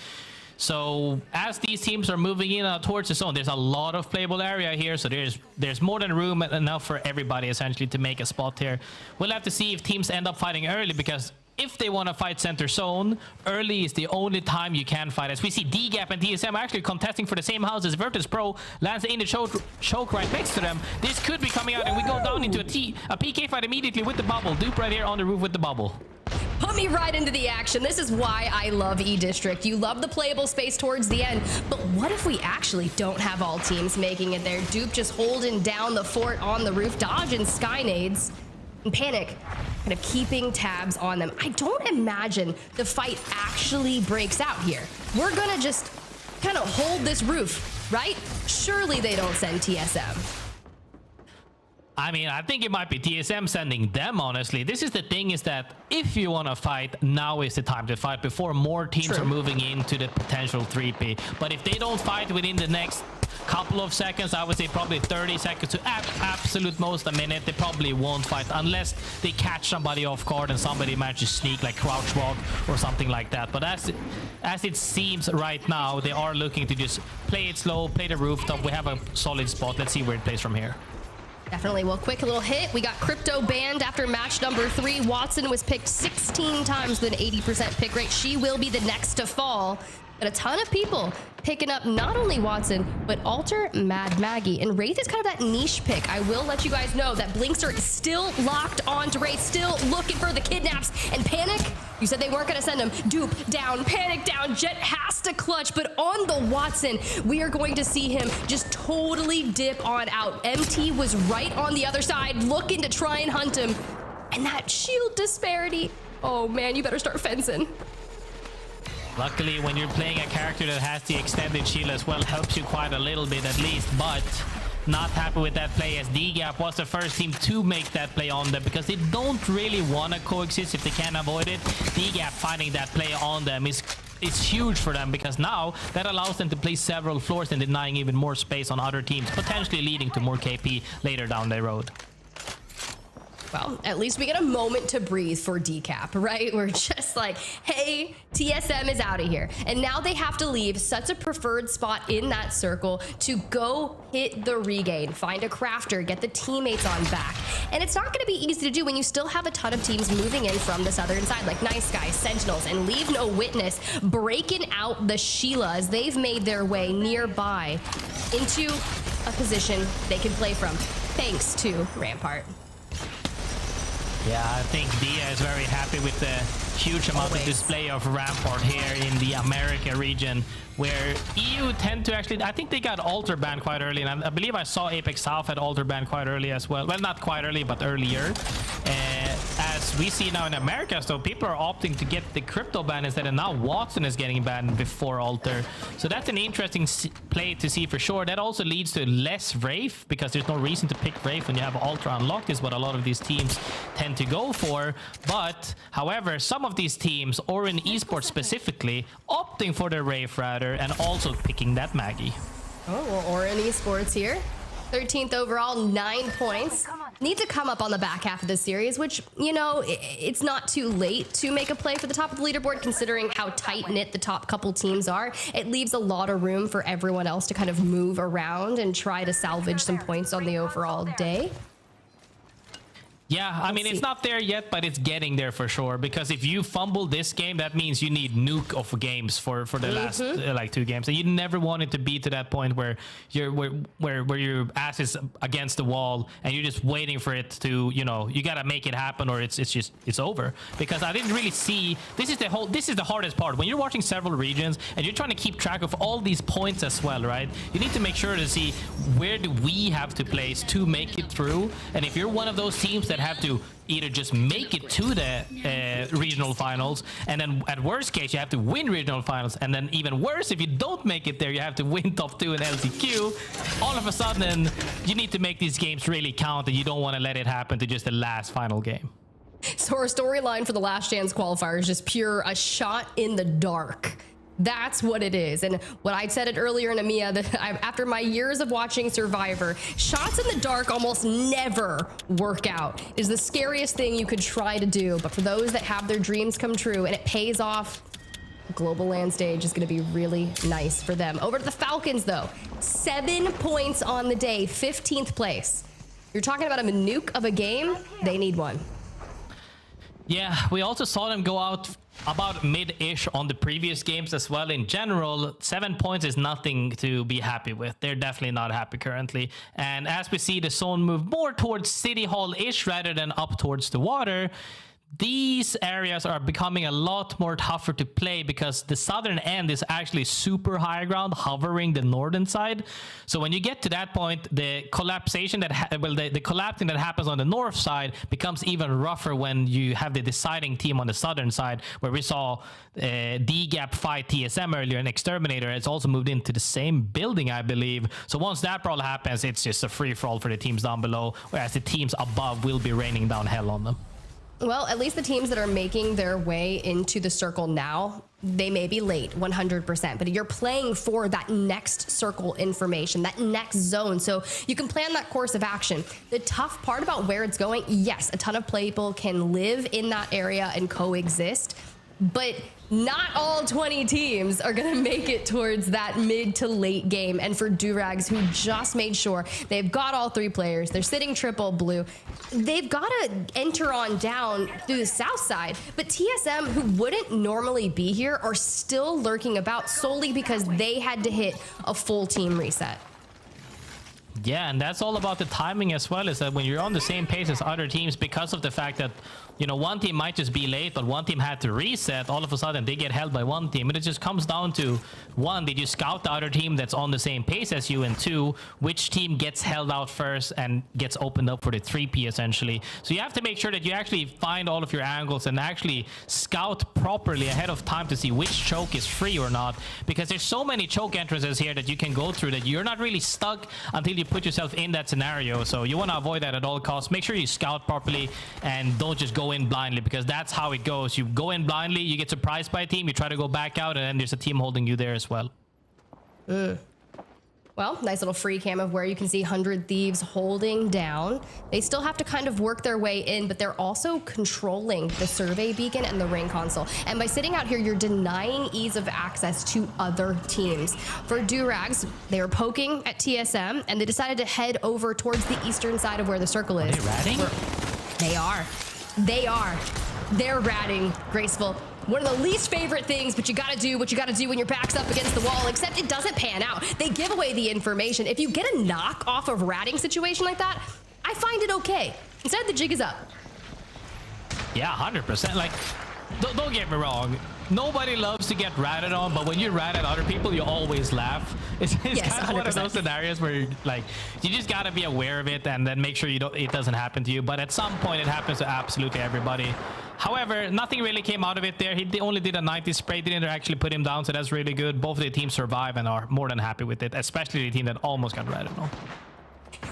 So as these teams are moving in towards the zone, there's a lot of playable area here. So there's more than room enough for everybody essentially to make a spot here. We'll have to see if teams end up fighting early, because if they want to fight center zone, early is the only time you can fight. As we see DGAP and TSM actually contesting for the same house as Virtus.pro. Lands in the choke right next to them. This could be coming out, and we go down into a PK fight immediately with the bubble. Dupe right here on the roof with the bubble. Put me right into the action. This is why I love E-District. You love the playable space towards the end, but what if we actually don't have all teams making it there? Dupe just holding down the fort on the roof, dodging Skynades, and Panic kind of keeping tabs on them. I don't imagine the fight actually breaks out here. We're gonna just kind of hold this roof, right? Surely they don't send TSM. I mean, I think it might be TSM sending them, honestly. This is the thing, is that if you want to fight, now is the time to fight before more teams are moving into the potential 3P. But if they don't fight within the next couple of seconds, I would say probably 30 seconds to absolute most a minute, they probably won't fight unless they catch somebody off guard and somebody manages to sneak, like crouch walk or something like that. But as it seems right now, they are looking to just play it slow, play the rooftop. We have a solid spot. Let's see where it plays from here. Definitely. Well, quick little hit. We got Crypto banned after match number 3. Watson was picked 16 times with an 80% pick rate. She will be the next to fall. But a ton of people picking up not only Watson, but Alter, Mad Maggie. And Wraith is kind of that niche pick. I will let you guys know that Blinkster is still locked on to Wraith, still looking for the kidnaps. And Panic, you said they weren't going to send him. Dupe down, Panic down. Jet has to clutch. But on the Watson, we are going to see him just totally dip on out. MT was right on the other side, looking to try and hunt him. And that shield disparity. Oh, man, you better start fencing. Luckily, when you're playing a character that has the extended shield as well, helps you quite a little bit at least, but not happy with that play, as DGAP was the first team to make that play on them, because they don't really want to coexist if they can avoid it. DGAP finding that play on them is huge for them, because now that allows them to play several floors and denying even more space on other teams, potentially leading to more KP later down the road. Well, at least we get a moment to breathe for DGAP, right? We're just like, hey, TSM is out of here. And now they have to leave such a preferred spot in that circle to go hit the regain, find a crafter, get the teammates on back. And it's not going to be easy to do when you still have a ton of teams moving in from the southern side, like Nice Guys, Sentinels, and LeaveNoWitness breaking out the Sheilas. They've made their way nearby into a position they can play from, thanks to Rampart. Yeah, I think Dia is very happy with the huge amount of display of Rampart here in the America region, where EU tend to actually, I think they got Alter banned quite early, and I believe I saw Apex South had Alter banned quite early as well. Well, not quite early, but earlier. As we see now in America, so people are opting to get the crypto ban instead, and now Watson is getting banned before Alter. So that's an interesting play to see for sure. That also leads to less Wraith, because there's no reason to pick Wraith when you have Alter unlocked, is what a lot of these teams tend to go for. But however, some of these teams, or in esports specifically, opting for the Wraith rather, and also picking that Maggie. Oh, well, or in esports here. 13th overall, 9 points. Need to come up on the back half of this series, which, you know, it's not too late to make a play for the top of the leaderboard, considering how tight-knit the top couple teams are. It leaves a lot of room for everyone else to kind of move around and try to salvage some points on the overall day. Yeah, I mean, it's not there yet, but it's getting there for sure. Because if you fumble this game, that means you need nuke of games for the last like 2 games. And you never want it to be to that point where you're where your ass is against the wall and you're just waiting for it to, you know, you gotta make it happen, or it's over. Because I didn't really see, this is the hardest part when you're watching several regions and you're trying to keep track of all these points as well, right? You need to make sure to see where do we have to place to make it through. And if you're one of those teams that have to either just make it to the regional finals, and then at worst case you have to win regional finals, and then even worse, if you don't make it there, you have to win top 2 in LCQ. All of a sudden you need to make these games really count, and you don't want to let it happen to just the last final game. So our storyline for the last chance qualifier is just pure a shot in the dark. That's what it is. And what I said it earlier in EMEA, that after my years of watching Survivor, shots in the dark almost never work out. It is the scariest thing you could try to do. But for those that have their dreams come true and it pays off global land stage is going to be really nice for them. Over to the Falcons, though. 7 points on the day, 15th place. You're talking about a nuke of a game. They need one. Yeah, we also saw them go out about mid-ish on the previous games as well. In general, 7 points is nothing to be happy with. They're definitely not happy currently. And as we see the zone move more towards City Hall-ish rather than up towards the water, these areas are becoming a lot more tougher to play because the southern end is actually super high ground, hovering the northern side. So when you get to that point, the collapsation the collapsing that happens on the north side becomes even rougher when you have the deciding team on the southern side, where we saw DGAP fight TSM earlier and Exterminator. It's also moved into the same building, I believe. So once that brawl happens, it's just a free-for-all for the teams down below, whereas the teams above will be raining down hell on them. Well, at least the teams that are making their way into the circle now, they may be late 100%, but you're playing for that next circle information, that next zone, so you can plan that course of action. The tough part about where it's going, yes, a ton of people can live in that area and coexist, but not all 20 teams are going to make it towards that mid to late game. And for Durags, who just made sure they've got all 3 players, they're sitting triple blue, they've got to enter on down through the south side. But TSM, who wouldn't normally be here, are still lurking about solely because they had to hit a full team reset. Yeah, and that's all about the timing as well, is that when you're on the same pace as other teams, because of the fact that, you know, one team might just be late, but one team had to reset, all of a sudden they get held by one team. And it just comes down to, 1, did you scout the other team that's on the same pace as you? And 2, which team gets held out first and gets opened up for the 3P essentially. So you have to make sure that you actually find all of your angles and actually scout properly ahead of time to see which choke is free or not. Because there's so many choke entrances here that you can go through that you're not really stuck until you put yourself in that scenario. So you want to avoid that at all costs. Make sure you scout properly and don't just go in blindly, because that's how it goes. You go in blindly, you get surprised by a team, you try to go back out, and then there's a team holding you there as well. Well, nice little free cam of where you can see 100 Thieves holding down. They still have to kind of work their way in, but they're also controlling the survey beacon and the ring console. And by sitting out here, you're denying ease of access to other teams. For Durags, they were poking at TSM, and they decided to head over towards the eastern side of where the circle is. Are they ratting? They are. They are. They're ratting, Graceful. One of the least favorite things, but you gotta do what you gotta do when your back's up against the wall, except it doesn't pan out. They give away the information. If you get a knock off of ratting situation like that, I find it okay. Instead, the jig is up. Yeah, 100%. Like, don't get me wrong. Nobody loves to get ratted on, but when you rat at other people, you always laugh. It's yes, kind of 100%. One of those scenarios where you just gotta be aware of it and then make sure it doesn't happen to you. But at some point, it happens to absolutely everybody. However, nothing really came out of it there. He only did a 90 spray, didn't actually put him down, so that's really good. Both of the teams survive and are more than happy with it, especially the team that almost got ratted on.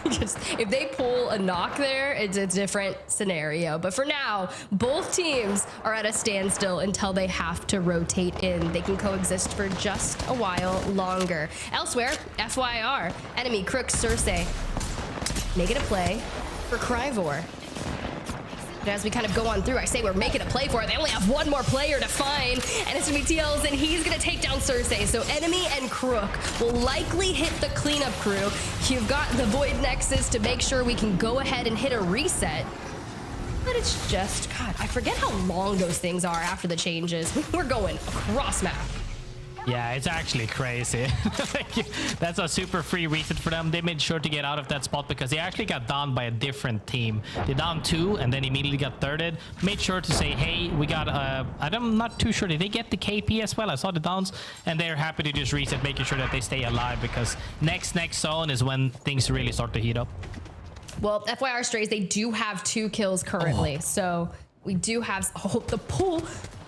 If they pull a knock there, it's a different scenario. But for now, both teams are at a standstill until they have to rotate in. They can coexist for just a while longer. Elsewhere, FYR, enemy Crook Cersei making a play for Cryvor. But as we kind of go on through, I say we're making a play for it. They only have one more player to find, and it's going to be TLs, and he's going to take down Cersei. So Enemy and Crook will likely hit the cleanup crew. You've got the Void Nexus to make sure we can go ahead and hit a reset. But it's just, God, I forget how long those things are after the changes. We're going across map. Yeah, it's actually crazy. That's a super free reset for them. They made sure to get out of that spot because they actually got down by a different team. They down 2 and then immediately got thirded. Made sure to say, hey, we got, I'm not too sure. Did they get the KP as well? I saw the downs, and they're happy to just reset, making sure that they stay alive, because next zone is when things really start to heat up. Well, FYR Strays, they do have 2 kills currently. So we do have, the pull.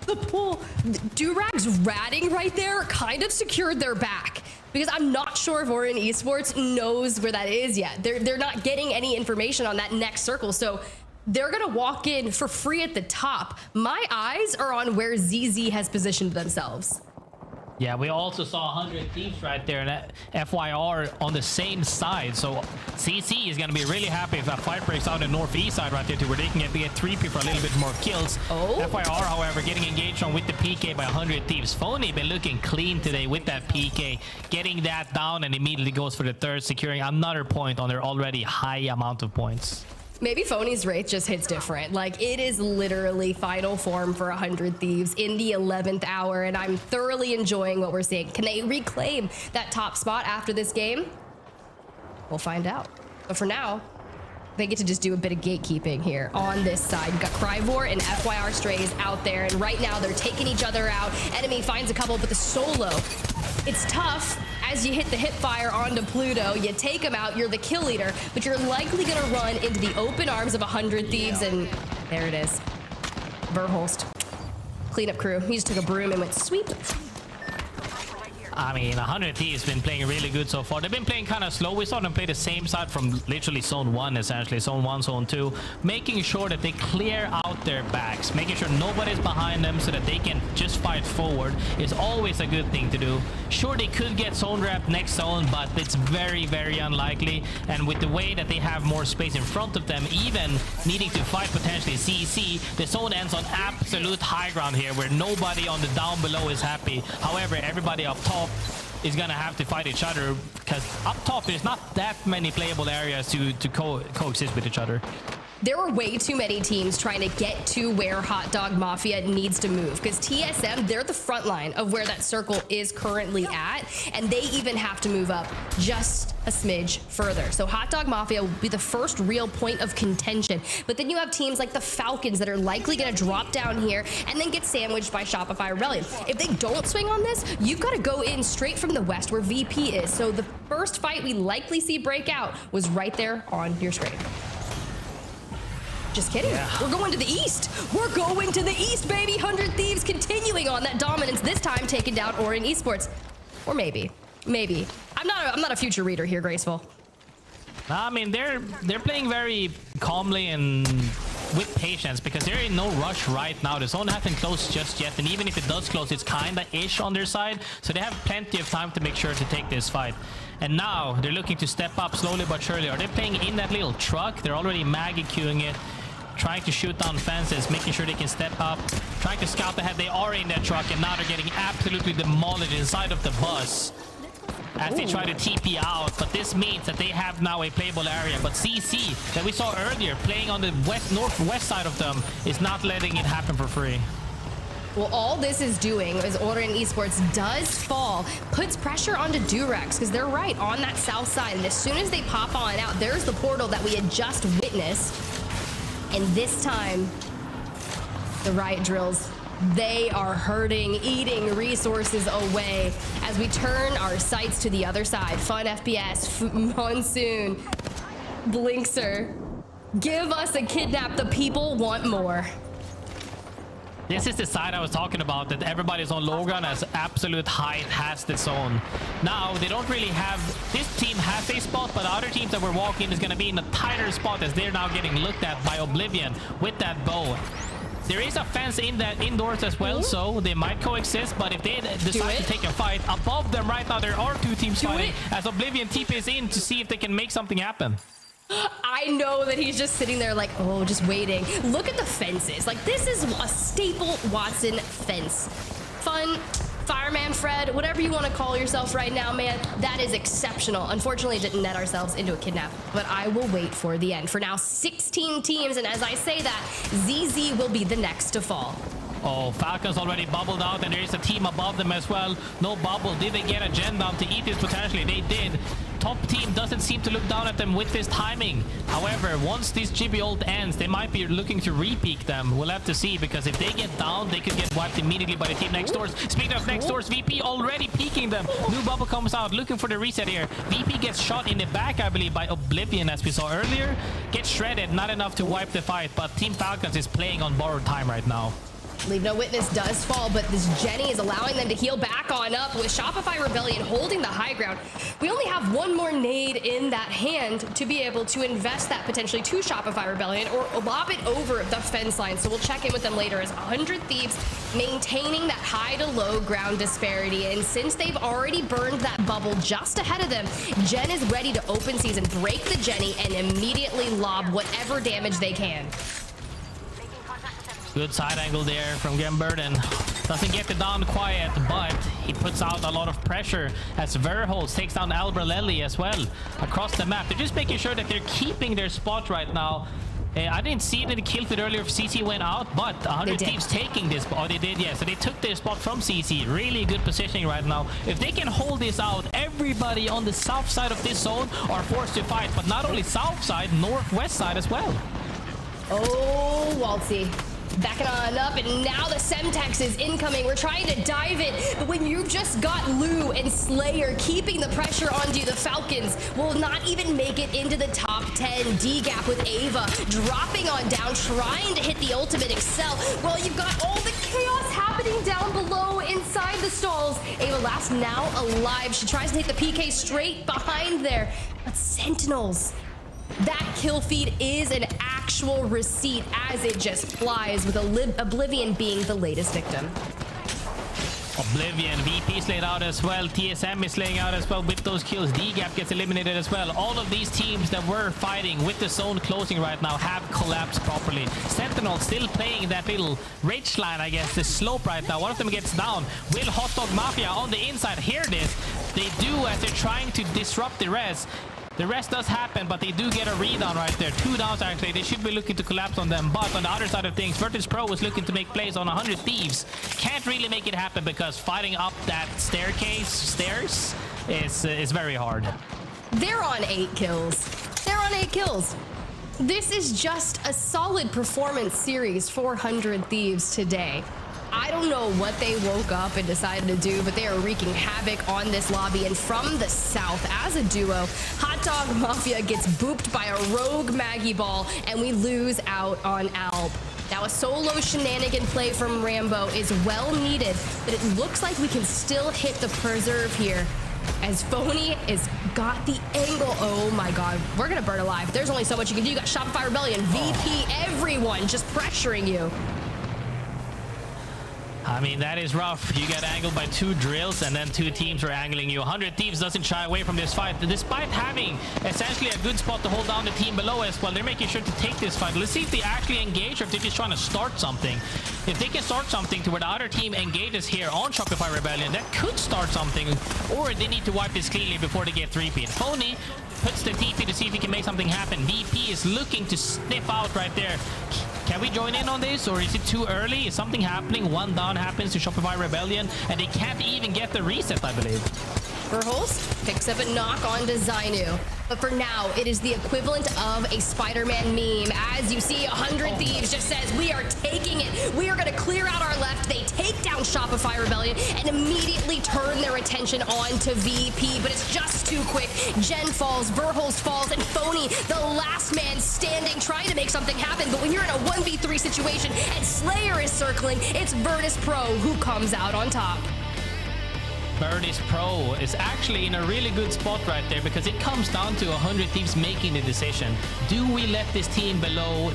Durags ratting right there kind of secured their back, because I'm not sure if Orion Esports knows where that is yet. They're not getting any information on that next circle, so they're gonna walk in for free at the top. My eyes are on where ZZ has positioned themselves. Yeah, we also saw 100 Thieves right there, and FYR on the same side. So CC is going to be really happy if a fight breaks out in the northeast side right there, too, where they can get 3P for a little bit more kills. FYR, however, getting engaged on with the PK by 100 Thieves. Phony been looking clean today with that PK, getting that down, and immediately goes for the third, securing another point on their already high amount of points. Maybe Phony's Wraith just hits different. Like, it is literally final form for 100 Thieves in the 11th hour, and I'm thoroughly enjoying what we're seeing. Can they reclaim that top spot after this game? We'll find out. But for now, they get to just do a bit of gatekeeping here on this side. You've got Cryvor and FYR Strays out there, and right now they're taking each other out. Enemy finds a couple, but the solo, it's tough. As you hit the hip fire onto Pluto, you take him out, you're the kill leader, but you're likely gonna run into the open arms of 100 Thieves, and there it is. Verholst, cleanup crew. He just took a broom and went sweep. I mean, 100 Thieves been playing really good so far. They've been playing kind of slow. We saw them play the same side from literally zone 1, essentially. Zone 1, zone 2. Making sure that they clear out their backs. Making sure nobody's behind them so that they can just fight forward is always a good thing to do. Sure, they could get zone wrapped next zone, but it's very, very unlikely. And with the way that they have more space in front of them, even needing to fight potentially CC, the zone ends on absolute high ground here, where nobody on the down below is happy. However, everybody up top is gonna have to fight each other, because up top there's not that many playable areas to coexist with each other. There are way too many teams trying to get to where Hot Dog Mafia needs to move, because TSM, they're the front line of where that circle is currently at, and they even have to move up just a smidge further. So Hot Dog Mafia will be the first real point of contention, but then you have teams like the Falcons that are likely going to drop down here and then get sandwiched by Shopify Rebellion. If they don't swing on this, you've got to go in straight from the west where VP is. So the first fight we likely see break out was right there on your screen. Just kidding. Yeah. We're going to the east. We're going to the east, baby. 100 Thieves continuing on that dominance, this time taking down Orchid Esports. Or maybe. I'm not a future reader here, Graceful. I mean, they're playing very calmly and with patience, because they're in no rush right now. The zone hasn't closed just yet, and even if it does close, it's kinda ish on their side, so they have plenty of time to make sure to take this fight. And now they're looking to step up slowly but surely. Are they playing in that little truck? They're already Maggie queuing it, trying to shoot down fences, making sure they can step up, trying to scout ahead. They are in that truck, and now they're getting absolutely demolished inside of the bus as they try to TP out. But this means that they have now a playable area. But CC, that we saw earlier, playing on the northwest side of them, is not letting it happen for free. Well, all this is doing is Orchid Esports does fall, puts pressure onto Durags, because they're right on that south side. And as soon as they pop on out, there's the portal that we had just witnessed. And this time, the Riot Drills, they are hurting, eating resources away as we turn our sights to the other side. Fun FPS, Monsoon, Blinkster, give us a kidnap. The people want more. This is the side I was talking about, that everybody's on low ground as absolute height has the zone. Now, they don't really have... This team has a spot, but other teams that we're walking is going to be in a tighter spot, as they're now getting looked at by Oblivion with that bow. There is a fence in that indoors as well, so they might coexist, but if they decide to take a fight, above them right now, there are two teams fighting, as Oblivion TPs in to see if they can make something happen. I know that he's just sitting there like, oh, just waiting. Look at the fences. Like, this is a staple Watson fence. Fun, Fireman Fred, whatever you want to call yourself right now, man, that is exceptional. Unfortunately, didn't net ourselves into a kidnap, but I will wait for the end. For now, 16 teams, and as I say that, ZZ will be the next to fall. Oh, Falcons already bubbled out, and there is a team above them as well. No bubble. Did they get a gen down to eat this potentially? They did. Top team doesn't seem to look down at them with this timing. However, once this GB ult ends, they might be looking to re-peek them. We'll have to see, because if they get down, they could get wiped immediately by the team next doors. Speaking of next doors, VP already peeking them. New bubble comes out, looking for the reset here. VP gets shot in the back, I believe, by Oblivion, as we saw earlier. Gets shredded, not enough to wipe the fight, but Team Falcons is playing on borrowed time right now. LeaveNoWitness does fall, but this Jenny is allowing them to heal back on up with Shopify Rebellion holding the high ground. We only have one more nade in that hand to be able to invest that potentially to Shopify Rebellion or lob it over the fence line. So we'll check in with them later as 100 Thieves maintaining that high to low ground disparity. And since they've already burned that bubble just ahead of them, Jen is ready to open season, break the Jenny, and immediately lob whatever damage they can. Good side angle there from Gemberden. Doesn't get it down quiet, but he puts out a lot of pressure as Verholz takes down Albrelelli as well across the map. They're just making sure that they're keeping their spot right now. I didn't see it in the kill feed earlier if CC went out, but 100 Thieves taking this. Oh, they did, yeah. So they took their spot from CC. Really good positioning right now. If they can hold this out, everybody on the south side of this zone are forced to fight. But not only south side, northwest side as well. Oh, Waltzy. Backing on up, and now the Semtex is incoming. We're trying to dive it, but when you've just got Lou and Slayer keeping the pressure onto you, the Falcons will not even make it into the top 10. DGAP with Ava dropping on down, trying to hit the ultimate Excel. Well, you've got all the chaos happening down below inside the stalls. Ava last now alive. She tries to hit the PK straight behind there, but Sentinels. That kill feed is an actual receipt as it just flies, with Oblivion being the latest victim. Oblivion, VP is laid out as well. TSM is laying out as well with those kills. DGAP gets eliminated as well. All of these teams that were fighting with the zone closing right now have collapsed properly. Sentinel still playing that little ridge line, I guess, the slope right now. One of them gets down. Will Hot Dog Mafia on the inside hear this? They do, as they're trying to disrupt the res. The rest does happen, but they do get a read on right there. 2 downs, actually. They should be looking to collapse on them. But on the other side of things, Virtus.pro is looking to make plays on 100 Thieves. Can't really make it happen because fighting up that stairs is very hard. They're on 8 kills. They're on 8 kills. This is just a solid performance series for 100 Thieves today. I don't know what they woke up and decided to do, but they are wreaking havoc on this lobby. And from the south, as a duo, Hot Dog Mafia gets booped by a rogue Maggie Ball, and we lose out on Alb. Now, a solo shenanigan play from Rambo is well needed, but it looks like we can still hit the preserve here, as Phony has got the angle. Oh my god, we're gonna burn alive. There's only so much you can do. You got Shopify Rebellion, VP, everyone just pressuring you. I mean, that is rough. You get angled by 2 drills, and then 2 teams are angling you. 100 Thieves doesn't shy away from this fight. Despite having essentially a good spot to hold down the team below as well, they're making sure to take this fight. Let's see if they actually engage or if they're just trying to start something. If they can start something to where the other team engages here on Shopify Rebellion, that could start something, or they need to wipe this cleanly before they get 3P. Phony puts the TP to see if he can make something happen. VP is looking to sniff out right there. Can we join in on this, or is it too early? Is something happening? 1 down happens to Shopify Rebellion, and they can't even get the reset, I believe. Verholst picks up a knock on to Zainu. But for now, it is the equivalent of a Spider-Man meme. As you see, 100 Thieves just says, we are taking it. We are going to clear out our left. They take down Shopify Rebellion and immediately turn their attention on to VP. But it's just too quick. Jen falls, Verholst falls, and Phony, the last man standing, trying to make something happen. But when you're in a 1v3 situation and Slayer is circling, it's Virtus.pro who comes out on top. Virtus.pro is actually in a really good spot right there, because it comes down to 100 Thieves making the decision. Do we let this team below,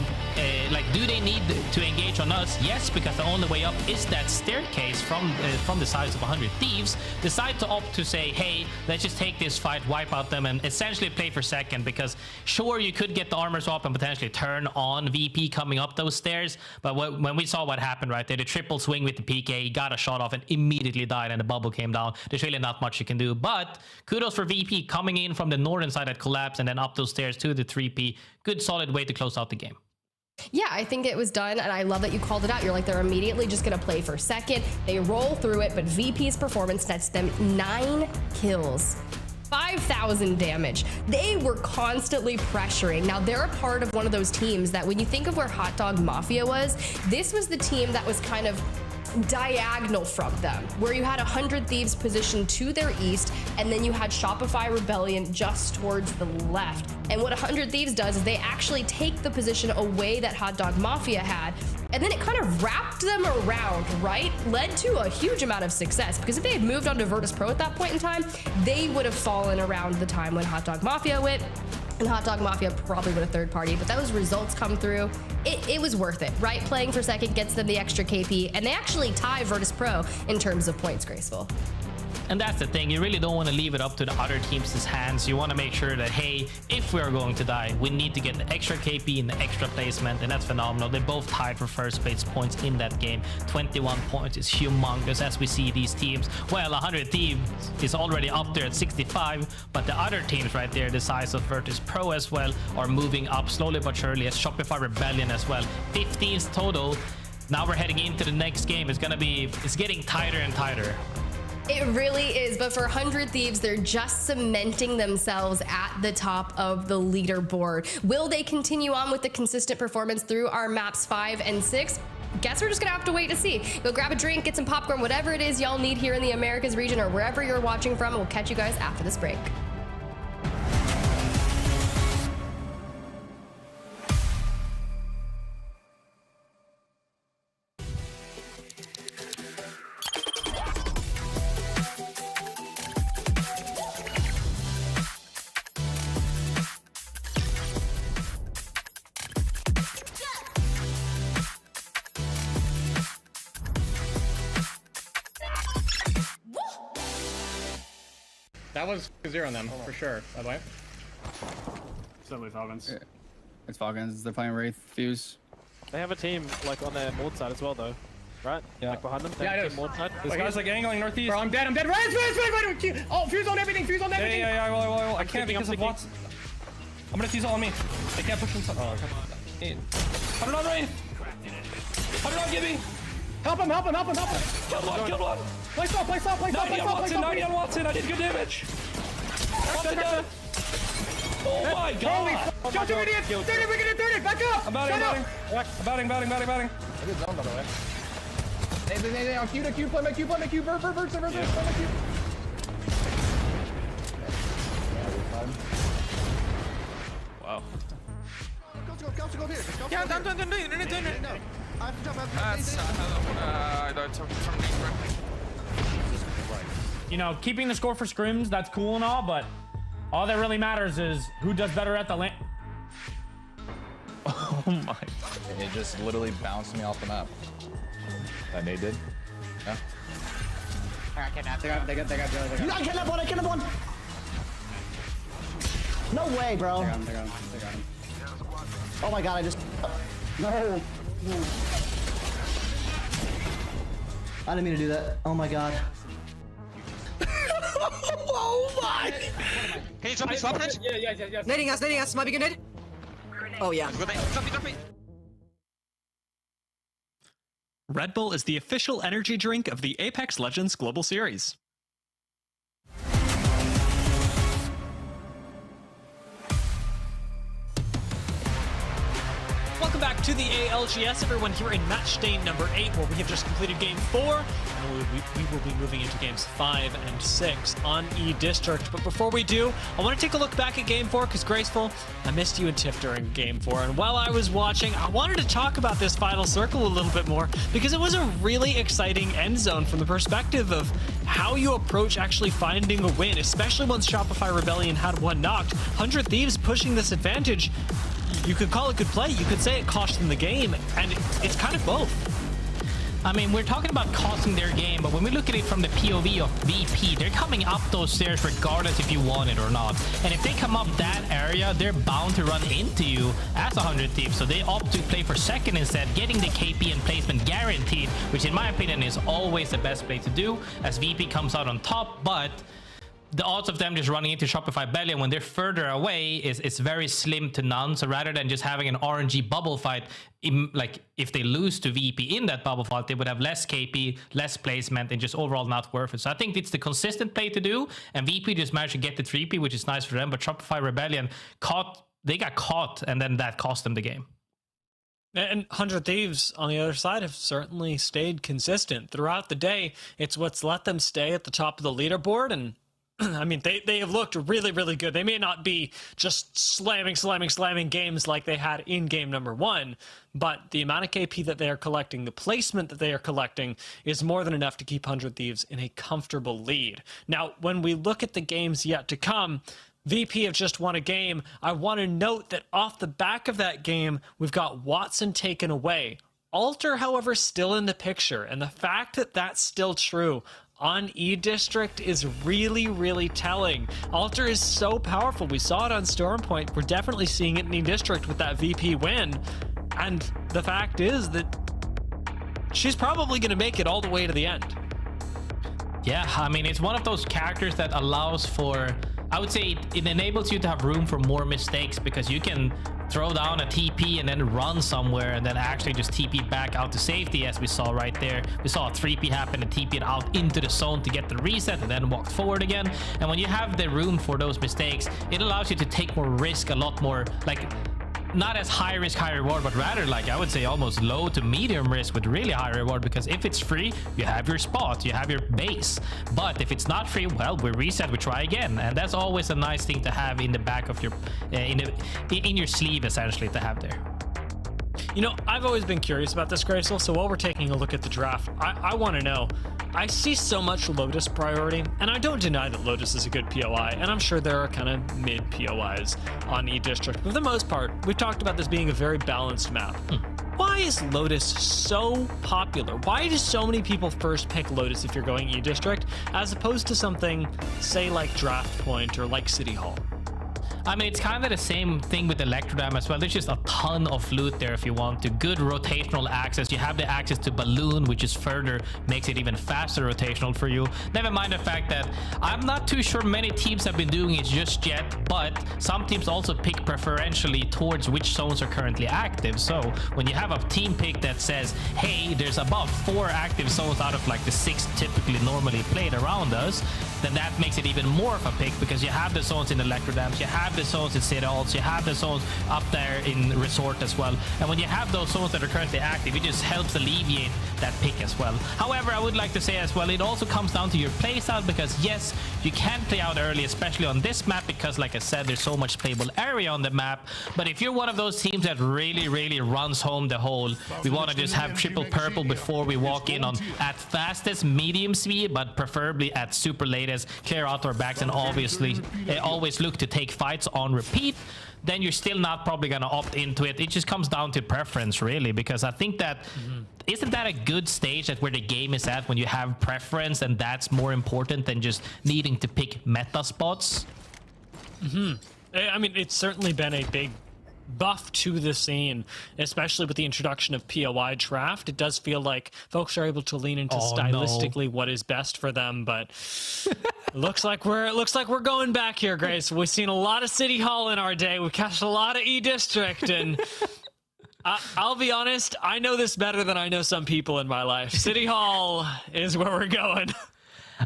do they need to engage on us? Yes, because the only way up is that staircase from the sides of 100 Thieves. Decide to opt to say, hey, let's just take this fight, wipe out them, and essentially play for second, because sure, you could get the armor swap and potentially turn on VP coming up those stairs, but when we saw what happened right there, the triple swing with the PK, he got a shot off and immediately died, and the bubble came down. There's really not much you can do, but kudos for VP coming in from the northern side at collapse and then up those stairs to the 3P. Good solid way to close out the game. Yeah, I think it was done, and I love that you called it out. You're like, they're immediately just going to play for second. They roll through it, but VP's performance nets them 9 kills. 5,000 damage. They were constantly pressuring. Now, they're a part of one of those teams that when you think of where Hot Dog Mafia was, this was the team that was kind of diagonal from them, where you had 100 Thieves positioned to their east, and then you had Shopify Rebellion just towards the left. And what 100 Thieves does is they actually take the position away that Hot Dog Mafia had, and then it kind of wrapped them around, right? Led to a huge amount of success, because if they had moved on to Virtus.pro at that point in time, they would have fallen around the time when Hot Dog Mafia went, and Hot Dog Mafia probably would have third party, but those results come through. It was worth it, right? Playing for second gets them the extra KP, and they actually tie Virtus.pro in terms of points, Graceful. And that's the thing, you really don't want to leave it up to the other teams' hands. You want to make sure that, hey, if we are going to die, we need to get the extra KP and the extra placement, and that's phenomenal. They both tied for first place points in that game. 21 points is humongous as we see these teams. Well, 100 Thieves is already up there at 65, but the other teams right there, the size of Virtus.pro as well, are moving up slowly but surely, as Shopify Rebellion as well. 15s total. Now we're heading into the next game. It's getting tighter and tighter. It really is, but for 100 Thieves, they're just cementing themselves at the top of the leaderboard. Will they continue on with the consistent performance through our maps 5 and 6? Guess we're just gonna have to wait to see. Go grab a drink, get some popcorn, whatever it is y'all need here in the Americas region or wherever you're watching from, and we'll catch you guys after this break. That was 0 on them, for sure, by the way. It's definitely Falcons. Yeah. It's Falcons. They're playing Wraith, Fuse. They have a team, like, on their board side as well, though. Right? Yeah. Like, behind them? They Yeah, have it a is. team board side. This guy's, like, angling northeast. Bro, I'm dead. Right. Oh, Fuse on everything. Yeah, I will. I can't because of Watts. I'm gonna Fuse all on me. They can't push inside. Oh, okay. Put it on Wraith. Put it on Gibby. Help him. Killed one. Place off. 90 on Watson. I did good damage. Oh my god! Holy f***! Don't idiot! 30, we're gonna 30! Back up! I'm batting. I good zone, by the way. Hey, on Q, play my Q, Vert, play my Q. Wow. Go here. Yeah, don't. I have to jump out. I don't talk from these, bro. You know, keeping the score for scrims, that's cool and all, but all that really matters is who does better at the lane. Oh my. It just literally bounced me off the map. That nade did? Yeah. They got I killed one. No way, bro. They got him. Oh my god, I just... No. I didn't mean to do that. Oh my god. Oh my! Can you swap it? Yeah. Nading us. Might be good nade. Oh yeah. Drop me. Red Bull is the official energy drink of the Apex Legends Global Series. Welcome back to the ALGS, everyone, here in match day number 8, where we have just completed game 4, and we will be moving into games 5 and 6 on E-District. But before we do, I want to take a look back at game 4, because Graceful, I missed you and Tiff during game 4, and while I was watching, I wanted to talk about this final circle a little bit more, because it was a really exciting end zone from the perspective of how you approach actually finding a win, especially once Shopify Rebellion had one knocked. 100 Thieves pushing this advantage. You could call it good play, you could say it cost them the game, and it's kind of both. I mean, we're talking about costing their game, but when we look at it from the POV of VP, they're coming up those stairs regardless if you want it or not. And if they come up that area, they're bound to run into you as 100 Thieves. So they opt to play for second instead, getting the KP and placement guaranteed, which in my opinion is always the best play to do, as VP comes out on top. But the odds of them just running into Shopify Rebellion when they're further away is very slim to none. So rather than just having an RNG bubble fight, like if they lose to VP in that bubble fight, they would have less KP, less placement, and just overall not worth it. So I think it's the consistent play to do, and VP just managed to get the 3P, which is nice for them. But Shopify Rebellion got caught, and then that cost them the game. And 100 Thieves on the other side have certainly stayed consistent throughout the day. It's what's let them stay at the top of the leaderboard, and I mean, they have looked really, really good. They may not be just slamming games like they had in game number 1, but the amount of KP that they are collecting, the placement that they are collecting, is more than enough to keep 100 Thieves in a comfortable lead. Now, when we look at the games yet to come, VP have just won a game. I want to note that off the back of that game, we've got Watson taken away. Alter, however, still in the picture, and the fact that that's still true on E-District is really, really telling. Alter is so powerful. We saw it on Stormpoint. We're definitely seeing it in E-District with that VP win. And the fact is that she's probably going to make it all the way to the end. Yeah, I mean, it's one of those characters that allows for, I would say it enables you to have room for more mistakes, because you can throw down a TP and then run somewhere and then actually just TP back out to safety, as we saw right there. We saw a 3P happen and TP it out into the zone to get the reset and then walk forward again. And when you have the room for those mistakes, it allows you to take more risk, a lot more, like, not as high risk, high reward, but rather, like, I would say almost low to medium risk with really high reward, because if it's free, you have your spot, you have your base. But if it's not free, well, we reset, we try again. And that's always a nice thing to have in the back of your, in your sleeve, essentially, to have there. You know, I've always been curious about this, Gracel, so while we're taking a look at the draft, I want to know, I see so much Lotus priority, and I don't deny that Lotus is a good POI, and I'm sure there are kind of mid POIs on E-District, but for the most part, we've talked about this being a very balanced map. Why is Lotus so popular? Why do so many people first pick Lotus if you're going E-District, as opposed to something, say, like Draft Point or like City Hall? I mean, it's kind of the same thing with Electrodam as well. There's just a ton of loot there if you want to. Good rotational access. You have the access to Balloon, which is further makes it even faster rotational for you. Never mind the fact that I'm not too sure many teams have been doing it just yet, but some teams also pick preferentially towards which zones are currently active. So when you have a team pick that says, hey, there's about 4 active zones out of like the 6 typically normally played around us, then that makes it even more of a pick, because you have the zones in Electrodams, you have the zones in City Halls, you have the zones up there in Resort as well. And when you have those zones that are currently active, it just helps alleviate that pick as well. However, I would like to say as well, it also comes down to your playstyle, because yes, you can play out early, especially on this map, because like I said, there's so much playable area on the map. But if you're one of those teams that really runs home the whole, we want to just have triple purple before we walk in on at fastest medium speed, but preferably at super latest, clear out our backs, and obviously always look to take fights on repeat, then you're still not probably going to opt into it. It just comes down to preference, really, because I think that isn't that a good stage at where the game is at, when you have preference, and that's more important than just needing to pick meta spots? I mean, it's certainly been a big buff to the scene, especially with the introduction of POI draft. It does feel like folks are able to lean into stylistically what is best for them, but looks like we're going back here, Grace. We've seen a lot of City Hall in our day. We've catched a lot of E-District, and I'll be honest, I know this better than I know some people in my life. City Hall is where we're going.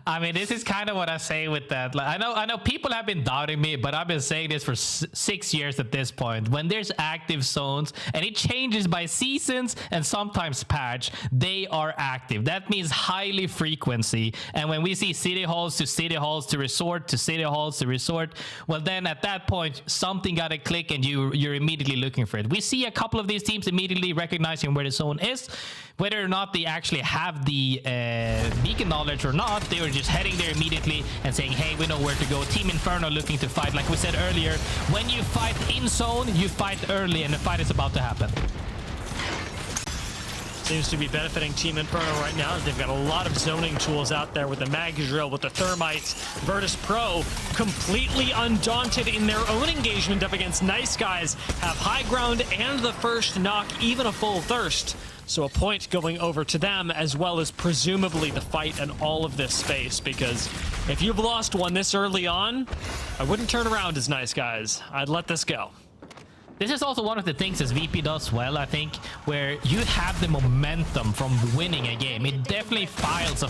I mean, this is kind of what I say with that. Like, I know people have been doubting me, but I've been saying this for 6 years at this point. When there's active zones, and it changes by seasons and sometimes patch, they are active. That means highly frequency. And when we see City Halls to City Halls to Resort to City Halls to Resort, well, then at that point, something got to click, and you're immediately looking for it. We see a couple of these teams immediately recognizing where the zone is. Whether or not they actually have the beacon knowledge or not, they were just heading there immediately and saying, hey, we know where to go. Team Inferno looking to fight. Like we said earlier, when you fight in zone, you fight early, and the fight is about to happen. Seems to be benefiting Team Inferno right now, as they've got a lot of zoning tools out there with the mag drill, with the thermites. Virtus.pro completely undaunted in their own engagement up against Nice Guys, have high ground and the first knock, even a full thirst. So a point going over to them, as well as presumably the fight and all of this space, because if you've lost one this early on, I wouldn't turn around as Nice Guys. I'd let this go. This is also one of the things as VP does well, I think, where you have the momentum from winning a game. It definitely fuels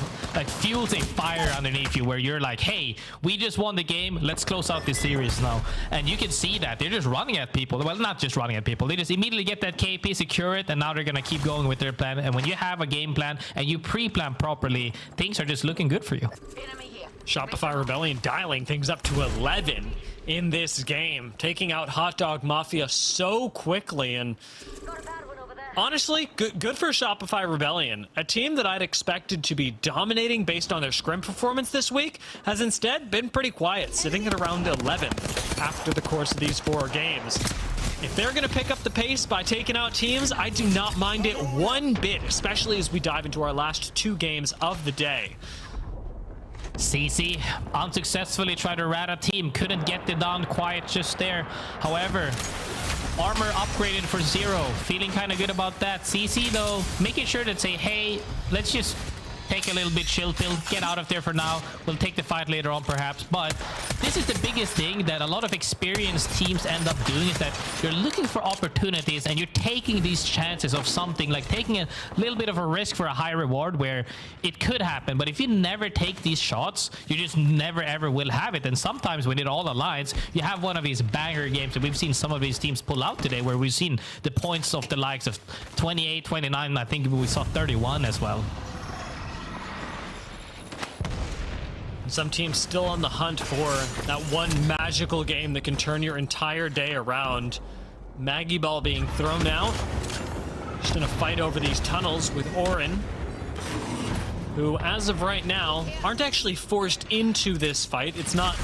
a fire underneath you, where you're like, hey, we just won the game, let's close out this series now. And you can see that they're just running at people. Well, not just running at people, they just immediately get that KP, secure it, and now they're gonna keep going with their plan. And when you have a game plan and you pre-plan properly, things are just looking good for you. Shopify Rebellion dialing things up to 11 in this game, taking out Hot Dog Mafia so quickly. And honestly, good for Shopify Rebellion. A team that I'd expected to be dominating based on their scrim performance this week has instead been pretty quiet, sitting at around 11 after the course of these 4 games. If they're going to pick up the pace by taking out teams, I do not mind it one bit, especially as we dive into our last 2 games of the day. CC unsuccessfully tried to rat a team, couldn't get it done quite just there. However, armor upgraded for 0, feeling kind of good about that. CC though, making sure to say, hey, let's just take a little bit chill pill, get out of there for now. We'll take the fight later on perhaps. But this is the biggest thing that a lot of experienced teams end up doing, is that you're looking for opportunities and you're taking these chances of something, like taking a little bit of a risk for a high reward where it could happen. But if you never take these shots, you just never ever will have it. And sometimes when it all aligns, you have one of these banger games. And we've seen some of these teams pull out today, where we've seen the points of the likes of 28, 29, I think we saw 31 as well. Some teams still on the hunt for that one magical game that can turn your entire day around. Maggie Ball being thrown out. Just in a fight over these tunnels with Orin, who as of right now aren't actually forced into this fight. It's not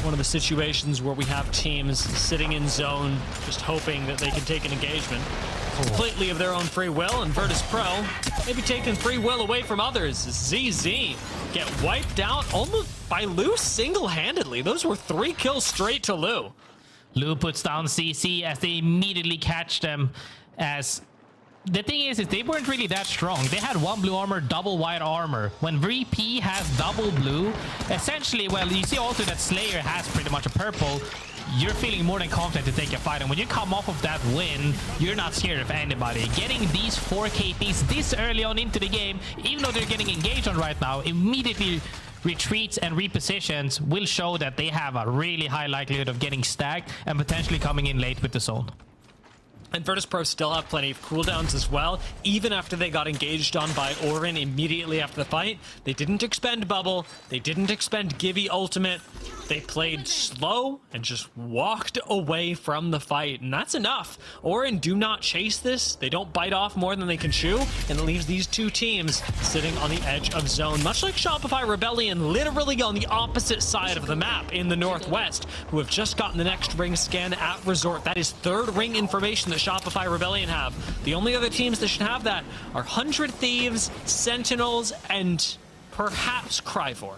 one of the situations where we have teams sitting in zone just hoping that they can take an engagement. Completely of their own free will, and Virtus.pro maybe taking free will away from others. ZZ get wiped out almost by Lu single-handedly. Those were 3 kills straight to Lu. Lu puts down CC as they immediately catch them. As the thing is they weren't really that strong. They had 1 blue armor, double white armor. When VP has double blue, essentially, well, you see also that Slayer has pretty much a purple. You're feeling more than confident to take a fight, and when you come off of that win, you're not scared of anybody. Getting these 4 KPs this early on into the game, even though they're getting engaged on right now, immediately retreats and repositions will show that they have a really high likelihood of getting stacked and potentially coming in late with the zone. And Virtus.pro still have plenty of cooldowns as well. Even after they got engaged on by Orin immediately after the fight, they didn't expend Bubble, they didn't expend Gibby Ultimate. They played slow and just walked away from the fight, and that's enough. Orin do not chase this. They don't bite off more than they can chew, and it leaves these 2 teams sitting on the edge of zone, much like Shopify Rebellion, literally on the opposite side of the map in the northwest, who have just gotten the next ring scan at Resort. That is 3rd ring information that Shopify Rebellion have. The only other teams that should have that are 100 Thieves, Sentinels, and perhaps Cryvor.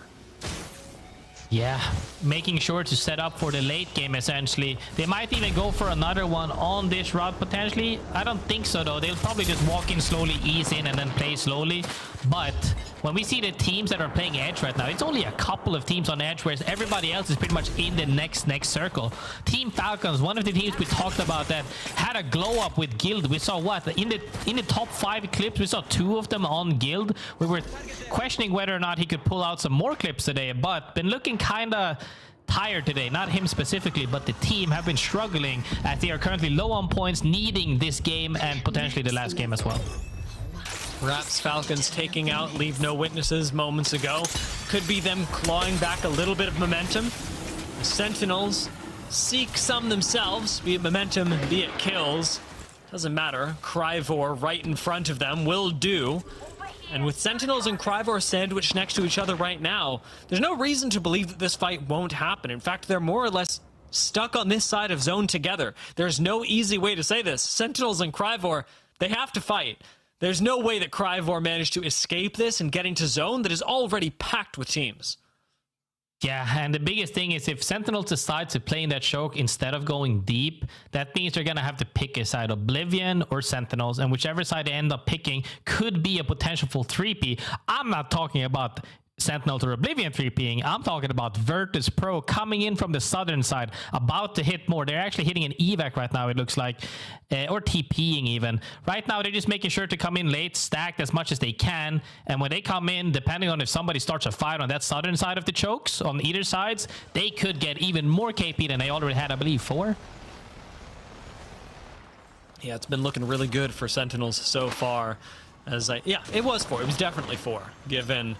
Yeah, making sure to set up for the late game, essentially. They might even go for another one on this route, potentially. I don't think so, though. They'll probably just walk in slowly, ease in, and then play slowly. But when we see the teams that are playing Edge right now, it's only a couple of teams on Edge, whereas everybody else is pretty much in the next circle. Team Falcons, one of the teams we talked about that had a glow up with Guild. We saw what? In the top 5 clips, we saw 2 of them on Guild. We were questioning whether or not he could pull out some more clips today, but been looking kind of tired today. Not him specifically, but the team have been struggling as they are currently low on points, needing this game and potentially the last game as well. Perhaps Falcons taking out LeaveNoWitnesses moments ago could be them clawing back a little bit of momentum. The Sentinels seek some themselves, be it momentum, be it kills. Doesn't matter. Cryvor right in front of them will do. And with Sentinels and Cryvor sandwiched next to each other right now, there's no reason to believe that this fight won't happen. In fact, they're more or less stuck on this side of zone together. There's no easy way to say this. Sentinels and Cryvor, they have to fight. There's no way that Cryvor managed to escape this and get into zone that is already packed with teams. Yeah, and the biggest thing is if Sentinels decide to play in that choke instead of going deep, that means they're going to have to pick a side, Oblivion or Sentinels, and whichever side they end up picking could be a potential full 3P. I'm not talking about Sentinels or Oblivion 3Ping. I'm talking about Virtus.pro coming in from the southern side, about to hit more. They're actually hitting an evac right now, it looks like, or TPing even. Right now, they're just making sure to come in late, stacked as much as they can, and when they come in, depending on if somebody starts a fight on that southern side of the chokes, on either sides, they could get even more KP than they already had, I believe, 4. Yeah, it's been looking really good for Sentinels so far. Yeah, it was 4. It was definitely 4, given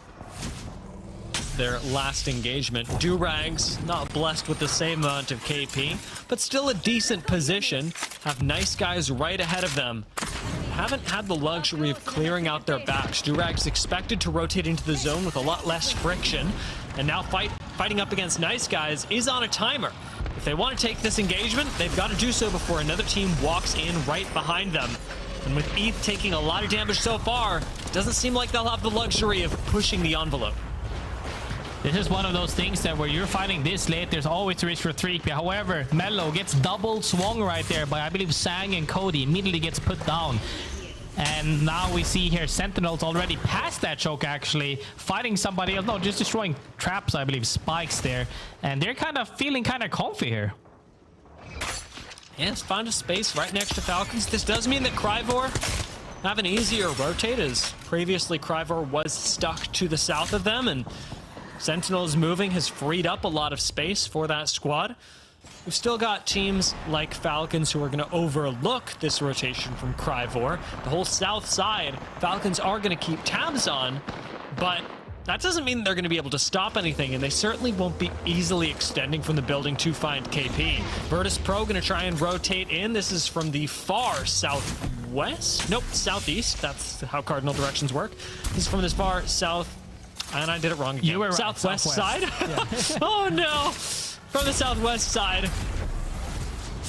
their last engagement. Durags, not blessed with the same amount of KP, but still a decent position. Have nice guys right ahead of them. Haven't had the luxury of clearing out their backs. Durags expected to rotate into the zone with a lot less friction, and now fighting up against nice guys is on a timer. If they want to take this engagement, they've got to do so before another team walks in right behind them. And with ETH taking a lot of damage so far, it doesn't seem like they'll have the luxury of pushing the envelope. This is one of those things that where you're fighting this late, there's always a risk for 3P. However, Mello gets double swung right there by, I believe, Sang and Cody. Immediately gets put down. And now we see here Sentinels already past that choke, actually, fighting somebody else. No, just destroying traps, I believe, spikes there. And they're kind of feeling kind of comfy here. Yes, found a space right next to Falcons. This does mean that Kryvor have an easier rotate, as previously Kryvor was stuck to the south of them, and Sentinels moving has freed up a lot of space for that squad. We've still got teams like Falcons who are going to overlook this rotation from Kryvor. The whole south side, Falcons are going to keep tabs on, but that doesn't mean they're going to be able to stop anything, and they certainly won't be easily extending from the building to find KP. Virtus.pro going to try and rotate in. This is from the far southwest. Nope, southeast. That's how cardinal directions work. This is from this far south, and I did it wrong again. You were right. Southwest side. Yeah. Oh no! From the southwest side.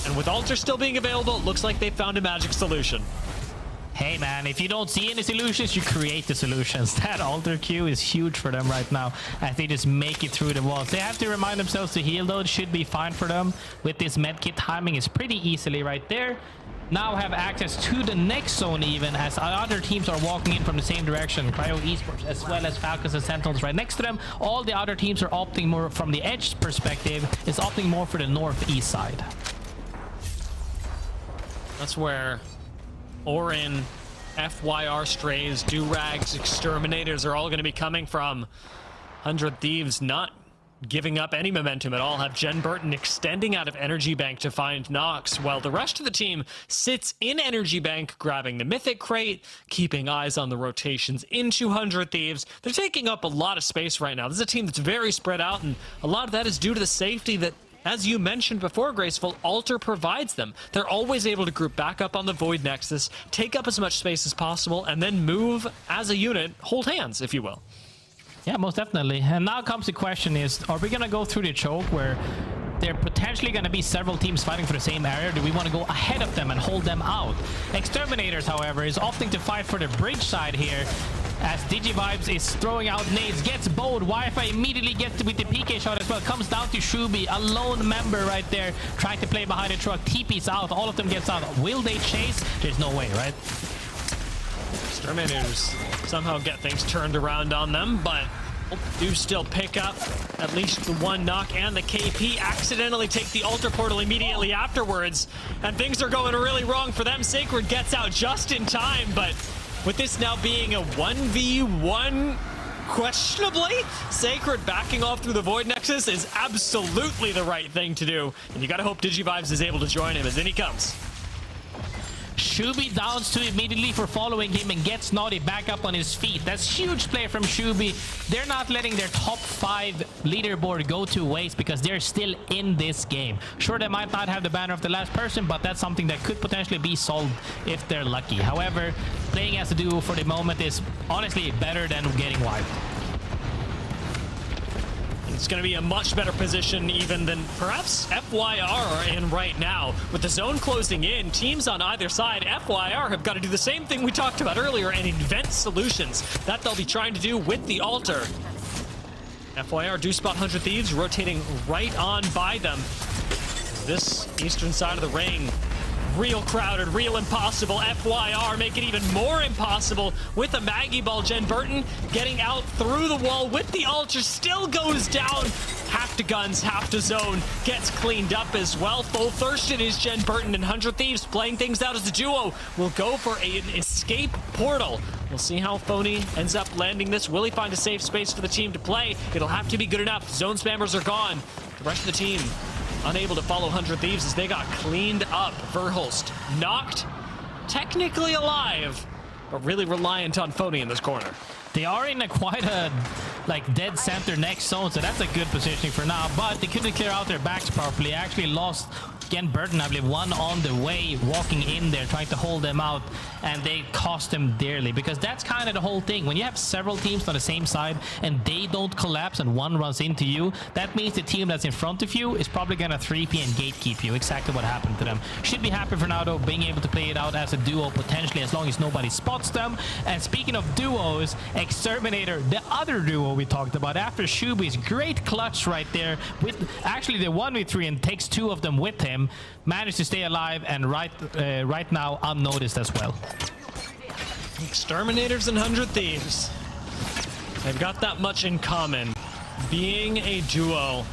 And with Alter still being available, it looks like they found a magic solution. Hey man, if you don't see any solutions, you create the solutions. That Alter Q is huge for them right now as they just make it through the walls. They have to remind themselves to heal though. It should be fine for them. With this medkit timing is pretty easily right there. Now have access to the next zone even as other teams are walking in from the same direction. Cryo Esports as well as Falcons and Sentinels right next to them. All the other teams are opting more from the edge perspective. It's opting more for the northeast side. That's where Orin, FYR Strays, Durags, Exterminators are all going to be coming from. 100 Thieves not giving up any momentum at all. Have Jen Burton extending out of Energy Bank to find Nox, while the rest of the team sits in Energy Bank, grabbing the Mythic Crate, keeping eyes on the rotations into 100 Thieves. They're taking up a lot of space right now. This is a team that's very spread out, and a lot of that is due to the safety that, as you mentioned before, Graceful, Alter provides them. They're always able to group back up on the Void Nexus, take up as much space as possible, and then move as a unit, hold hands, if you will. Yeah, most definitely. And now comes the question is, are we going to go through the choke where there are potentially going to be several teams fighting for the same area? Do we want to go ahead of them and hold them out? Exterminators, however, is opting to fight for the bridge side here as DigiVibes is throwing out nades, gets bowed. Wi-Fi immediately gets with the PK shot as well. Comes down to Shubi, a lone member right there, trying to play behind the truck. TP's out, all of them gets out. Will they chase? There's no way, right? Exterminators somehow get things turned around on them, but do still pick up at least the one knock, and the KP accidentally take the Altar Portal immediately afterwards, and things are going really wrong for them. Sacred gets out just in time, but with this now being a 1v1, questionably, Sacred backing off through the Void Nexus is absolutely the right thing to do, and you gotta hope DigiVibes is able to join him as in he comes. Shubi downs to immediately for following him and gets Naughty back up on his feet. That's huge play from Shubi. They're not letting their top 5 leaderboard go to waste because they're still in this game. Sure, they might not have the banner of the last person, but that's something that could potentially be solved if they're lucky. However, playing as a duo for the moment is honestly better than getting wiped. It's going to be a much better position even than perhaps FYR are in right now. With the zone closing in, teams on either side, FYR have got to do the same thing we talked about earlier and invent solutions. That they'll be trying to do with the Altar. FYR do spot 100 Thieves rotating right on by them. This eastern side of the ring, real crowded, real impossible. FYR make it even more impossible with a Maggie Ball. Jen Burton getting out through the wall with the Altar, still goes down. Half to guns, half to zone, gets cleaned up as well. Full thirsted is Jen Burton, and 100 Thieves playing things out as a duo will go for an escape portal. We'll see how Phony ends up landing this. Will he find a safe space for the team to play? It'll have to be good enough. Zone spammers are gone. The rest of the team unable to follow 100 Thieves as they got cleaned up. Verhulst knocked, technically alive, but really reliant on Phony in this corner. They are in quite a like dead center next zone, so that's a good positioning for now. But they couldn't clear out their backs properly. Actually lost again Burton, I believe, one on the way, walking in there, trying to hold them out, and they cost them dearly, because that's kind of the whole thing. When you have several teams on the same side and they don't collapse and one runs into you, that means the team that's in front of you is probably gonna 3P and gatekeep you. Exactly what happened to them. Should be happy for now though, being able to play it out as a duo potentially, as long as nobody spots them. And speaking of duos, Exterminator, the other duo we talked about after Shubi's great clutch right there with actually the 1v3 and takes 2 of them with him, managed to stay alive and right now unnoticed as well. Exterminators and 100 Thieves, they've got that much in common. Being a duo,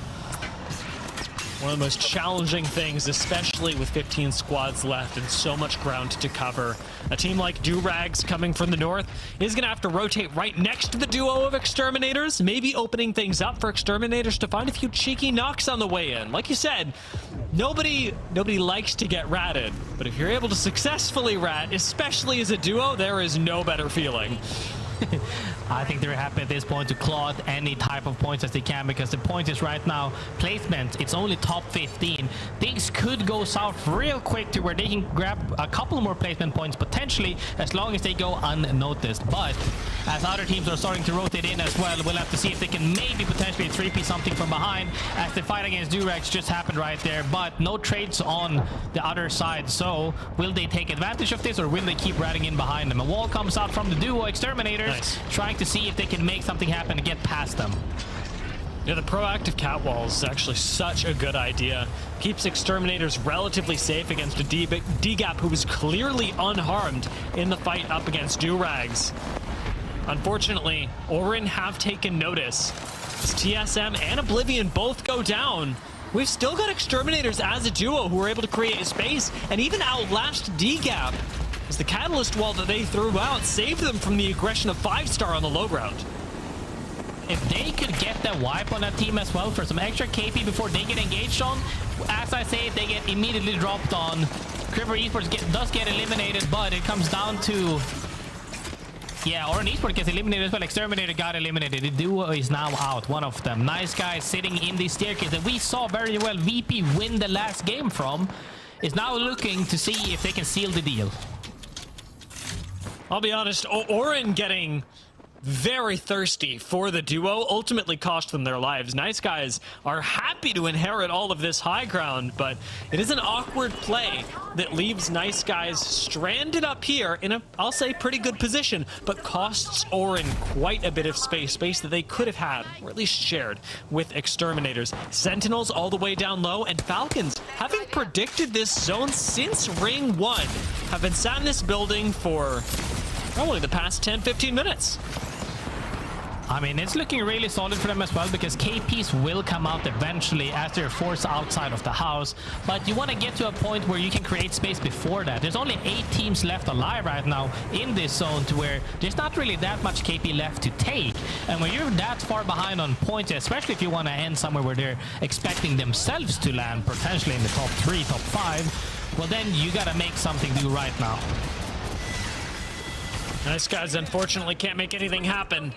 one of the most challenging things, especially with 15 squads left and so much ground to cover. A team like Durags coming from the north is going to have to rotate right next to the duo of Exterminators, maybe opening things up for Exterminators to find a few cheeky knocks on the way in. Like you said, nobody likes to get ratted, but if you're able to successfully rat, especially as a duo, there is no better feeling. I think they're happy at this point to claw at any type of points as they can, because the point is right now placement, it's only top 15. Things could go south real quick to where they can grab a couple more placement points potentially, as long as they go unnoticed. But as other teams are starting to rotate in as well, we'll have to see if they can maybe potentially 3P something from behind, as the fight against Durags just happened right there. But no trades on the other side, so will they take advantage of this or will they keep ratting in behind them? A wall comes out from the duo Exterminators. Nice. Trying to see if they can make something happen and get past them. Yeah, the proactive catwall is actually such a good idea. Keeps Exterminators relatively safe against a DGAP who was clearly unharmed in the fight up against Durags. Unfortunately, Orin have taken notice. As TSM and Oblivion both go down, we've still got Exterminators as a duo who are able to create a space and even outlast DGAP, as the catalyst wall that they threw out saved them from the aggression of 5-star on the low ground. If they could get that wipe on that team as well for some extra KP before they get engaged on, as I say, they get immediately dropped on. Criver Esports does get eliminated, but it comes down to... Yeah, or an Esports gets eliminated as well. Exterminator got eliminated. The duo is now out, one of them. Nice guy sitting in the staircase that we saw very well VP win the last game from, is now looking to see if they can seal the deal. I'll be honest, Orin getting very thirsty for the duo ultimately cost them their lives. Nice guys are happy to inherit all of this high ground, but it is an awkward play that leaves Nice guys stranded up here in a, I'll say, pretty good position, but costs Orin quite a bit of space that they could have had, or at least shared, with Exterminators. Sentinels all the way down low, and Falcons, having predicted this zone since Ring 1, have been sat in this building for probably the past 10-15 minutes. I mean, it's looking really solid for them as well, because KPs will come out eventually as they're forced outside of the house. But you want to get to a point where you can create space before that. There's only 8 teams left alive right now in this zone, to where there's not really that much KP left to take. And when you're that far behind on points, especially if you want to end somewhere where they're expecting themselves to land, potentially in the top 3, top 5, well, then you got to make something do right now. Nice guys, unfortunately, can't make anything happen.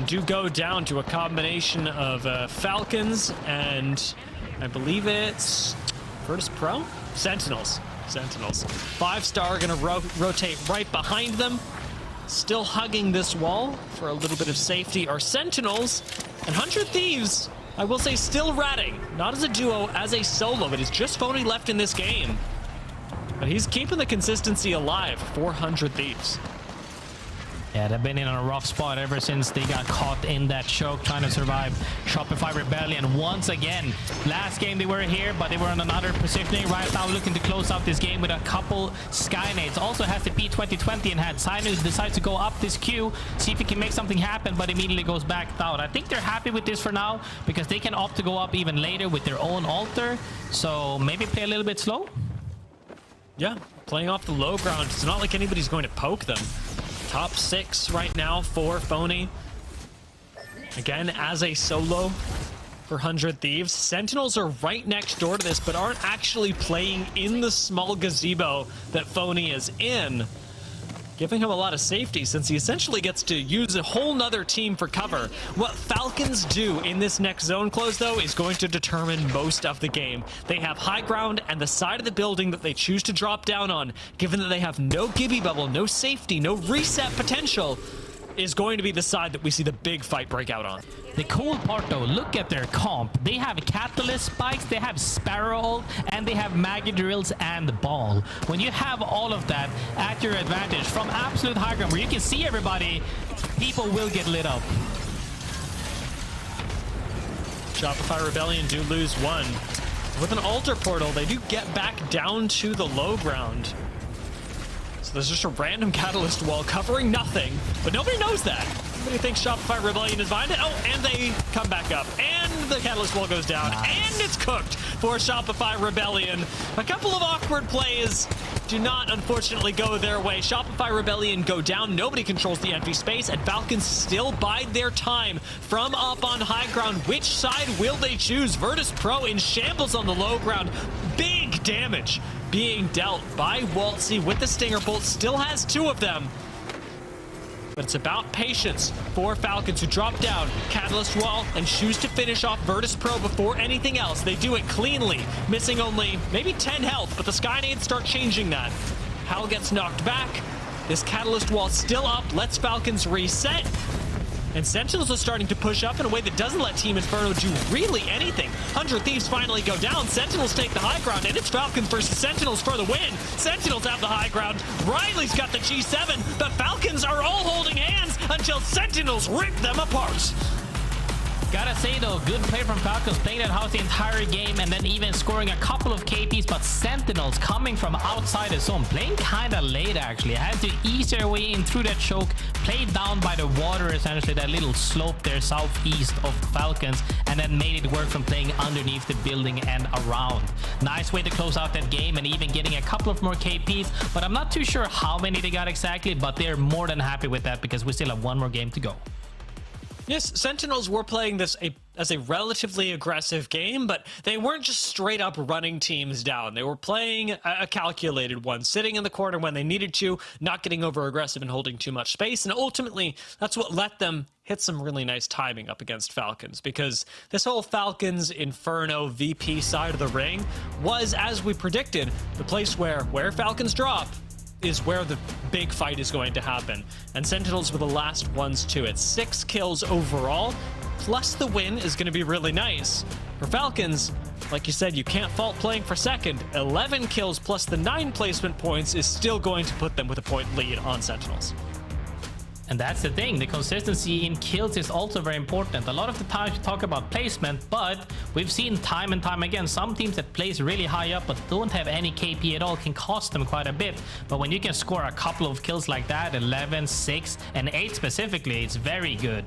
Do go down to a combination of Falcons and I believe it's Virtus.pro? Sentinels. 5-star gonna rotate right behind them. Still hugging this wall for a little bit of safety are Sentinels, and 100 Thieves, I will say, still ratting. Not as a duo, as a solo. It is just Phony left in this game. But he's keeping the consistency alive for 100 Thieves. Yeah, they've been in a rough spot ever since they got caught in that choke trying to survive Shopify Rebellion once again. Last game they were here, but they were in another positioning. Right now looking to close out this game with a couple Skynades. Also has the P2020 and had Sinus decides to go up this queue, see if he can make something happen, but immediately goes back out. I think they're happy with this for now, because they can opt to go up even later with their own altar. So maybe play a little bit slow. Yeah, playing off the low ground. It's not like anybody's going to poke them. Top 6 right now for Phony. Again, as a solo for 100 Thieves. Sentinels are right next door to this, but aren't actually playing in the small gazebo that Phony is in. giving him a lot of safety since he essentially gets to use a whole nother team for cover. What Falcons do in this next zone close, though, is going to determine most of the game. They have high ground, and the side of the building that they choose to drop down on, given that they have no Gibby bubble, no safety, no reset potential, is going to be the side that we see the big fight break out on. The cool part though, look at their comp. They have catalyst spikes, they have sparrow ult, and they have Maggie drills and ball. When you have all of that at your advantage from absolute high ground where you can see everybody, people will get lit up. Shopify Rebellion do lose one. With an altar portal, they do get back down to the low ground. So there's just a random catalyst wall covering nothing, but nobody knows that. Nobody thinks Shopify Rebellion is behind it. Oh, and they come back up, and the catalyst wall goes down, and it's cooked for Shopify Rebellion. A couple of awkward plays do not, unfortunately, go their way. Shopify Rebellion go down. Nobody controls the empty space, and Falcons still bide their time from up on high ground. Which side will they choose? Virtus.pro in shambles on the low ground. Big damage being dealt by Waltzy with the Stinger Bolt. Still has two of them. But it's about patience for Falcons, who drop down Catalyst Wall and choose to finish off Virtus.pro before anything else. They do it cleanly, missing only maybe 10 health, but the Skynades start changing that. Hal gets knocked back. This Catalyst Wall still up, lets Falcons reset. And Sentinels are starting to push up in a way that doesn't let Team Inferno do really anything. 100 Thieves finally go down. Sentinels take the high ground, and it's Falcons versus Sentinels for the win. Sentinels have the high ground. Riley's got the G7, but Falcons are all holding hands until Sentinels rip them apart. Gotta say though, good play from Falcons, playing that house the entire game and then even scoring a couple of KPs, but Sentinels coming from outside the zone, playing kinda late actually. Had to ease their way in through that choke, played down by the water essentially, that little slope there southeast of Falcons, and then made it work from playing underneath the building and around. Nice way to close out that game and even getting a couple of more KPs, but I'm not too sure how many they got exactly, but they're more than happy with that because we still have one more game to go. Yes, Sentinels were playing this as a relatively aggressive game, but they weren't just straight up running teams down. They were playing a calculated one, sitting in the corner when they needed to, not getting over aggressive and holding too much space. And ultimately, that's what let them hit some really nice timing up against Falcons, because this whole Falcons Inferno VP side of the ring was, as we predicted, the place where Falcons drop is where the big fight is going to happen. And Sentinels were the last ones to it. 6 kills overall, plus the win is going to be really nice. For Falcons, like you said, you can't fault playing for second. 11 kills plus the 9 placement points is still going to put them with a point lead on Sentinels. And that's the thing, the consistency in kills is also very important. A lot of the times we talk about placement, but we've seen time and time again, some teams that place really high up but don't have any KP at all can cost them quite a bit. But when you can score a couple of kills like that, 11, 6, and 8 specifically, it's very good.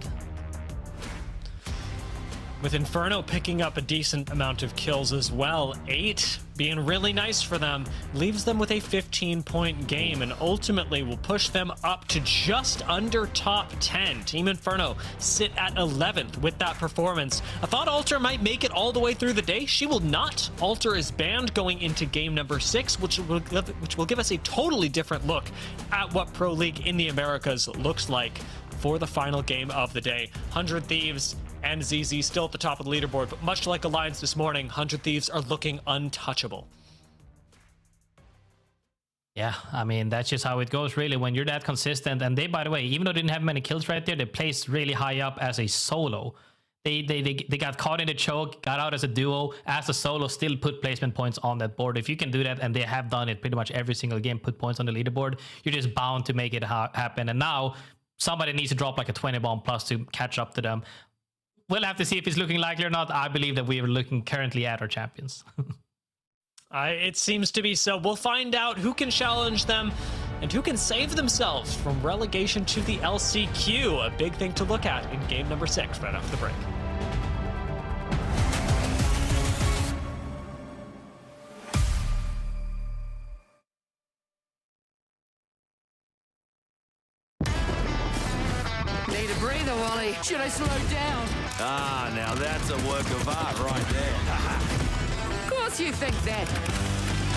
With Inferno picking up a decent amount of kills as well, 8 being really nice for them, leaves them with a 15-point game and ultimately will push them up to just under top 10. Team Inferno sit at 11th with that performance. I thought Alter might make it all the way through the day. She will not. Alter is banned going into game number 6, which will give us a totally different look at what Pro League in the Americas looks like for the final game of the day. 100 Thieves and ZZ still at the top of the leaderboard, but much like Alliance this morning, 100 Thieves are looking untouchable. Yeah, I mean, that's just how it goes, really, when you're that consistent. And they, by the way, even though they didn't have many kills right there, they placed really high up as a solo. They got caught in the choke, got out as a duo, as a solo, still put placement points on that board. If you can do that, and they have done it pretty much every single game, put points on the leaderboard, you're just bound to make it happen. And now somebody needs to drop like a 20 bomb plus to catch up to them. We'll have to see if it's looking likely or not. I believe that we are looking currently at our champions. It seems to be so. We'll find out who can challenge them and who can save themselves from relegation to the LCQ. A big thing to look at in game number 6 right after the break. Need a breather, Wally. Should I slow down? Ah, now that's a work of art right there. Of course you think that.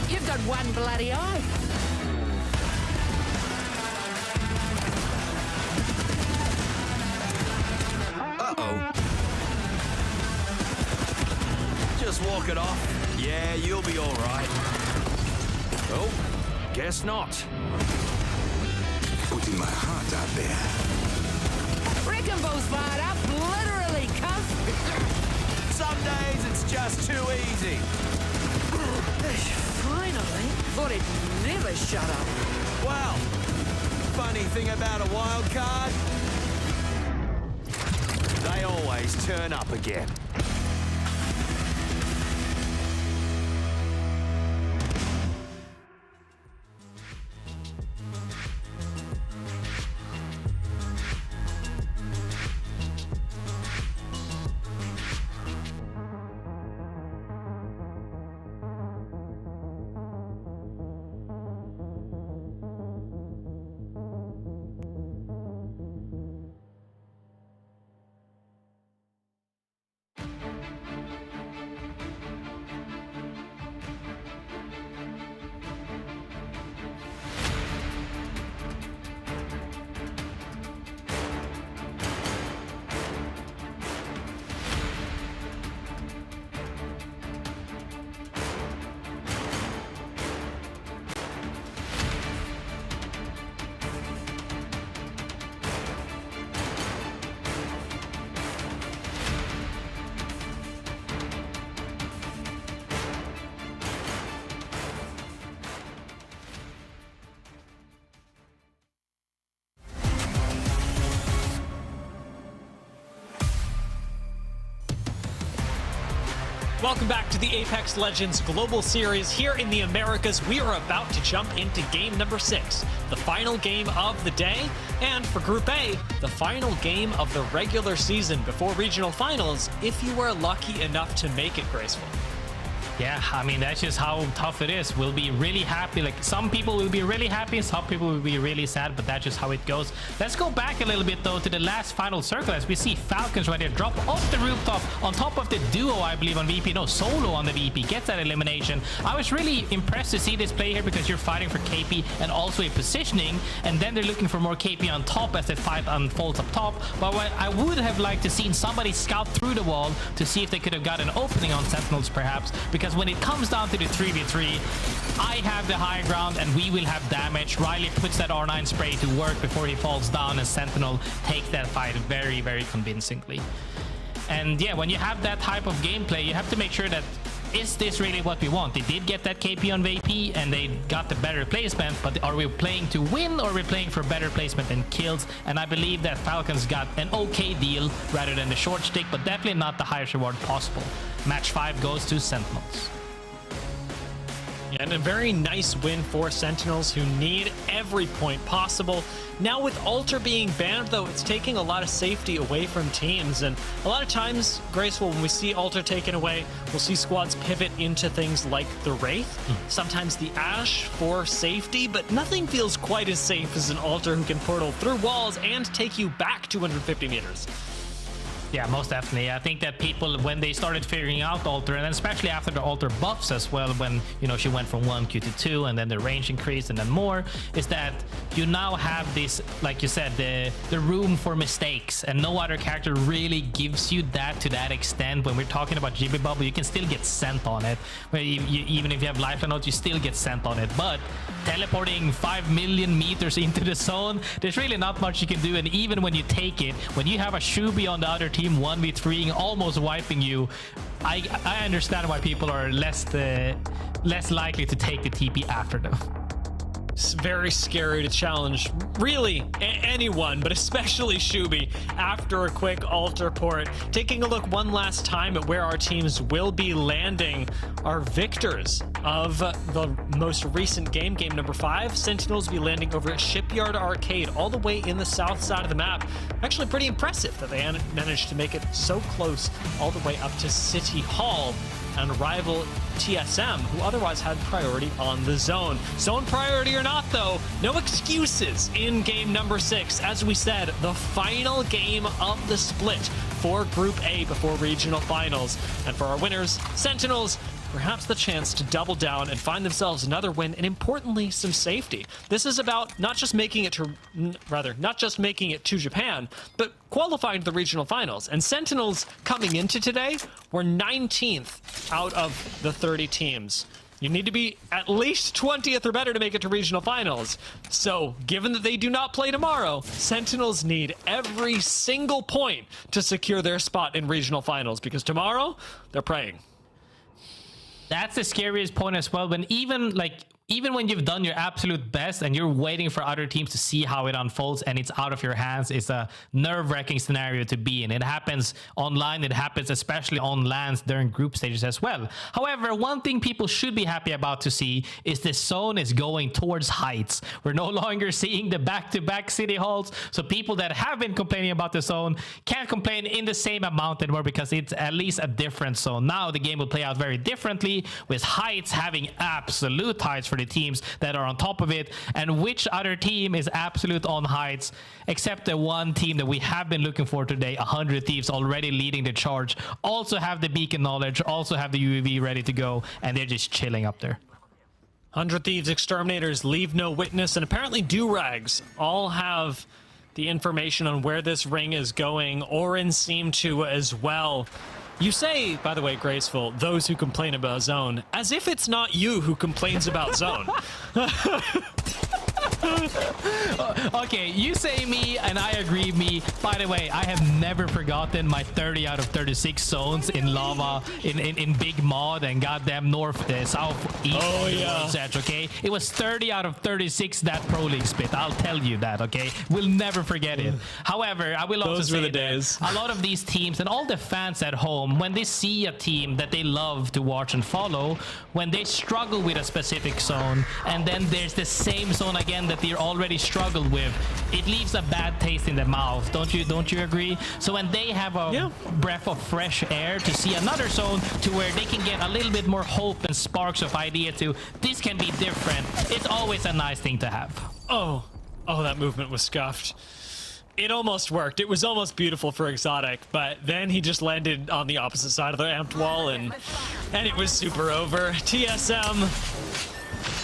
You've got one bloody eye. walk it off? Yeah, you'll be all right. Oh, guess not. Putting my heart out there. Rickenbo's fired up, literally, cuz. Some days it's just too easy. Finally. Thought it'd never shut up. Well, funny thing about a wild card, they always turn up again. Welcome back to the Apex Legends Global Series. Here in the Americas, we are about to jump into game number 6, the final game of the day, and for Group A, the final game of the regular season before regional finals, if you were lucky enough to make it, Graceful. Yeah, I mean, that's just how tough it is. We'll be really happy. Like, some people will be really happy, some people will be really sad, but that's just how it goes. Let's go back a little bit, though, to the last final circle as we see Falcons right here drop off the rooftop on top of the duo, I believe, on VP. No, solo on the VP. Gets that elimination. I was really impressed to see this play here because you're fighting for KP and also a positioning, and then they're looking for more KP on top as the fight unfolds up top. But what I would have liked to seen somebody scout through the wall to see if they could have got an opening on Sentinels, perhaps, because when it comes down to the 3v3, I have the high ground and we will have damage. Riley puts that R9 spray to work before he falls down, and Sentinel takes that fight very, very convincingly. And yeah, when you have that type of gameplay, you have to make sure that, is this really what we want? They did get that KP on VP and they got the better placement, but are we playing to win or are we playing for better placement and kills? And I believe that Falcons got an okay deal rather than the short stick, but definitely not the highest reward possible. Match 5 goes to Sentinels. And a very nice win for Sentinels, who need every point possible. Now with Alter being banned, though, it's taking a lot of safety away from teams. And a lot of times, Graceful, when we see Alter taken away, we'll see squads pivot into things like the Wraith, sometimes the Ashe for safety, but nothing feels quite as safe as an Alter who can portal through walls and take you back 250 meters. Yeah, most definitely. I think that people, when they started figuring out Alter, and especially after the Alter buffs as well, when, you know, she went from 1Q to 2 and then the range increased and then more, is that you now have this, like you said, the room for mistakes, and no other character really gives you that to that extent. When we're talking about GB Bubble, you can still get sent on it. Even if you have lifeline notes, you still get sent on it. But teleporting 5 million meters into the zone, there's really not much you can do. And even when you take it, when you have a Shubi on the other team 1v3 almost wiping you, I understand why people are less likely to take the TP after them. It's very scary to challenge really anyone, but especially Shubi after a quick Alter port. Taking a look one last time at where our teams will be landing, our victors of the most recent game, game number 5, Sentinels will be landing over at Shipyard Arcade, all the way in the south side of the map. Actually pretty impressive that they managed to make it so close all the way up to City Hall and rival TSM, who otherwise had priority on the zone. Zone priority or not, though, no excuses in game number 6. As we said, the final game of the split for Group A before regional finals. And for our winners, Sentinels, perhaps the chance to double down and find themselves another win, and importantly, some safety. This is about not just making it to Japan, but qualifying to the regional finals. And Sentinels coming into today were 19th out of the 30 teams. You need to be at least 20th or better to make it to regional finals. So, given that they do not play tomorrow, Sentinels need every single point to secure their spot in regional finals, because tomorrow, they're praying. That's the scariest point as well. When even when you've done your absolute best and you're waiting for other teams to see how it unfolds and it's out of your hands, it's a nerve-wracking scenario to be in. It happens online, it happens especially on lands during group stages as well. However, one thing people should be happy about to see is the zone is going towards heights. We're no longer seeing the back-to-back city halls, so people that have been complaining about the zone can't complain in the same amount anymore, because it's at least a different zone. Now the game will play out very differently, with heights having absolute heights for the teams that are on top of it. And which other team is absolute on heights except the one team that we have been looking for today, 100 Thieves, already leading the charge, also have the beacon knowledge, also have the UAV ready to go, and they're just chilling up there. 100 Thieves, Exterminators, LeaveNoWitness, and apparently Durags all have the information on where this ring is going. Orin seemed to as well. You say, by the way, Graceful, those who complain about zone, as if it's not you who complains about zone. Okay, you say me, and I agree me. By the way, I have never forgotten my 30 out of 36 zones in lava, in Big Mod, and goddamn north, south, east. Oh, yeah. Edge, okay? It was 30 out of 36 that Pro League split. I'll tell you that, okay? We'll never forget it. However, I will also say that a lot of these teams and all the fans at home, when they see a team that they love to watch and follow, when they struggle with a specific zone, and then there's the same zone again that they already struggled with, it leaves a bad taste in the mouth. Don't you agree? So when they have a breath of fresh air to see another zone to where they can get a little bit more hope and sparks of idea to this can be different, it's always a nice thing to have. Oh, that movement was scuffed. It almost worked. It was almost beautiful for Exotic, but then he just landed on the opposite side of the amped wall, and it was super over. TSM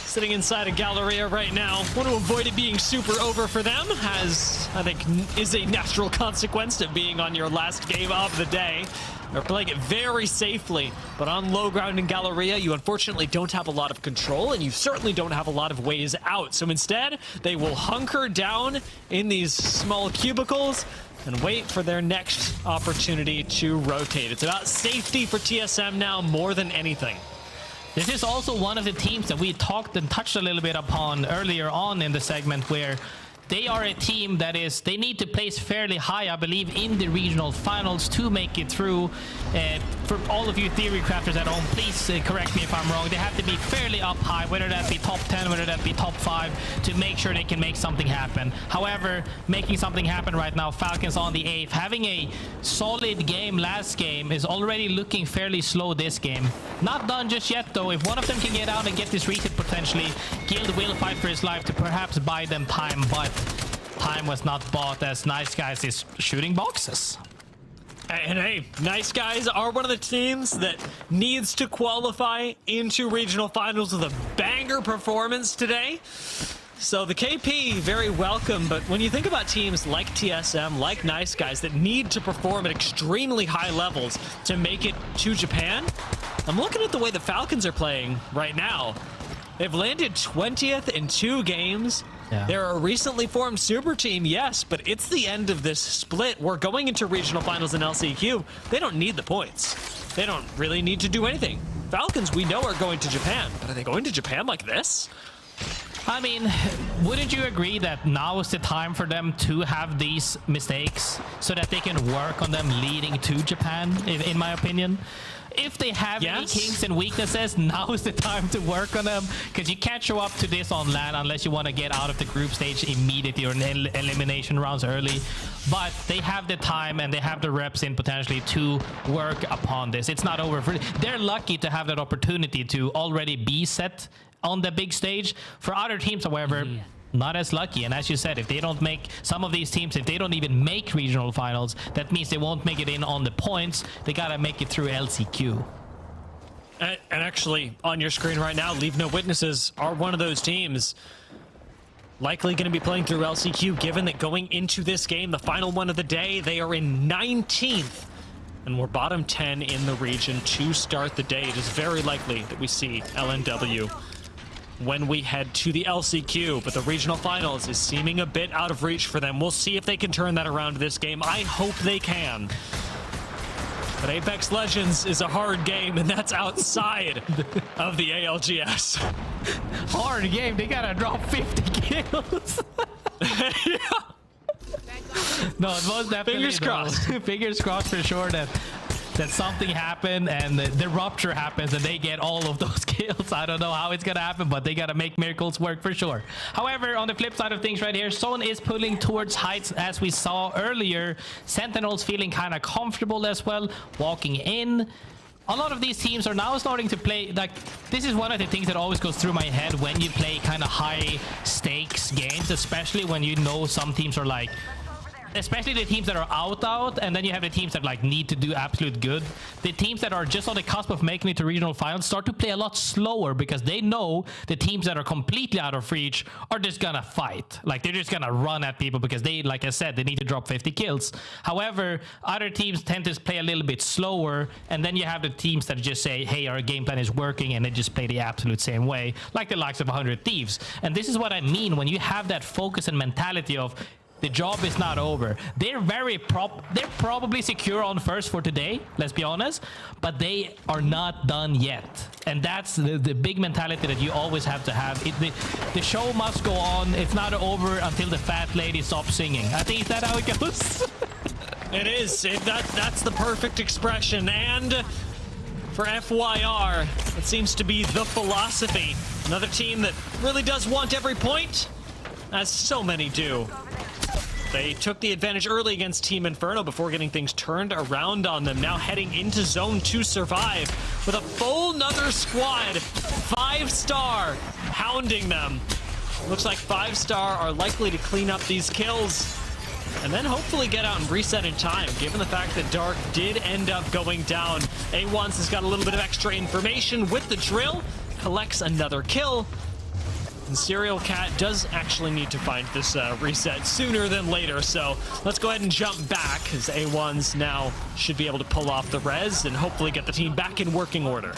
sitting inside a Galleria right now. Want to avoid it being super over for them, as I think is a natural consequence of being on your last game of the day. They're playing it very safely, but on low ground in Galleria, you unfortunately don't have a lot of control, and you certainly don't have a lot of ways out. So instead, they will hunker down in these small cubicles and wait for their next opportunity to rotate. It's about safety for TSM now more than anything. This is also one of the teams that we talked and touched a little bit upon earlier on in the segment, where they are a team that is, they need to place fairly high, I believe, in the regional finals to make it through. For all of you theory crafters at home, please correct me if I'm wrong. They have to be fairly up high, whether that be top 10, whether that be top 5, to make sure they can make something happen. However, making something happen right now, Falcons on the 8th, having a solid game last game, is already looking fairly slow this game. Not done just yet, though. If one of them can get out and get this reset potentially, Guild will fight for his life to perhaps buy them time, but time was not bought as Nice Guys is shooting boxes. And hey, Nice Guys are one of the teams that needs to qualify into regional finals with a banger performance today. So the KP, very welcome, but when you think about teams like TSM, like Nice Guys, that need to perform at extremely high levels to make it to Japan, I'm looking at the way the Falcons are playing right now. They've landed 20th in 2 games. Yeah. They're a recently formed super team, yes, but it's the end of this split. We're going into regional finals in LCQ. They don't need the points. They don't really need to do anything. Falcons, we know, are going to Japan, but are they going to Japan like this? I mean, wouldn't you agree that now is the time for them to have these mistakes so that they can work on them leading to Japan, in my opinion? If they have any kinks and weaknesses, now is the time to work on them, because you can't show up to this on LAN unless you want to get out of the group stage immediately or in elimination rounds early. But they have the time and they have the reps in potentially to work upon this. It's not over. They're lucky to have that opportunity to already be set on the big stage. For other teams, however, not as lucky. And as you said, if they don't make, some of these teams, if they don't even make regional finals, that means they won't make it in on the points. They gotta make it through LCQ. And actually, on your screen right now, LeaveNoWitnesses are one of those teams likely going to be playing through LCQ, given that going into this game, the final one of the day, they are in 19th. And we're bottom 10 in the region to start the day. It is very likely that we see LNW when we head to the LCQ, but the regional finals is seeming a bit out of reach for them. We'll see if they can turn that around this game. I hope they can. But Apex Legends is a hard game, and that's outside of the ALGS. Hard game. They gotta drop 50 kills. Yeah. No, it was definitely. Fingers crossed. Fingers crossed for sure that something happened and the rupture happens and they get all of those kills. I don't know how it's gonna happen, but they gotta make miracles work for sure. However, on the flip side of things right here, Zone is pulling towards heights as we saw earlier. Sentinels feeling kind of comfortable as well, walking in. A lot of these teams are now starting to play, like, this is one of the things that always goes through my head when you play kind of high stakes games, especially when you know some teams are like, especially the teams that are out, and then you have the teams that like need to do absolute good. The teams that are just on the cusp of making it to regional finals start to play a lot slower because they know the teams that are completely out of reach are just gonna fight. Like, they're just gonna run at people because they, like I said, they need to drop 50 kills. However, other teams tend to play a little bit slower, and then you have the teams that just say, hey, our game plan is working, and they just play the absolute same way, like the likes of 100 Thieves. And this is what I mean when you have that focus and mentality of, the job is not over. They're they're probably secure on first for today, let's be honest, but they are not done yet. And that's the big mentality that you always have to have. The show must go on. It's not over until the fat lady stops singing. I think, is that how it goes? It is. That's the perfect expression. And for FYR, it seems to be the philosophy. Another team that really does want every point, as so many do. They took the advantage early against Team Inferno before getting things turned around on them. Now heading into zone to survive with a full nother squad. 5-star hounding them. Looks like 5-star are likely to clean up these kills and then hopefully get out and reset in time, given the fact that Dark did end up going down. A1's has got a little bit of extra information with the drill, collects another kill. And Serial Cat does actually need to find this reset sooner than later, so let's go ahead and jump back, because A1's now should be able to pull off the res and hopefully get the team back in working order.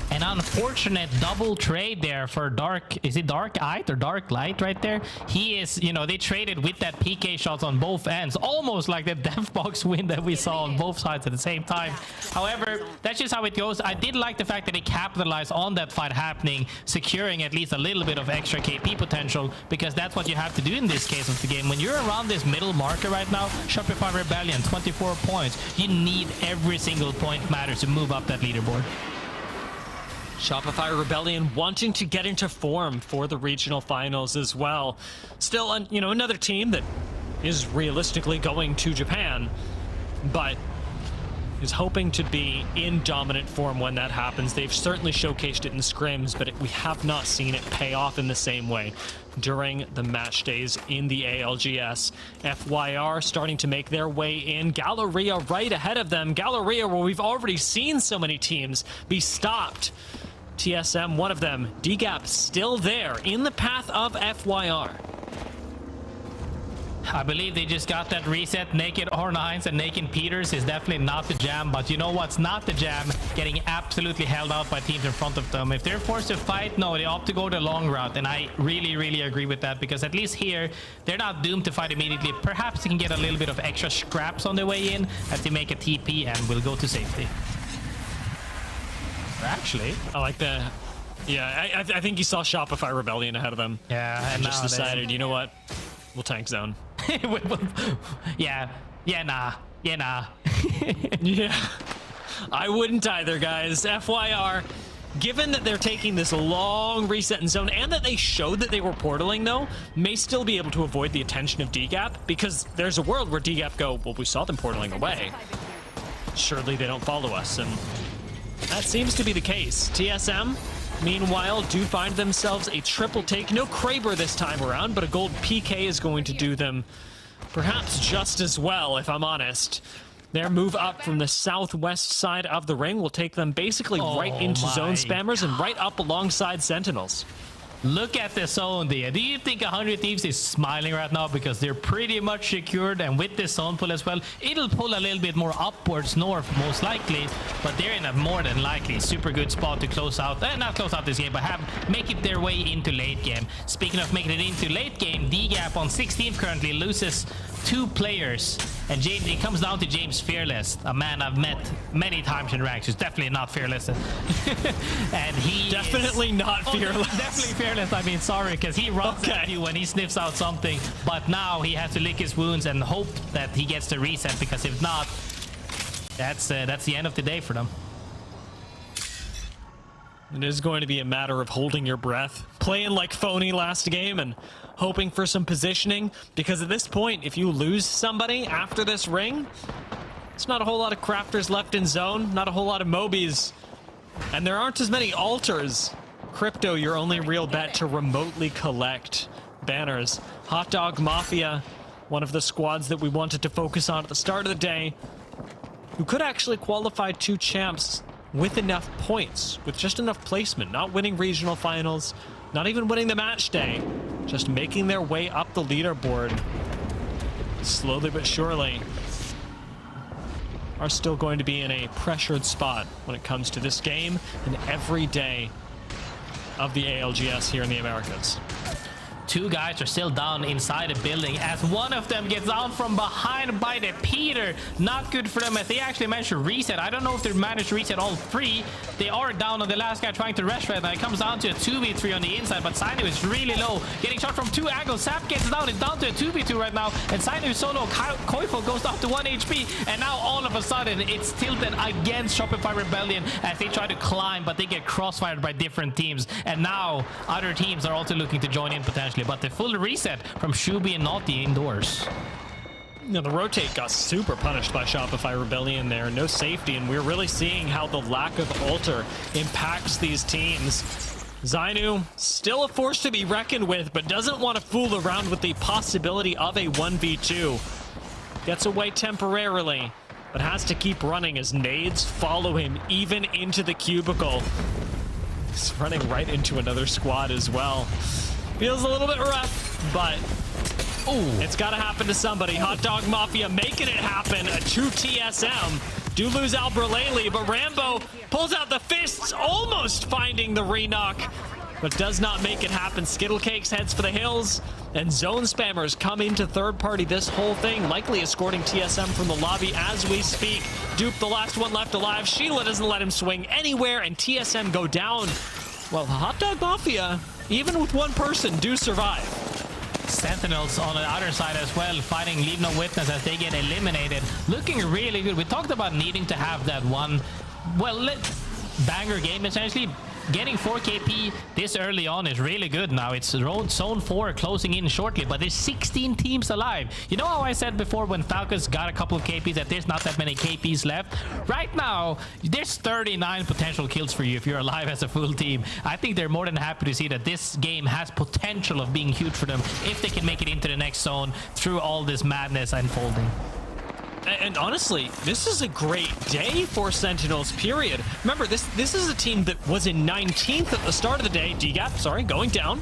An unfortunate double trade there for Dark. Is it Dark Light or Dark Light right there? He is, you know, they traded with that PK shots on both ends, almost like the death box win that we saw on both sides at the same time. However, that's just how it goes. I did like the fact that they capitalized on that fight happening, securing at least a little bit of extra KP potential, because that's what you have to do in this case of the game. When you're around this middle marker right now, Shopify Rebellion, 24 points. You need every single point matters to move up that leaderboard. Shopify Rebellion wanting to get into form for the regional finals as well. Still, you know, another team that is realistically going to Japan, but is hoping to be in dominant form when that happens. They've certainly showcased it in scrims, but we have not seen it pay off in the same way during the match days in the ALGS. FYR starting to make their way in. Galleria right ahead of them. Galleria, where we've already seen so many teams be stopped. TSM, one of them. DGAP still there in the path of FYR. I believe they just got that reset. Naked R9s and Naked Peters is definitely not the jam, but you know what's not the jam? Getting absolutely held out by teams in front of them. If they're forced to fight, no, they opt to go the long route, and I really agree with that, because at least here, they're not doomed to fight immediately. Perhaps they can get a little bit of extra scraps on their way in as they make a TP and will go to safety. Actually, I like that. Yeah, I think you saw Shopify Rebellion ahead of them. Yeah, and just decided, you know what? We'll tank zone. Yeah, nah. Yeah, I wouldn't either, guys. FYR, given that they're taking this long reset in zone and that they showed that they were portaling, though, may still be able to avoid the attention of DGAP, because there's a world where DGAP go, well, we saw them portaling away. Surely they don't follow us, and that seems to be the case. TSM, meanwhile, do find themselves a triple take. No Kraber this time around, but a gold PK is going to do them perhaps just as well, if I'm honest. Their move up from the southwest side of the ring will take them basically right into zone spammers and right up alongside Sentinels. Look at the zone there. Do you think 100 Thieves is smiling right now because they're pretty much secured, and with this zone pull as well, it'll pull a little bit more upwards north most likely, but they're in a more than likely super good spot to close out, not close out this game, but make it their way into late game. Speaking of making it into late game, DGAP on 16th currently loses 2 players, and it comes down to James Fearless, a man I've met many times in ranks who's definitely not fearless. And he definitely not fearless. Definitely fearless. I mean, sorry, because he runs at you when he sniffs out something, but now he has to lick his wounds and hope that he gets the reset, because if not, that's the end of the day for them. It is going to be a matter of holding your breath, playing like phony last game, and hoping for some positioning, because at this point, if you lose somebody after this ring, it's not a whole lot of crafters left in zone, not a whole lot of Mobies, and there aren't as many altars. Crypto, your only real bet to remotely collect banners. Hot Dog Mafia, one of the squads that we wanted to focus on at the start of the day, who could actually qualify 2 champs with enough points, with just enough placement, not winning regional finals, not even winning the match day, just making their way up the leaderboard slowly but surely, are still going to be in a pressured spot when it comes to this game and every day of the ALGS here in the Americas. 2 guys are still down inside the building as one of them gets down from behind by the Peter. Not good for them as they actually managed to reset. I don't know if they managed to reset all 3. They are down on the last guy trying to rush right now. It comes down to a 2v3 on the inside, but Sainu is really low. Getting shot from 2 angles. Sap gets down. It's down to a 2v2 right now, and Sainu is so low. Koifel goes down to 1 HP, and now all of a sudden it's tilted against Shopify Rebellion as they try to climb, but they get crossfired by different teams, and now other teams are also looking to join in potentially. But the full reset from Shubi and Naughty indoors. Now, the rotate got super punished by Shopify Rebellion there. No safety, and we're really seeing how the lack of altar impacts these teams. Zainu, still a force to be reckoned with, but doesn't want to fool around with the possibility of a 1v2. Gets away temporarily, but has to keep running as nades follow him even into the cubicle. He's running right into another squad as well. Feels a little bit rough, but it's got to happen to somebody. Hot Dog Mafia making it happen. A 2 TSM. Do lose Albraleli, but Rambo pulls out the fists, almost finding the re-knock, but does not make it happen. Skittlecakes heads for the hills, and zone spammers come into third party this whole thing, likely escorting TSM from the lobby as we speak. Dupe, the last one left alive. Sheila doesn't let him swing anywhere, and TSM go down. Well, Hot Dog Mafia, even with 1 person, do survive. Sentinels on the other side as well, fighting LeaveNoWitness as they get eliminated. Looking really good. We talked about needing to have that one, banger game essentially. Getting 4 KP this early on is really good now. It's zone 4 closing in shortly, but there's 16 teams alive. You know how I said before when Falcons got a couple of KPs that there's not that many KPs left? Right now, there's 39 potential kills for you if you're alive as a full team. I think they're more than happy to see that this game has potential of being huge for them if they can make it into the next zone through all this madness unfolding. And honestly, this is a great day for Sentinels, period. Remember, this is a team that was in 19th at the start of the day. DGAP, sorry, going down.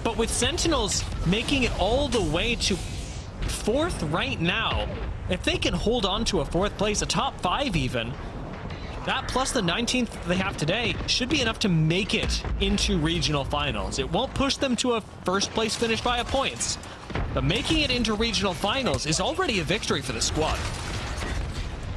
But with Sentinels making it all the way to 4th right now, if they can hold on to a 4th place, a top 5 even, that plus the 19th they have today should be enough to make it into regional finals. It won't push them to a 1st place finish via points, but making it into regional finals is already a victory for the squad.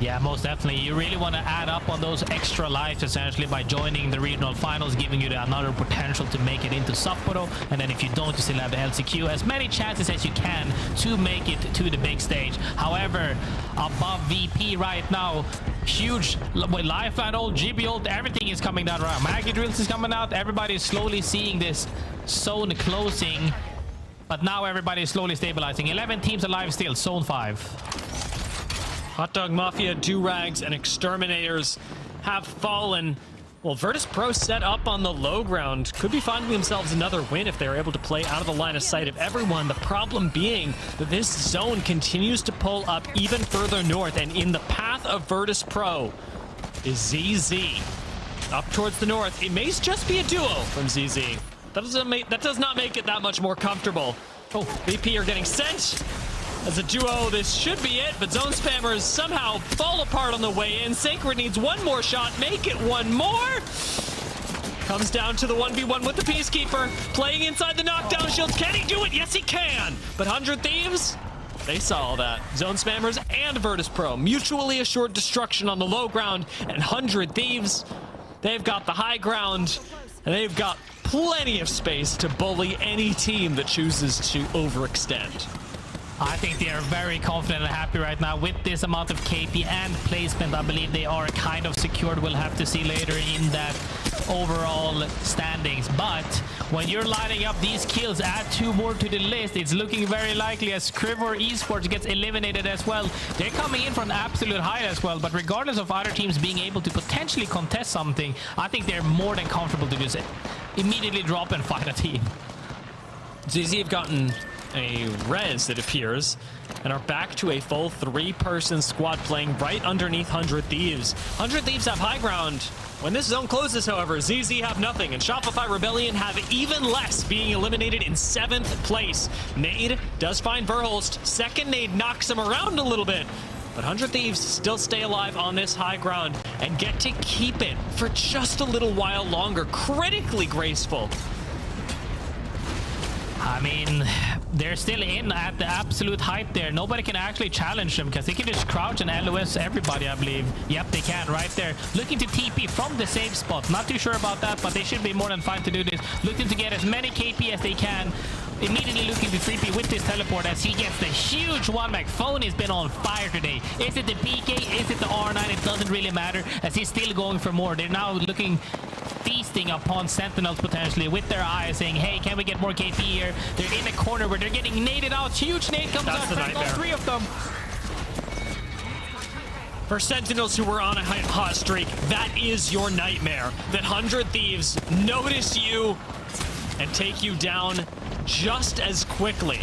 Yeah, most definitely. You really want to add up on those extra lives essentially by joining the regional finals, giving you another potential to make it into Sapporo. And then if you don't, you still have the LCQ. As many chances as you can to make it to the big stage. However, above VP right now, huge life and old GB ult, everything is coming down right. Maggie drills is coming out. Everybody is slowly seeing this zone closing. But now everybody is slowly stabilizing. 11 teams alive still, zone 5. Hot Dog Mafia, Durags, and Exterminators have fallen. Well, Virtus.pro set up on the low ground. Could be finding themselves another win if they're able to play out of the line of sight of everyone. The problem being that this zone continues to pull up even further north, and in the path of Virtus.pro is ZZ. Up towards the north. It may just be a duo from ZZ. That does not make it that much more comfortable. Oh, VP are getting sent. As a duo, this should be it, but Zone Spammers somehow fall apart on the way in. Sacred needs one more shot. Make it one more. Comes down to the 1v1 with the Peacekeeper. Playing inside the knockdown shields. Can he do it? Yes, he can. But 100 Thieves, they saw all that. Zone Spammers and Virtus.pro mutually assured destruction on the low ground. And 100 Thieves, they've got the high ground, and they've got plenty of space to bully any team that chooses to overextend. I think they are very confident and happy right now with this amount of KP and placement. I believe they are kind of secured. We'll have to see later in that overall standings. But when you're lining up these kills, add 2 more to the list, it's looking very likely as Crivor Esports gets eliminated as well. They're coming in from an absolute high as well, but regardless of other teams being able to potentially contest something, I think they're more than comfortable to just immediately drop and fight a team. ZZ have gotten a res, it appears, and are back to a full 3-person squad playing right underneath 100 Thieves. 100 Thieves have high ground. When this zone closes, however, ZZ have nothing, and Shopify Rebellion have even less, being eliminated in 7th place. Nade does find Verholst. Second nade knocks him around a little bit, but 100 Thieves still stay alive on this high ground and get to keep it for just a little while longer. Critically graceful. I mean, they're still in at the absolute height there. Nobody can actually challenge them because they can just crouch and LOS everybody, I believe. Yep, they can right there. Looking to TP from the safe spot. Not too sure about that, but they should be more than fine to do this. Looking to get as many KP as they can. Immediately looking to 3P with this teleport as he gets the huge one back. Phone has been on fire today. Is it the PK? Is it the R9? It doesn't really matter as he's still going for more. They're now looking, feasting upon Sentinels potentially with their eyes, saying, hey, can we get more KP here? They're in a corner where they're getting naded out. Huge nade comes out for all 3 of them. For Sentinels who were on a hot streak, that is your nightmare. That 100 Thieves notice you and take you down just as quickly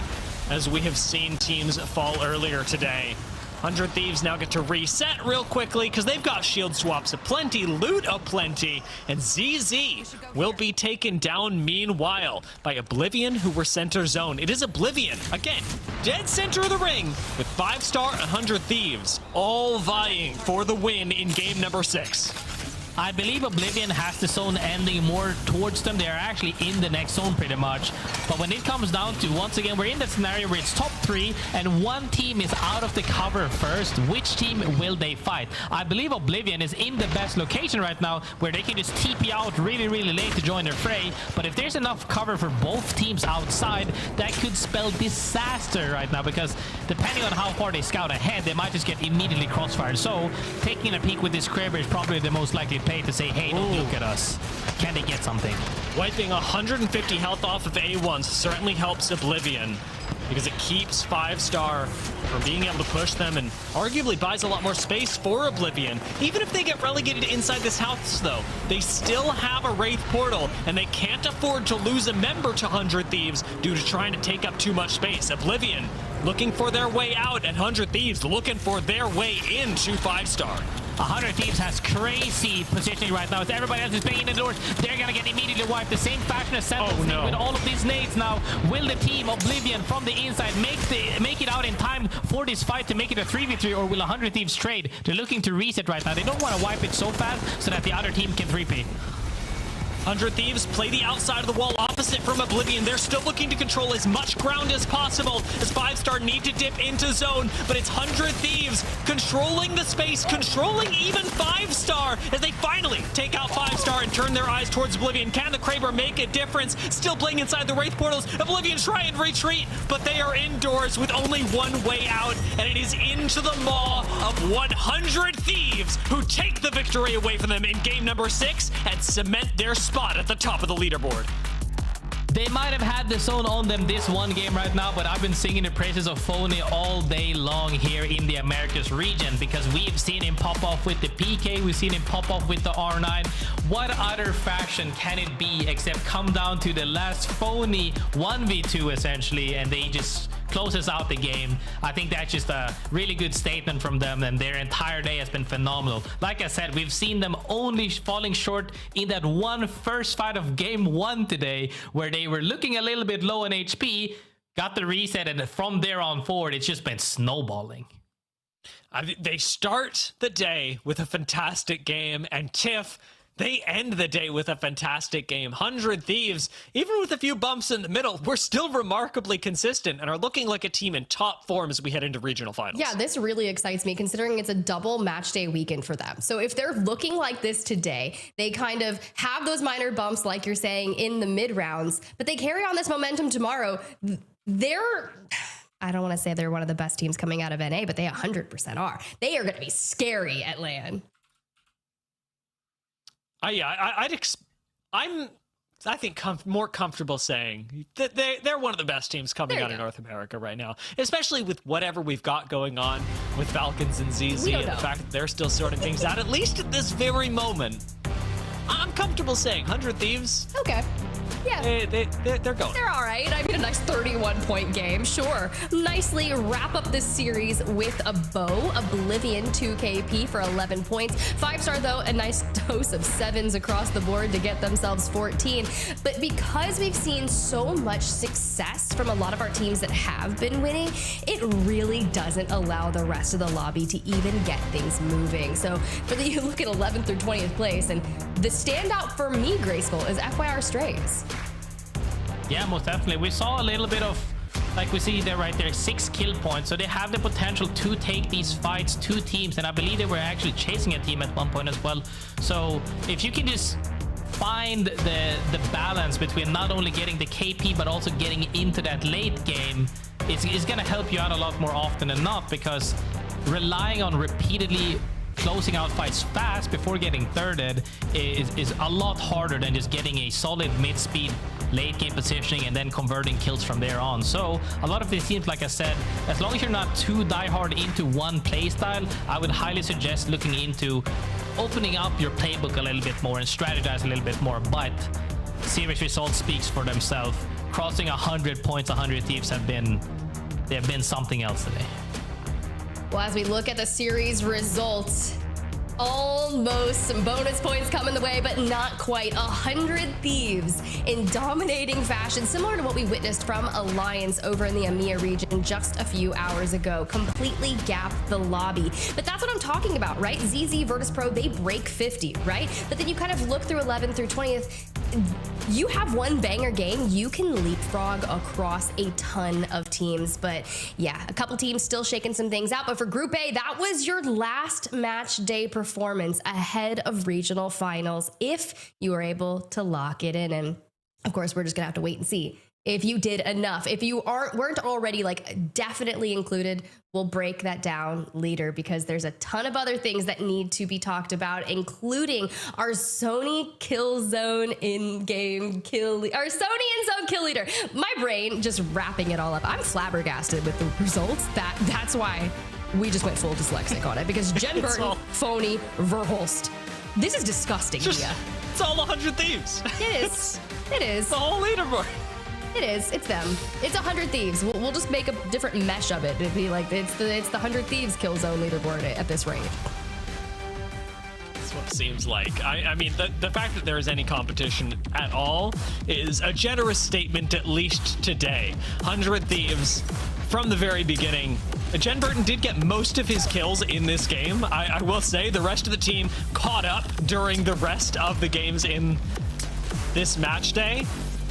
as we have seen teams fall earlier today. 100 Thieves now get to reset real quickly because they've got shield swaps aplenty, loot aplenty, and ZZ will be taken down meanwhile by Oblivion, who were center zone. It is Oblivion, again, dead center of the ring with 5-star 100 Thieves, all vying for the win in game number 6. I believe Oblivion has the zone ending more towards them. They are actually in the next zone pretty much. But when it comes down to, once again, we're in that scenario where it's top 3 and one team is out of the cover first. Which team will they fight? I believe Oblivion is in the best location right now where they can just TP out really, really late to join their fray. But if there's enough cover for both teams outside, that could spell disaster right now because depending on how far they scout ahead, they might just get immediately crossfired. So taking a peek with this Kraber is probably the most likely pay to say, hey, don't look at us. Can they get something? Wiping 150 health off of A1 certainly helps Oblivion because it keeps 5-star from being able to push them and arguably buys a lot more space for Oblivion. Even if they get relegated inside this house, though, they still have a Wraith portal and they can't afford to lose a member to 100 Thieves due to trying to take up too much space. Oblivion looking for their way out and 100 Thieves looking for their way into 5-star. 100 Thieves has crazy positioning right now. As everybody else is banging the doors, they're gonna get immediately wiped. The same fashion as Sentinels with all of these nades now. Will the team Oblivion from the inside make it out in time for this fight to make it a 3v3, or will 100 Thieves trade? They're looking to reset right now. They don't want to wipe it so fast so that the other team can 3p. 100 Thieves play the outside of the wall opposite from Oblivion. They're still looking to control as much ground as possible as 5-star need to dip into zone, but it's 100 Thieves controlling the space, controlling even 5-star as they finally take out 5-star and turn their eyes towards Oblivion. Can the Kraber make a difference? Still playing inside the Wraith portals. Oblivion try and retreat, but they are indoors with only one way out, and it is into the maw of 100 Thieves who take the victory away from them in game number 6 and cement their spot at the top of the leaderboard. They might have had the zone on them this one game right now, but I've been singing the praises of Phony all day long here in the Americas region, because we've seen him pop off with the PK, we've seen him pop off with the R9. What other faction can it be except come down to the last Phony 1v2 essentially, and they just closes out the game. I think that's just a really good statement from them, and their entire day has been phenomenal. Like I said, we've seen them only falling short in that one first fight of game 1 today, where they were looking a little bit low on HP, got the reset, and from there on forward, it's just been snowballing. They start the day with a fantastic game, and Tiff, they end the day with a fantastic game. 100 Thieves, even with a few bumps in the middle, we're still remarkably consistent and are looking like a team in top form as we head into regional finals. Yeah, this really excites me considering it's a double match day weekend for them. So if they're looking like this today, they kind of have those minor bumps, like you're saying, in the mid rounds, but they carry on this momentum tomorrow. I don't want to say they're one of the best teams coming out of NA, but they 100% are. They are going to be scary at LAN. I think more comfortable saying that they're one of the best teams coming out of North America right now, especially with whatever we've got going on with Falcons and ZZ, and the fact that they're still sorting things out, at least at this very moment. I'm comfortable saying 100 Thieves. Okay. Yeah. They're going. They're all right. I mean, a nice 31-point game, sure. Nicely wrap up this series with a bow. Oblivion 2KP for 11 points. 5-star, though, a nice dose of 7s across the board to get themselves 14. But because we've seen so much success from a lot of our teams that have been winning, it really doesn't allow the rest of the lobby to even get things moving. So you look at 11th through 20th place, and the standout for me, Graceful, is FYR Strays. Yeah, most definitely. We saw a little bit of, like we see there right there, 6 kill points. So they have the potential to take these fights to teams. And I believe they were actually chasing a team at one point as well. So if you can just find the balance between not only getting the KP, but also getting into that late game, it's going to help you out a lot more often than not, because relying on repeatedly closing out fights fast before getting thirded is a lot harder than just getting a solid mid-speed late game positioning and then converting kills from there on. So a lot of these teams, like I said, as long as you're not too diehard into one playstyle, I would highly suggest looking into opening up your playbook a little bit more and strategize a little bit more. But series results speaks for themselves. Crossing 100 points, 100 Thieves have been something else today. Well, as we look at the series results, almost some bonus points coming the way, but not quite. 100 Thieves in dominating fashion, similar to what we witnessed from Alliance over in the EMEA region just a few hours ago. Completely gapped the lobby. But that's what I'm talking about, right? ZZ, Virtus.pro, they break 50, right? But then you kind of look through 11th through 20th, you have one banger game, you can leapfrog across a ton of teams. But yeah, a couple teams still shaking some things out. But for Group A, that was your last match day performance ahead of regional finals, if you were able to lock it in. And of course, we're just gonna have to wait and see if you did enough. If you weren't already like definitely included, we'll break that down later, because there's a ton of other things that need to be talked about, including our Sony Killzone in-game kill, our Sony in-zone kill leader. My brain just wrapping it all up. I'm flabbergasted with the results. That's why we just went full dyslexic on it, because Jen Burton, Phony, Verholst. This is disgusting, Mia. It's all 100 Thieves. It is. It is. The whole leaderboard. It is. It's them. It's 100 Thieves. We'll just make a different mesh of it. It'd be like it's the 100 Thieves kill zone leaderboard at this rate. That's what it seems like. I mean, the fact that there is any competition at all is a generous statement, at least today. 100 Thieves from the very beginning. Jen Burton did get most of his kills in this game. I will say the rest of the team caught up during the rest of the games in this match day,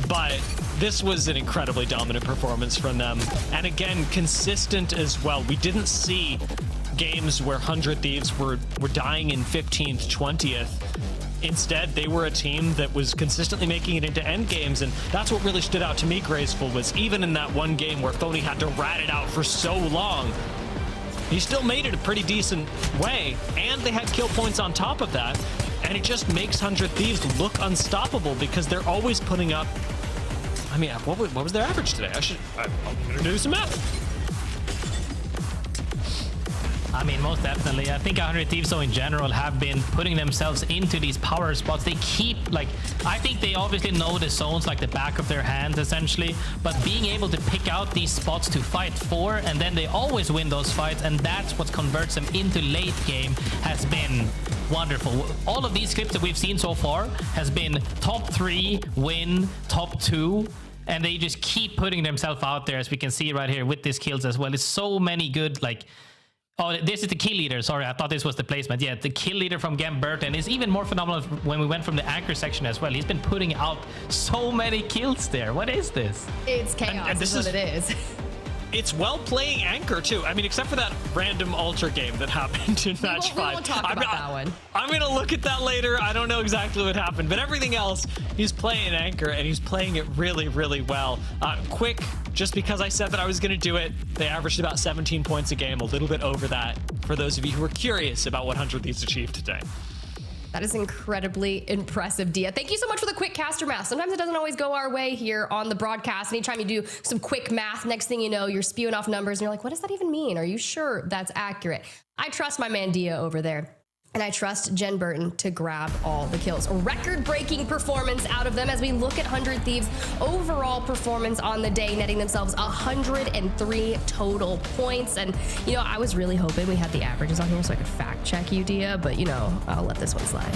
but this was an incredibly dominant performance from them. And again, consistent as well. We didn't see games where 100 Thieves were dying in 15th, 20th. Instead, they were a team that was consistently making it into end games, and that's what really stood out to me, Graceful, was even in that one game where Phony had to rat it out for so long, he still made it a pretty decent way, and they had kill points on top of that, and it just makes 100 Thieves look unstoppable, because they're always putting up I mean, what was their average today? I'm gonna do some math. I mean, most definitely. I think 100 Thieves, though, in general, have been putting themselves into these power spots. They keep, like, I think they obviously know the zones like the back of their hands, essentially. But being able to pick out these spots to fight for, and then they always win those fights, and that's what converts them into late game, has been wonderful. All of these clips that we've seen so far has been top 3, win, top 2. And they just keep putting themselves out there, as we can see right here with these kills as well. It's so many good, like... Oh, this is the kill leader. Sorry, I thought this was the placement. Yeah, the kill leader from Burton is even more phenomenal when we went from the anchor section as well. He's been putting out so many kills there. What is this? It's chaos. And this is what it is. It's well playing anchor too. I mean, except for that random ultra game that happened in match 5. We won't talk about that one. I'm gonna look at that later. I don't know exactly what happened, but everything else, he's playing anchor and he's playing it really, really well. Quick, just because I said that I was gonna do it, they averaged about 17 points a game, a little bit over that. For those of you who are curious about what 100 Thieves achieved today. That is incredibly impressive, Dia. Thank you so much for the quick caster math. Sometimes it doesn't always go our way here on the broadcast. Anytime you do some quick math, next thing you know, you're spewing off numbers and you're like, what does that even mean? Are you sure that's accurate? I trust my man Dia over there. And I trust Jen Burton to grab all the kills. Record-breaking performance out of them as we look at 100 Thieves' overall performance on the day, netting themselves 103 total points. And, you know, I was really hoping we had the averages on here so I could fact-check you, Dia, but, you know, I'll let this one slide.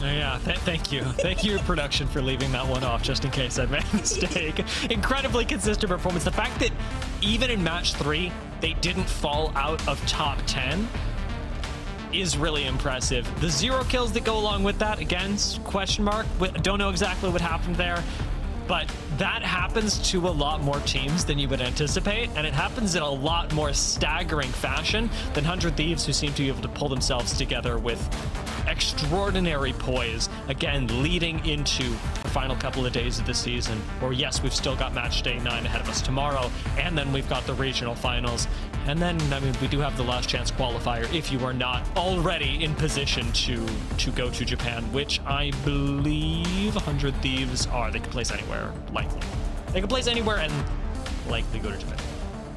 Yeah, thank you. Thank you, production, for leaving that one off just in case I made a mistake. Incredibly consistent performance. The fact that even in match 3, they didn't fall out of top 10 is really impressive. The 0 kills that go along with that, again, question mark. Don't know exactly what happened there, but that happens to a lot more teams than you would anticipate, and it happens in a lot more staggering fashion than 100 Thieves, who seem to be able to pull themselves together with extraordinary poise, again, leading into the final couple of days of the season, where yes, we've still got match day 9 ahead of us tomorrow, and then we've got the regional finals, and then, I mean, we do have the last chance qualifier if you are not already in position to go to Japan, which I believe 100 Thieves are. They can place anywhere, likely. They can place anywhere and likely go to Japan.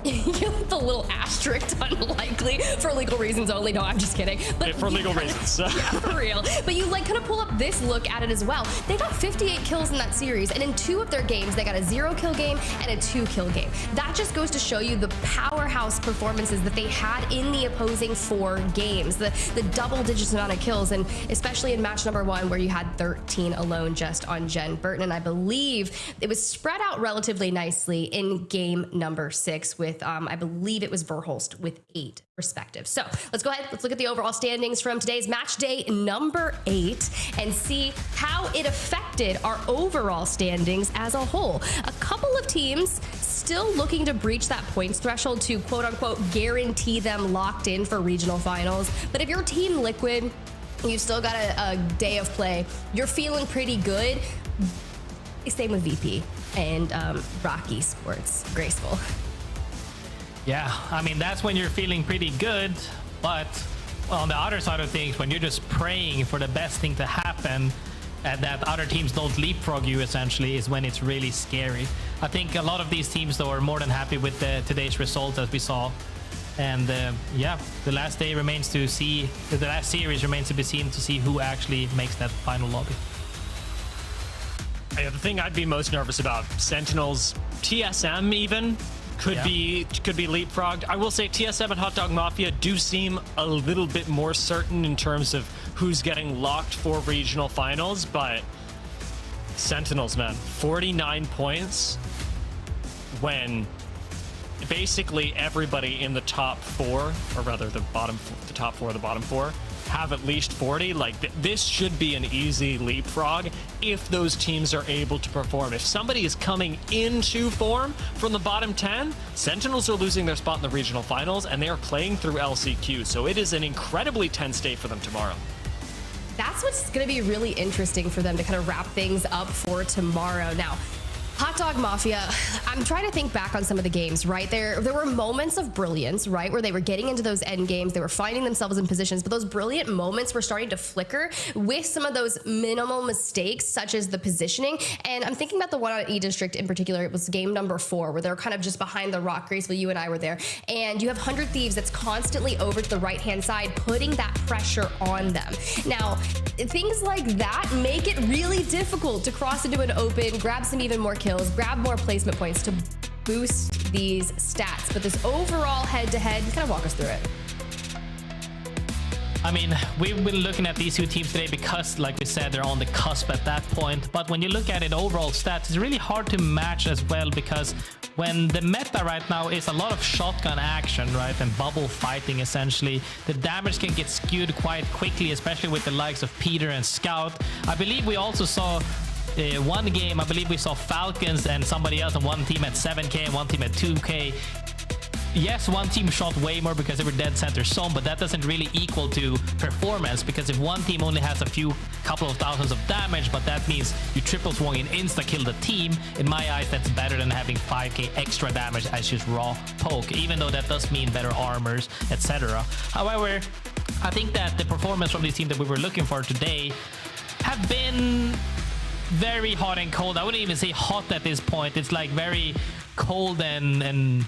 The little asterisk unlikely for legal reasons only. No, I'm just kidding. But for legal reasons. Yeah, for real. But you like kind of pull up this look at it as well. They got 58 kills in that series, and in 2 of their games, they got a 0 kill game and a 2 kill game. That just goes to show you the powerhouse performances that they had in the opposing 4 games. The double digits amount of kills, and especially in match number 1 where you had 13 alone just on Jen Burton. And I believe it was spread out relatively nicely in game number 6 with I believe it was Verhulst with 8 respective. So let's go ahead. Let's look at the overall standings from today's match day number 8 and see how it affected our overall standings as a whole. A couple of teams still looking to breach that points threshold to quote unquote guarantee them locked in for regional finals. But if you're Team Liquid, you've still got a day of play, you're feeling pretty good. Same with VP and Rocky Sports Graceful. Yeah, I mean, that's when you're feeling pretty good, but on the other side of things, when you're just praying for the best thing to happen and that other teams don't leapfrog you, essentially, is when it's really scary. I think a lot of these teams, though, are more than happy with today's results, as we saw. And yeah, the last day remains to see, the last series remains to be seen to see who actually makes that final lobby. Yeah, the thing I'd be most nervous about, Sentinels, TSM even, could be leapfrogged. I will say TSM and Hot Dog Mafia do seem a little bit more certain in terms of who's getting locked for regional finals, but Sentinels, man, 49 points when basically everybody in the top 4, or rather the top 4, the bottom 4, have at least 40. Like, this should be an easy leapfrog if those teams are able to perform. If somebody is coming into form from the bottom 10, Sentinels are losing their spot in the regional finals, and they are playing through LCQ, so it is an incredibly tense day for them tomorrow. That's what's going to be really interesting for them to kind of wrap things up for tomorrow. Now, Hot Dog Mafia, I'm trying to think back on some of the games, right? There were moments of brilliance, right? Where they were getting into those end games, they were finding themselves in positions, but those brilliant moments were starting to flicker with some of those minimal mistakes, such as the positioning. And I'm thinking about the one on E-District in particular. It was game number 4, where they were kind of just behind the rock. Graceful, you and I were there. And you have 100 Thieves that's constantly over to the right-hand side, putting that pressure on them. Now, things like that make it really difficult to cross into an open, grab some even more kills, grab more placement points to boost these stats. But this overall head-to-head, kind of walk us through it. I mean, we've been looking at these two teams today because, like we said, they're on the cusp at that point. But when you look at it overall stats, it's really hard to match as well, because when the meta right now is a lot of shotgun action, right, and bubble fighting, essentially, the damage can get skewed quite quickly, especially with the likes of Peter and Scout. I believe we also saw one game, I believe we saw Falcons and somebody else on one team at 7k and one team at 2k. Yes, one team shot way more because they were dead center zone, but that doesn't really equal to performance, because if one team only has couple of thousands of damage, but that means you triple swung and insta-kill the team, in my eyes, that's better than having 5k extra damage as just raw poke, even though that does mean better armors, etc. However, I think that the performance from this team that we were looking for today have been very hot and cold. I wouldn't even say hot at this point. It's like very cold and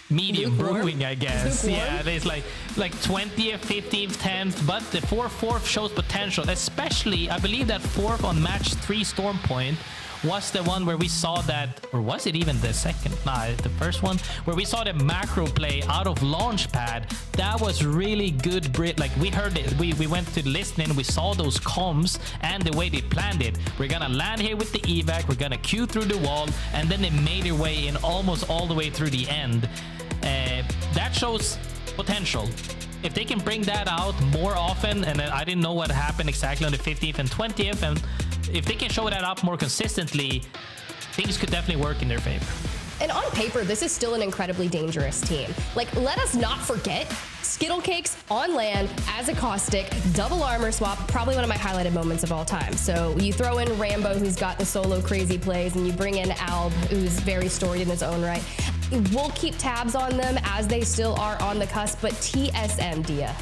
medium brewing, I guess. Yeah, there's like 20th, 15th, 10th, but the 4th shows potential, especially I believe that 4th on match 3 Storm Point was the one where we saw that, or was it even the second? Nah, the first one where we saw the macro play out of launch pad. That was really good. Like, we heard it, we went to listening, we saw those comms and the way they planned it. We're gonna land here with the evac, we're gonna queue through the wall, and then they made their way in almost all the way through the end. That shows potential. If they can bring that out more often, and I didn't know what happened exactly on the 15th and 20th, and if they can show that up more consistently, things could definitely work in their favor. And on paper, this is still an incredibly dangerous team. Like, let us not forget Skittle Cakes on land as a caustic, double armor swap, probably one of my highlighted moments of all time. So you throw in Rambo, who's got the solo crazy plays, and you bring in Alb, who's very storied in his own right. We'll keep tabs on them as they still are on the cusp, but TSM, Dia.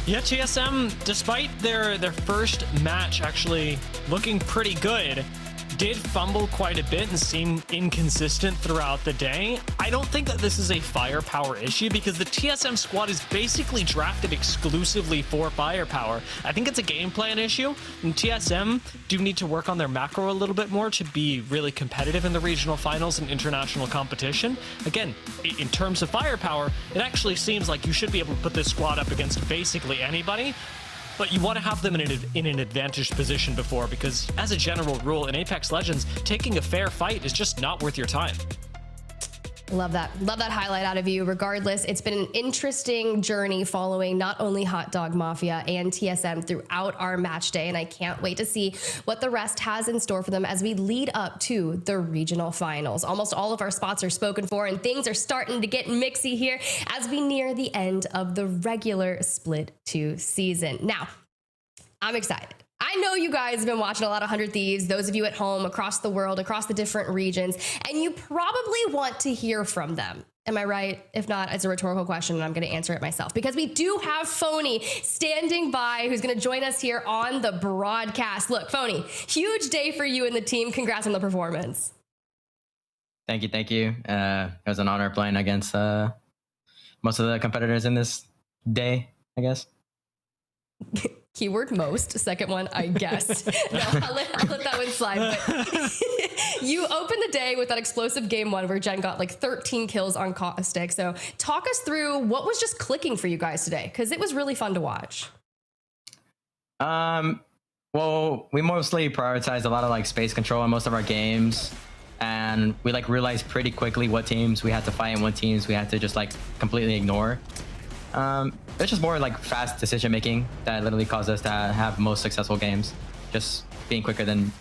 Yeah, TSM, despite their first match actually looking pretty good, did fumble quite a bit and seem inconsistent throughout the day. I don't think that this is a firepower issue, because the TSM squad is basically drafted exclusively for firepower. I think it's a game plan issue, and TSM do need to work on their macro a little bit more to be really competitive in the regional finals and international competition. Again, in terms of firepower, it actually seems like you should be able to put this squad up against basically anybody. But you want to have them in an advantaged position before, because as a general rule in Apex Legends, taking a fair fight is just not worth your time. Love that. Love that highlight out of you. Regardless, it's been an interesting journey following not only Hot Dog Mafia and TSM throughout our match day, and I can't wait to see what the rest has in store for them as we lead up to the regional finals. Almost all of our spots are spoken for, and things are starting to get mixy here as we near the end of the regular Split 2 season. Now, I'm excited. I know you guys have been watching a lot of 100 Thieves, those of you at home, across the world, across the different regions, and you probably want to hear from them. Am I right? If not, it's a rhetorical question, and I'm going to answer it myself, because we do have Phony standing by, who's going to join us here on the broadcast. Look, Phony, huge day for you and the team. Congrats on the performance. Thank you, thank you. It was an honor playing against most of the competitors in this day, I guess. Keyword most, second one, I guess. No, I'll let that one slide. But you opened the day with that explosive game 1 where Jen got like 13 kills on Caustic. So talk us through what was just clicking for you guys today, because it was really fun to watch. Well, we mostly prioritized a lot of like space control in most of our games, and we like realized pretty quickly what teams we had to fight and what teams we had to just like completely ignore. It's just more like fast decision making that literally caused us to have most successful games. Just being quicker than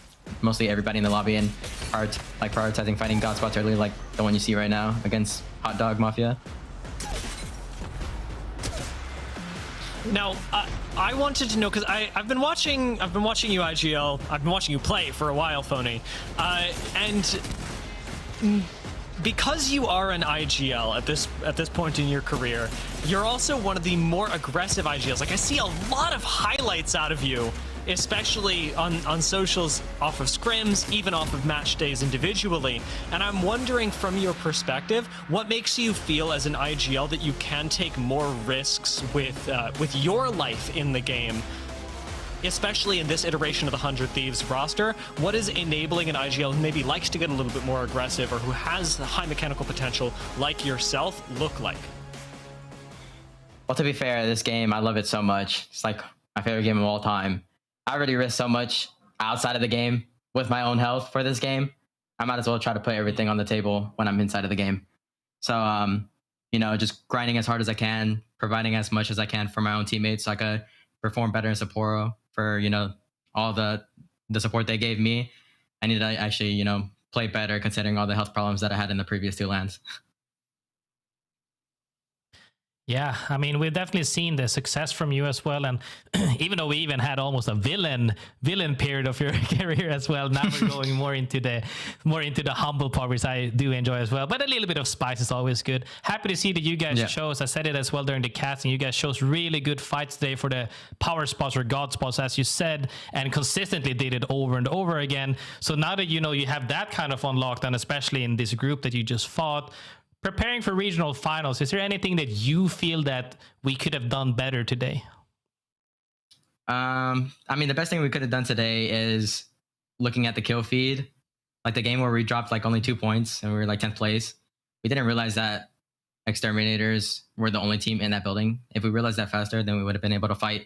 mostly everybody in the lobby, and prioritizing fighting god spots early, like the one you see right now against Hot Dog Mafia. Now, I wanted to know, because I've been watching you, IGL. I've been watching you play for a while, Phony, and because you are an IGL at this point in your career, you're also one of the more aggressive IGLs. Like, I see a lot of highlights out of you, especially on socials, off of scrims, even off of match days individually. And I'm wondering, from your perspective, what makes you feel as an IGL that you can take more risks with your life in the game, especially in this iteration of the 100 Thieves roster? What is enabling an IGL who maybe likes to get a little bit more aggressive or who has high mechanical potential like yourself look like? Well, to be fair, this game, I love it so much. It's like my favorite game of all time. I already risk so much outside of the game with my own health for this game. I might as well try to put everything on the table when I'm inside of the game. So, you know, just grinding as hard as I can, providing as much as I can for my own teammates so I could perform better in Sapporo for, you know, all the support they gave me. I need to actually, you know, play better considering all the health problems that I had in the previous 2 lands. Yeah, I mean, we've definitely seen the success from you as well, and even though we even had almost a villain period of your career as well, now we're going more into the humble part, which I do enjoy as well. But a little bit of spice is always good. Happy to see that you guys chose. I said it as well during the casting. You guys chose really good fights today for the power spots or god spots, as you said, and consistently did it over and over again. So now that you know you have that kind of unlocked, and especially in this group that you just fought, preparing for regional finals, is there anything that you feel that we could have done better today? I mean, the best thing we could have done today is looking at the kill feed, like the game where we dropped like only 2 points and we were like 10th place. We didn't realize that Exterminators were the only team in that building. If we realized that faster, then we would have been able to fight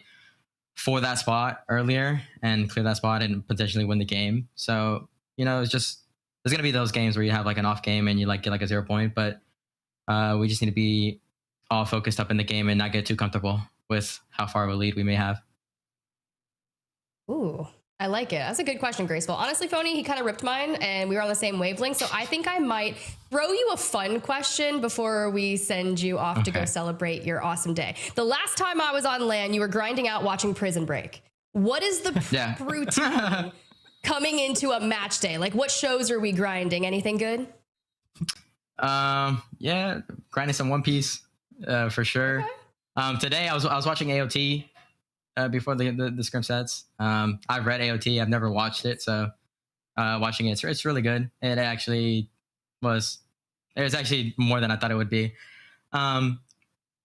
for that spot earlier and clear that spot and potentially win the game. So, you know, it's just, there's going to be those games where you have like an off game and you like get like a 0 point, but we just need to be all focused up in the game and not get too comfortable with how far of a lead we may have. Ooh, I like it. That's a good question, Graceful. Honestly, Phony, he kind of ripped mine and we were on the same wavelength. So I think I might throw you a fun question before we send you off to go celebrate your awesome day. The last time I was on LAN, you were grinding out watching Prison Break. What is the routine coming into a match day? Like, what shows are we grinding? Anything good? Yeah, grinding some One Piece for sure. Today I was watching AOT before the scrim sets. I've read AOT, I've never watched it, so watching it, it's really good. It was actually more than I thought it would be. But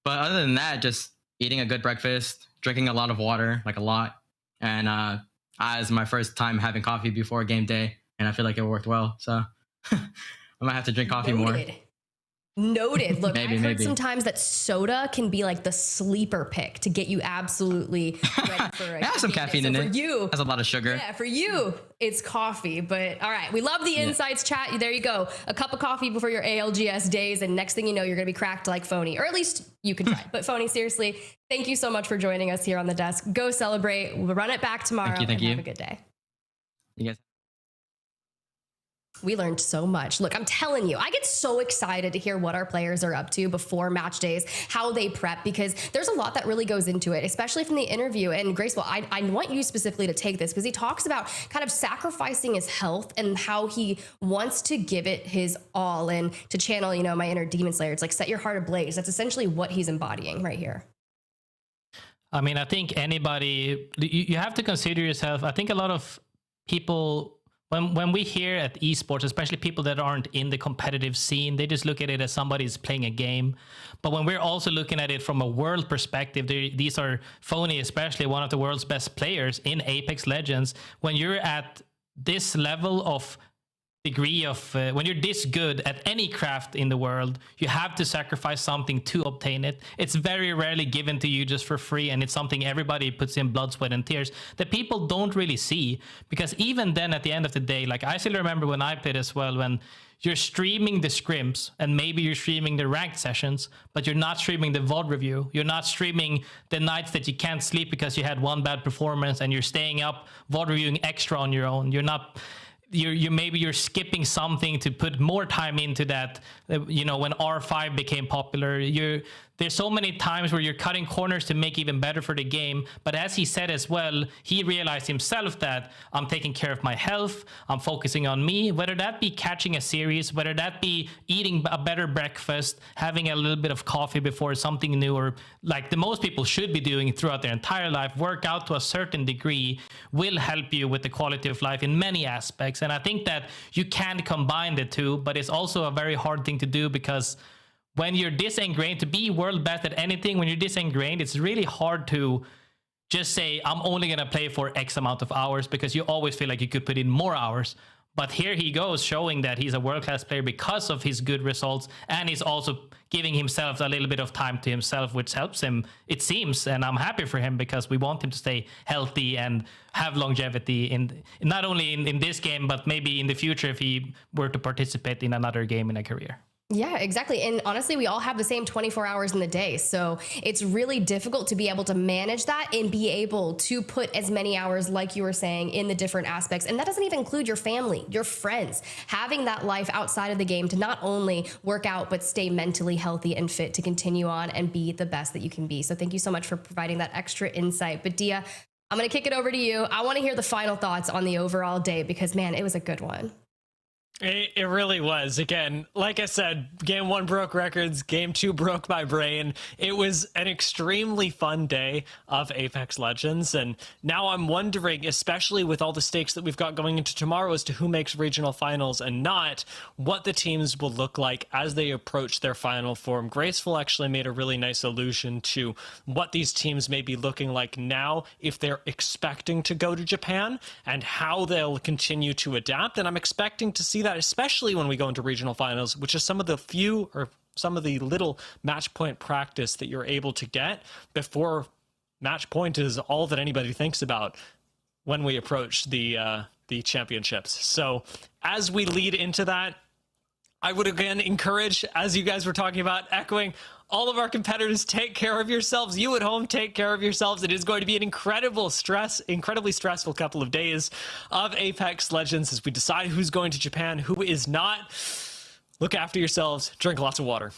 other than that, just eating a good breakfast, drinking a lot of water, like a lot, and as my first time having coffee before game day, and I feel like it worked well. So I might have to drink coffee more. Noted. Look, I've heard sometimes that soda can be like the sleeper pick to get you absolutely ready for a some caffeine in it. For you, has a lot of sugar. Yeah, for you, it's coffee. But all right, we love the insights chat. There you go. A cup of coffee before your ALGS days, and next thing you know, you're gonna be cracked like Phony, or at least you can try. But Phony, seriously, thank you so much for joining us here on the desk. Go celebrate. We'll run it back tomorrow. Thank you. Have a good day. You guys. We learned so much. Look, I'm telling you, I get so excited to hear what our players are up to before match days, how they prep, because there's a lot that really goes into it, especially from the interview. And Graceful, I want you specifically to take this because he talks about kind of sacrificing his health and how he wants to give it his all and to channel, you know, my inner demon slayer. It's like set your heart ablaze. That's essentially what he's embodying right here. I mean, I think anybody, you have to consider yourself. I think a lot of people, when we hear at esports, especially people that aren't in the competitive scene, they just look at it as somebody's playing a game. But when we're also looking at it from a world perspective, these are Phony, especially one of the world's best players in Apex Legends. When you're at this level of degree of, when you're this good at any craft in the world, you have to sacrifice something to obtain it. It's very rarely given to you just for free, and it's something everybody puts in blood, sweat, and tears that people don't really see. Because even then, at the end of the day, like I still remember when I played as well, when you're streaming the scrims and maybe you're streaming the ranked sessions, but you're not streaming the VOD review. You're not streaming the nights that you can't sleep because you had one bad performance and you're staying up VOD reviewing extra on your own. You're not... maybe you're skipping something to put more time into that. You know, when R5 became popular, there's so many times where you're cutting corners to make even better for the game. But as he said as well, he realized himself that I'm taking care of my health, I'm focusing on me, whether that be catching a series, whether that be eating a better breakfast, having a little bit of coffee before something new, or like the most people should be doing throughout their entire life, work out to a certain degree will help you with the quality of life in many aspects. And I think that you can combine the two, but it's also a very hard thing to do, because when you're disingrained, to be world best at anything, when you're disingrained, it's really hard to just say, I'm only going to play for X amount of hours, because you always feel like you could put in more hours. But here he goes, showing that he's a world-class player because of his good results, and he's also giving himself a little bit of time to himself, which helps him, it seems. And I'm happy for him, because we want him to stay healthy and have longevity in not only in this game, but maybe in the future if he were to participate in another game in a career. Yeah, exactly. And honestly, we all have the same 24 hours in the day. So it's really difficult to be able to manage that and be able to put as many hours, like you were saying, in the different aspects. And that doesn't even include your family, your friends, having that life outside of the game to not only work out, but stay mentally healthy and fit to continue on and be the best that you can be. So thank you so much for providing that extra insight. But Dia, I'm going to kick it over to you. I want to hear the final thoughts on the overall day, because man, it was a good one. It really was. Again, like I said, game 1 broke records, game 2 broke my brain. It was an extremely fun day of Apex Legends, and now I'm wondering, especially with all the stakes that we've got going into tomorrow as to who makes regional finals and not, what the teams will look like as they approach their final form. Graceful actually made a really nice allusion to what these teams may be looking like now if they're expecting to go to Japan, and how they'll continue to adapt. And I'm expecting to see that, especially when we go into regional finals, which is some of the few or some of the little match point practice that you're able to get before match point is all that anybody thinks about when we approach the championships. So as we lead into that, I would again encourage, as you guys were talking about, echoing all of our competitors, take care of yourselves. You at home, take care of yourselves. It is going to be an incredibly stressful couple of days of Apex Legends as we decide who's going to Japan, who is not. Look after yourselves. Drink lots of water.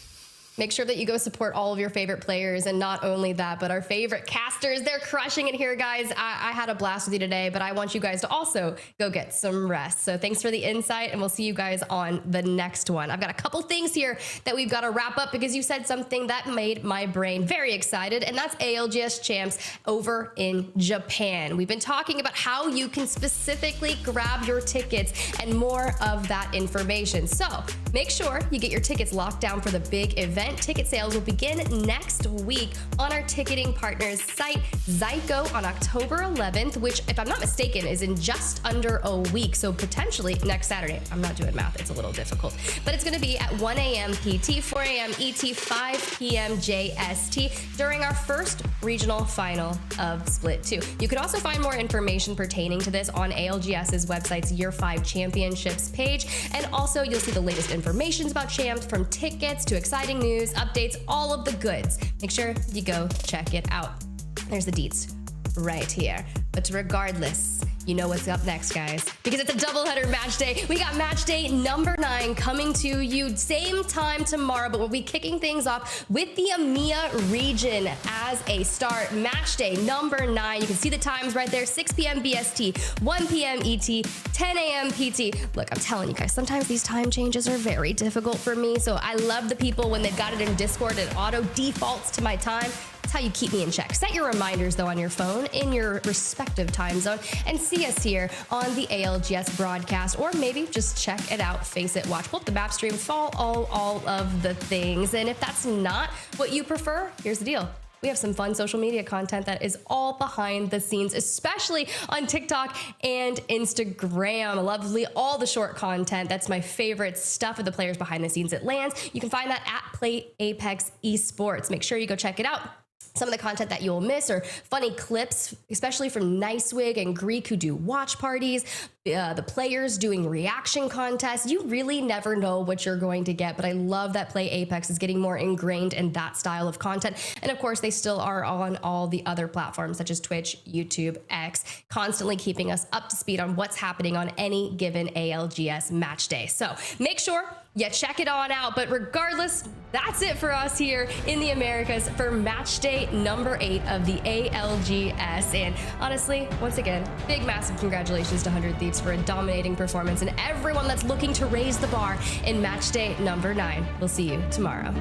Make sure that you go support all of your favorite players, and not only that, but our favorite casters. They're crushing it here, guys. I had a blast with you today, but I want you guys to also go get some rest. So thanks for the insight, and we'll see you guys on the next one. I've got a couple things here that we've got to wrap up, because you said something that made my brain very excited, and that's ALGS Champs over in Japan. We've been talking about how you can specifically grab your tickets and more of that information. So make sure you get your tickets locked down for the big event. Ticket sales will begin next week on our ticketing partners site, Zyco, on October 11th, which, if I'm not mistaken, is in just under a week. So potentially next Saturday. I'm not doing math. It's a little difficult. But it's going to be at 1 a.m. PT, 4 a.m. ET, 5 p.m. JST during our first regional final of Split 2. You could also find more information pertaining to this on ALGS's website's Year 5 Championships page. And also, you'll see the latest information about champs, from tickets to exciting news, updates, all of the goods. Make sure you go check it out. There's the deets right here. But regardless, you know what's up next, guys, because it's a doubleheader match day. We got match day number 9 coming to you same time tomorrow, but we'll be kicking things off with the EMEA region as a start. Match day number 9. You can see the times right there: 6 p.m. BST, 1 p.m. ET, 10 a.m. PT. Look, I'm telling you guys, sometimes these time changes are very difficult for me, so I love the people when they've got it in Discord and auto defaults to my time. That's how you keep me in check. Set your reminders, though, on your phone in your respective time zone, and see us here on the ALGS broadcast, or maybe just check it out, face it, watch, pull up the map stream, follow all of the things. And if that's not what you prefer, here's the deal. We have some fun social media content that is all behind the scenes, especially on TikTok and Instagram. Lovely, all the short content. That's my favorite stuff of the players behind the scenes at LANs. You can find that at Play Apex Esports. Make sure you go check it out. Some of the content that you'll miss are funny clips, especially from Nicewig and Greek, who do watch parties, the players doing reaction contests. You really never know what you're going to get, but I love that Play Apex is getting more ingrained in that style of content. And of course, they still are on all the other platforms such as Twitch, YouTube, X, constantly keeping us up to speed on what's happening on any given ALGS match day. So make sure you check it on out. But regardless, That's it for us here in the Americas for match day number 8 of the ALGS. And honestly, once again, big massive congratulations to 100 Thieves for a dominating performance and everyone that's looking to raise the bar in match day number 9. We'll see you tomorrow.